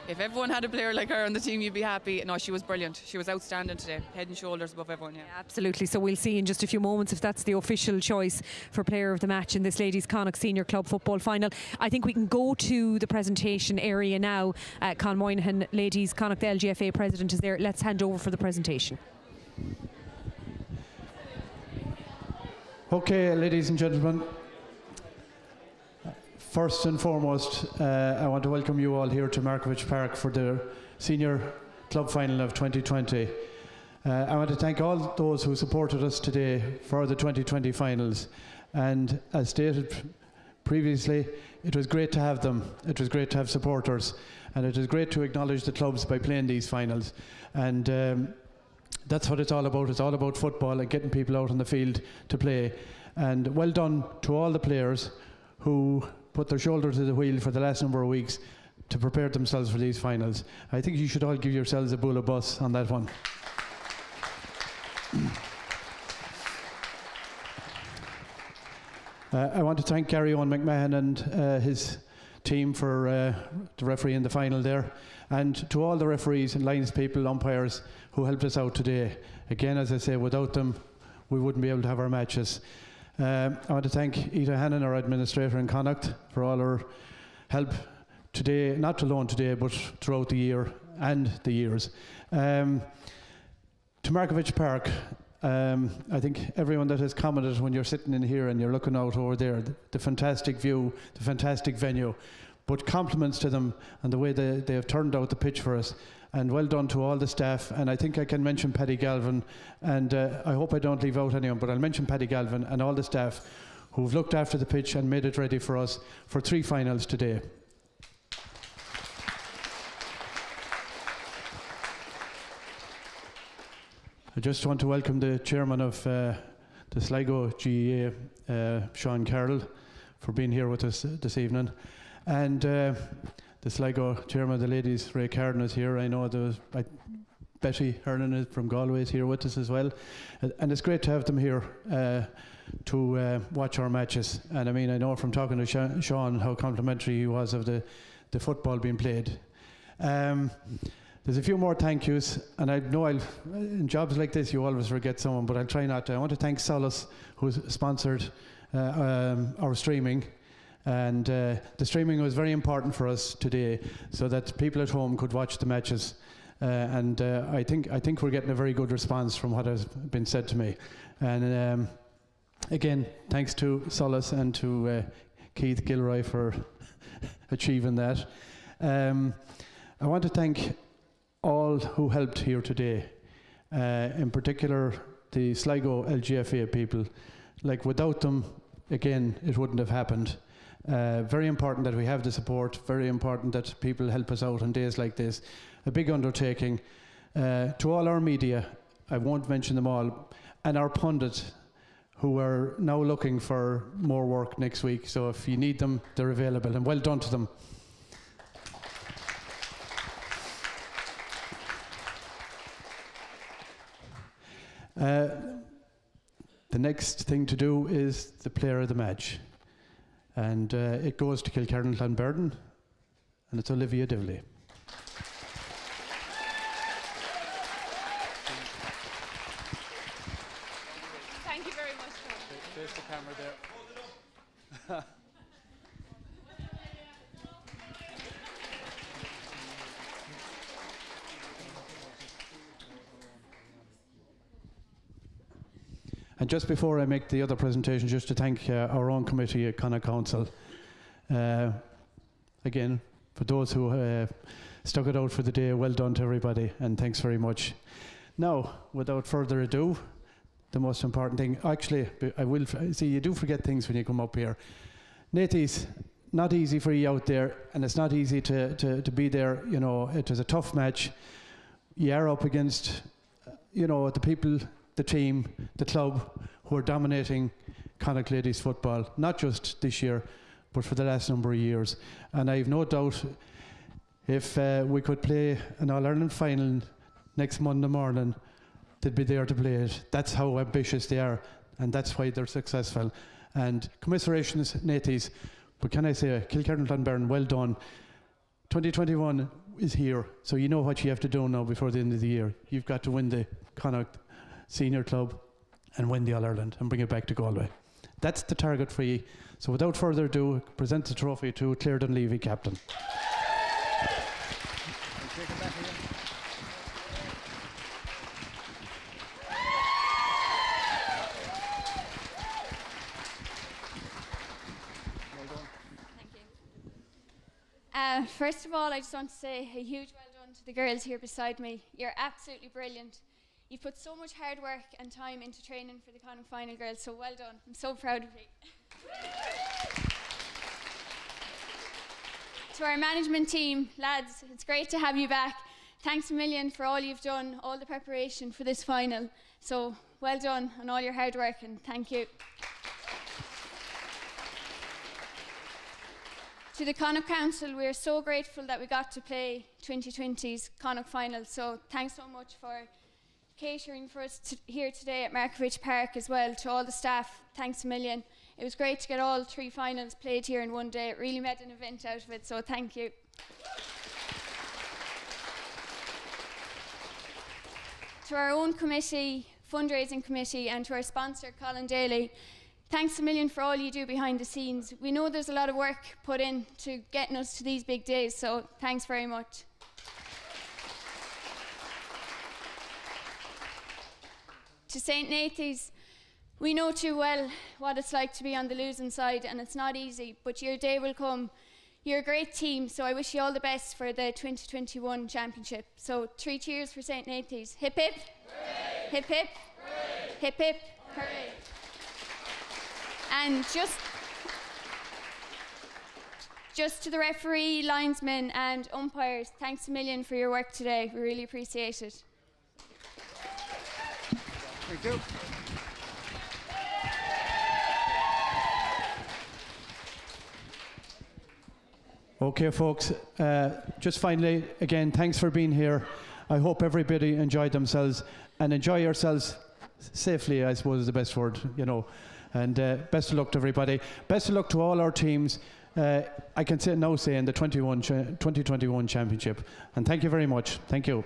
Speaker 2: If everyone had a player like her on the team, you'd be happy. No, she was brilliant. She was outstanding today, head and shoulders above everyone. Yeah,
Speaker 1: absolutely. So we'll see in just a few moments if that's the official choice for player of the match in this Ladies Connacht Senior Club Football Final. I think we can go to the presentation area now. Con Moynihan, Ladies Connacht, the LGFA president, is there. Let's hand over for the presentation.
Speaker 9: Okay, ladies and gentlemen. First and foremost, I want to welcome you all here to Markievicz Park for the Senior Club Final of 2020. I want to thank all those who supported us today for the 2020 finals. And as stated previously, it was great to have them. It was great to have supporters. And it is great to acknowledge the clubs by playing these finals. And that's what it's all about. It's all about football and getting people out on the field to play. And well done to all the players who put their shoulder to the wheel for the last number of weeks to prepare themselves for these finals. I think you should all give yourselves a bull of bus on that one. I want to thank Gary Owen McMahon and his team for the referee in the final there, and to all the referees and lines people, umpires who helped us out today. Again, as I say, without them we wouldn't be able to have our matches. I want to thank Ita Hannon, our administrator in Connacht, for all her help today, not alone today, but throughout the year and the years. To Markievicz Park, I think everyone that has commented when you're sitting in here and you're looking out over there, the fantastic view, the fantastic venue, but compliments to them and the way they have turned out the pitch for us. And well done to all the staff, and I think I can mention Paddy Galvin, and I hope I don't leave out anyone, but I'll mention Paddy Galvin and all the staff who've looked after the pitch and made it ready for us for 3 finals today. I just want to welcome the chairman of the Sligo GEA, Sean Carroll, for being here with us this evening, and the Sligo chairman of the ladies, Ray Carden, is here. I know there was Betty Hernan from Galway is here with us as well, and it's great to have them here to watch our matches. And I mean, I know from talking to Sean how complimentary he was of the football being played. There's a few more thank yous, and I know in jobs like this you always forget someone, but I'll try not to. I want to thank Solace, who's sponsored our streaming. And the streaming was very important for us today, so that people at home could watch the matches. And I think we're getting a very good response from what has been said to me. And again, thanks to Solace and to Keith Gilroy for achieving that. I want to thank all who helped here today, in particular the Sligo LGFA people. Like, without them, again, it wouldn't have happened. Very important that we have the support, very important that people help us out on days like this. a big undertaking. To all our media, I won't mention them all, and our pundits, who are now looking for more work next week. So if you need them, they're available, and well done to them. The next thing to do is the player of the match. And it goes to Kilerrin Clonberne, and it's Olivia Divley.
Speaker 6: Thank you very much.
Speaker 9: There's the camera there. And just before I make the other presentation, just to thank our own committee at Connacht Council. Again, for those who stuck it out for the day, well done to everybody, and thanks very much. Now, without further ado, the most important thing, actually, I will see you do forget things when you come up here. Nathy's not easy for you out there, and it's not easy to be there. You know, it was a tough match. You are up against, you know, the people, the team, the club who are dominating Connacht ladies football, not just this year, but for the last number of years. And I have no doubt if we could play an All-Ireland final next Monday morning, they'd be there to play it. That's how ambitious they are, and that's why they're successful. And commiserations, Nathy's, but can I say, Kilerrin Clonberne, well done. 2021 is here, so you know what you have to do now before the end of the year. You've got to win the Connacht Senior Club and win the All-Ireland and bring it back to Galway. That's the target for you. So without further ado, present the trophy to Claire Dunleavy, captain.
Speaker 6: First of all, I just want to say a huge well done to the girls here beside me. You're absolutely brilliant. You've put so much hard work and time into training for the Connacht final, girls, so well done. I'm so proud of you. To our management team, lads, it's great to have you back. Thanks a million for all you've done, all the preparation for this final. So well done on all your hard work, and thank you. To the Connacht Council, we are so grateful that we got to play 2020's Connacht final. So thanks so much for catering for us here today at Markievicz Park as well. To all the staff, thanks a million. It was great to get all three finals played here in one day. It really made an event out of it, so thank you. To our own committee, fundraising committee, and to our sponsor, Colin Daly, thanks a million for all you do behind the scenes. We know there's a lot of work put in to getting us to these big days, so thanks very much. To St.Nathy's, we know too well what it's like to be on the losing side, and it's not easy, but your day will come. You're a great team, so I wish you all the best for the 2021 championship. So 3 cheers for St.Nathy's. Hip hip. Hooray. Hip hip. Hooray. Hip hip. Hooray. And just to the referee, linesmen and umpires, thanks a million for your work today. We really appreciate it.
Speaker 9: Thank you. Okay, folks, just finally, again, thanks for being here. I hope everybody enjoyed themselves, and enjoy yourselves safely, I suppose is the best word, you know. And best of luck to everybody. Best of luck to all our teams. I can now say in the 2021 championship. And thank you very much. Thank you.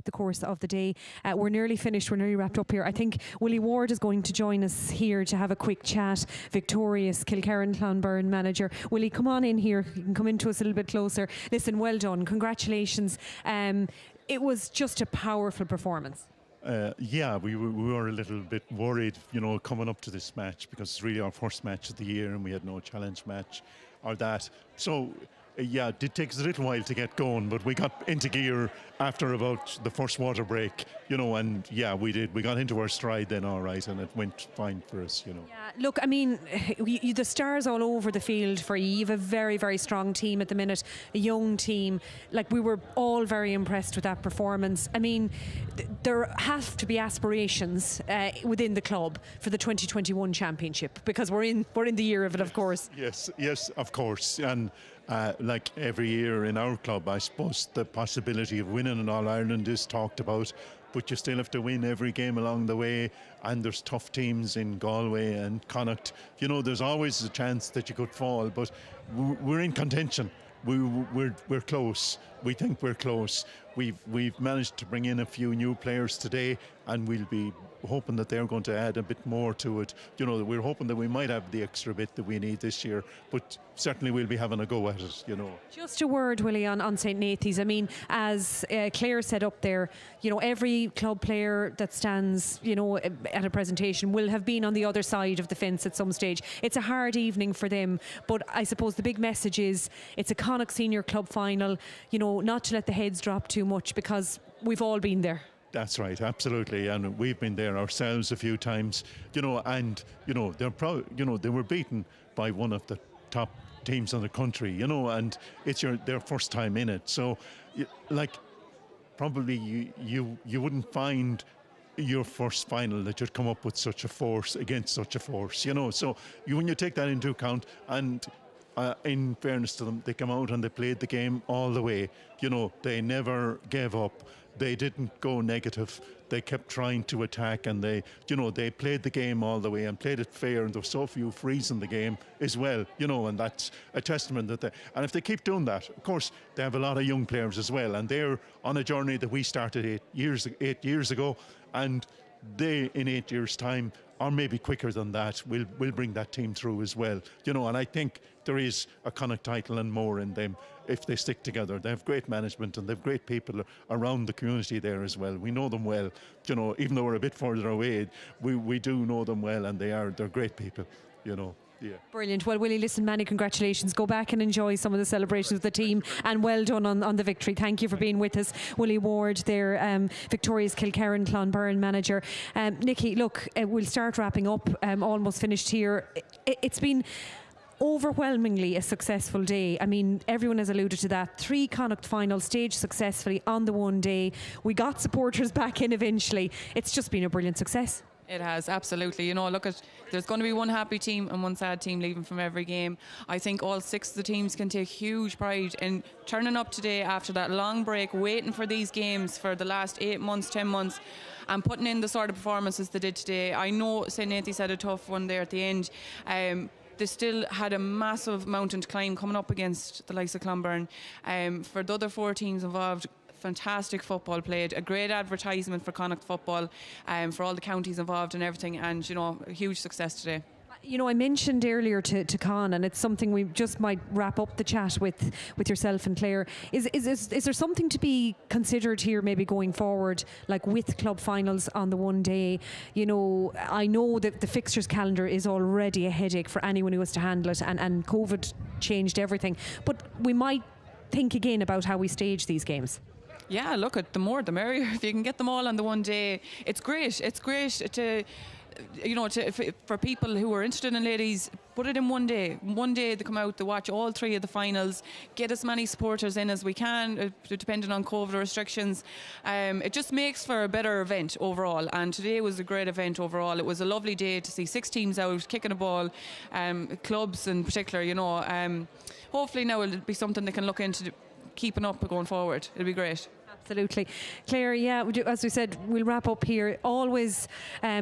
Speaker 1: The course of the day. We're nearly finished, we're nearly wrapped up here. I think Willie Ward is going to join us here to have a quick chat. Victorious Kilerrin Clonberne manager. Willie, come on in here. You can come into us a little bit closer. Listen, well done. Congratulations. It was just a powerful performance.
Speaker 10: Yeah, we were a little bit worried, you know, coming up to this match, because it's really our first match of the year and we had no challenge match or that. So it did take us a little while to get going, but we got into gear after about the first water break, and we did. We got into our stride then, all right, and it went fine for us,
Speaker 1: Yeah, look, I mean, the stars all over the field for you. You have a very, very strong team at the minute, a young team. Like, we were all very impressed with that performance. I mean, there have to be aspirations within the club for the 2021 championship, because we're in the year of it, of course.
Speaker 10: Yes, of course. And like every year in our club, I suppose the possibility of winning an All-Ireland is talked about, but you still have to win every game along the way, and there's tough teams in Galway and Connacht. There's always a chance that you could fall, but we're in contention. We're close. We think we're close. We've managed to bring in a few new players today, and we'll be hoping that they're going to add a bit more to it. We're hoping that we might have the extra bit that we need this year, but certainly we'll be having a go at it.
Speaker 1: Just a word, Willie, on St. Nathy's. I mean, as Claire said up there, every club player that stands, at a presentation will have been on the other side of the fence at some stage. It's a hard evening for them, but I suppose the big message is it's a Connacht Senior Club final, not to let the heads drop too much, because we've all been there.
Speaker 10: That's right, absolutely, and we've been there ourselves a few times, and they're proud. They were beaten by one of the top teams in the country, and it's their first time in it. So, probably you wouldn't find your first final that you'd come up with such a force against such a force, So when you take that into account, and in fairness to them, they come out and they played the game all the way. They never gave up. They didn't go negative. They kept trying to attack, and they played the game all the way and played it fair, and there were so few frees in the game as well, and that's a testament that and if they keep doing that, of course, they have a lot of young players as well, and they're on a journey that we started 8 years ago, and they, in 8 years' time, or maybe quicker than that, will bring that team through as well. And I think there is a Connacht title and more in them if they stick together. They have great management, and they have great people around the community there as well. We know them well. Even though we're a bit further away, we do know them well, and they're great people. Yeah.
Speaker 1: Brilliant. Well, Willie, listen, many congratulations. Go back and enjoy some of the celebrations with the team, and well done on the victory. Thank you for being with us. Willie Ward, their Victoria's Kilerrin Clonberne manager. Nikki, look, we'll start wrapping up. Almost finished here. It's been overwhelmingly a successful day. I mean, everyone has alluded to that. 3 Connacht finals staged successfully on the one day. We got supporters back in eventually. It's just been a brilliant success.
Speaker 2: It has, absolutely. There's going to be one happy team and one sad team leaving from every game. I think all 6 of the teams can take huge pride in turning up today after that long break, waiting for these games for the last 8 months, 10 months, and putting in the sort of performances they did today. I know St. Nathy's had a tough one there at the end. They still had a massive mountain to climb coming up against the likes of Clonberne. For the other 4 teams involved, fantastic football played, a great advertisement for Connacht football, for all the counties involved and everything, and a huge success today.
Speaker 1: I mentioned earlier to Con, and it's something we just might wrap up the chat with yourself and Claire. Is there something to be considered here, maybe going forward, like with club finals on the one day? I know that the fixtures calendar is already a headache for anyone who has to handle it, and COVID changed everything. But we might think again about how we stage these games.
Speaker 2: Yeah, look, the more the merrier. If you can get them all on the one day, it's great. It's great to for people who are interested in ladies, put it in one day. One day they come out, they watch all 3 of the finals, get as many supporters in as we can, depending on COVID restrictions. It just makes for a better event overall, and today was a great event overall. It was a lovely day to see 6 teams out kicking a ball, clubs in particular. Hopefully now it'll be something they can look into keeping up going forward. It'll be great.
Speaker 1: Absolutely. Claire, as we said, we'll wrap up here. Always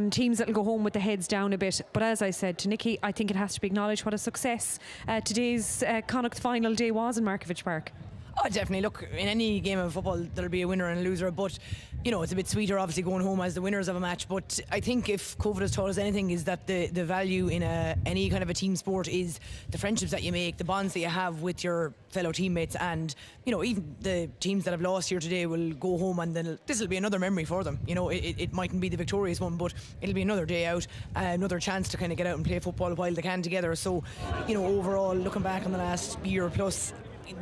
Speaker 1: teams that'll go home with the heads down a bit, but as I said to Nikki, I think it has to be acknowledged what a success today's Connacht final day was in Markievicz Park.
Speaker 3: Oh, definitely. Look, in any game of football, there'll be a winner and a loser, but it's a bit sweeter obviously going home as the winners of a match. But I think if COVID has taught us anything, is that the value in any kind of a team sport is the friendships that you make, the bonds that you have with your fellow teammates, and even the teams that have lost here today will go home, and then this will be another memory for them. It mightn't be the victorious one, but it'll be another day out, another chance to kind of get out and play football while they can together. So overall, looking back on the last year plus,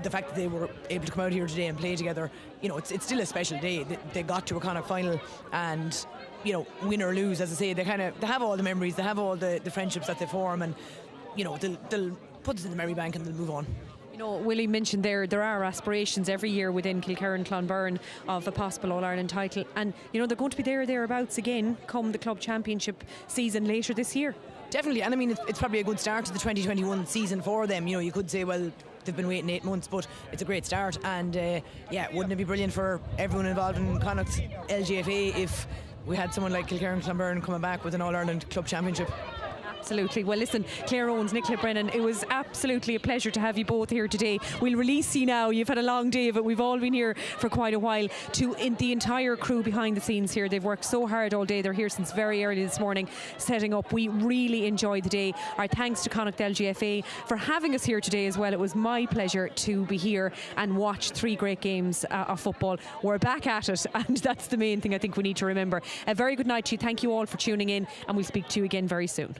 Speaker 3: the fact that they were able to come out here today and play together, you know, it's still a special day. They got to a Connacht final, and you know, win or lose, as I say, they have all the memories, they have all the friendships that they form, and you know, they'll put it in the memory bank and they'll move on.
Speaker 1: You know, Willie mentioned there are aspirations every year within Kilerrin Clonberne of a possible All-Ireland title, and you know, they're going to be thereabouts again come the club championship season later this year.
Speaker 3: Definitely, and I mean, it's probably a good start to the 2021 season for them. You know, you could say, well, they've been waiting 8 months, but it's a great start, and wouldn't it be brilliant for everyone involved in Connacht's LGFA if we had someone like Kilerrin Clonberne coming back with an All-Ireland club championship?
Speaker 1: Absolutely. Well, listen, Claire Owens, Nicola Brennan, it was absolutely a pleasure to have you both here today. We'll release you now. You've had a long day, but we've all been here for quite a while. The entire crew behind the scenes here, they've worked so hard all day. They're here since very early this morning setting up. We really enjoyed the day. Our thanks to Connacht LGFA for having us here today as well. It was my pleasure to be here and watch 3 great games of football. We're back at it, and that's the main thing I think we need to remember. A very good night to you. Thank you all for tuning in, and we'll speak to you again very soon.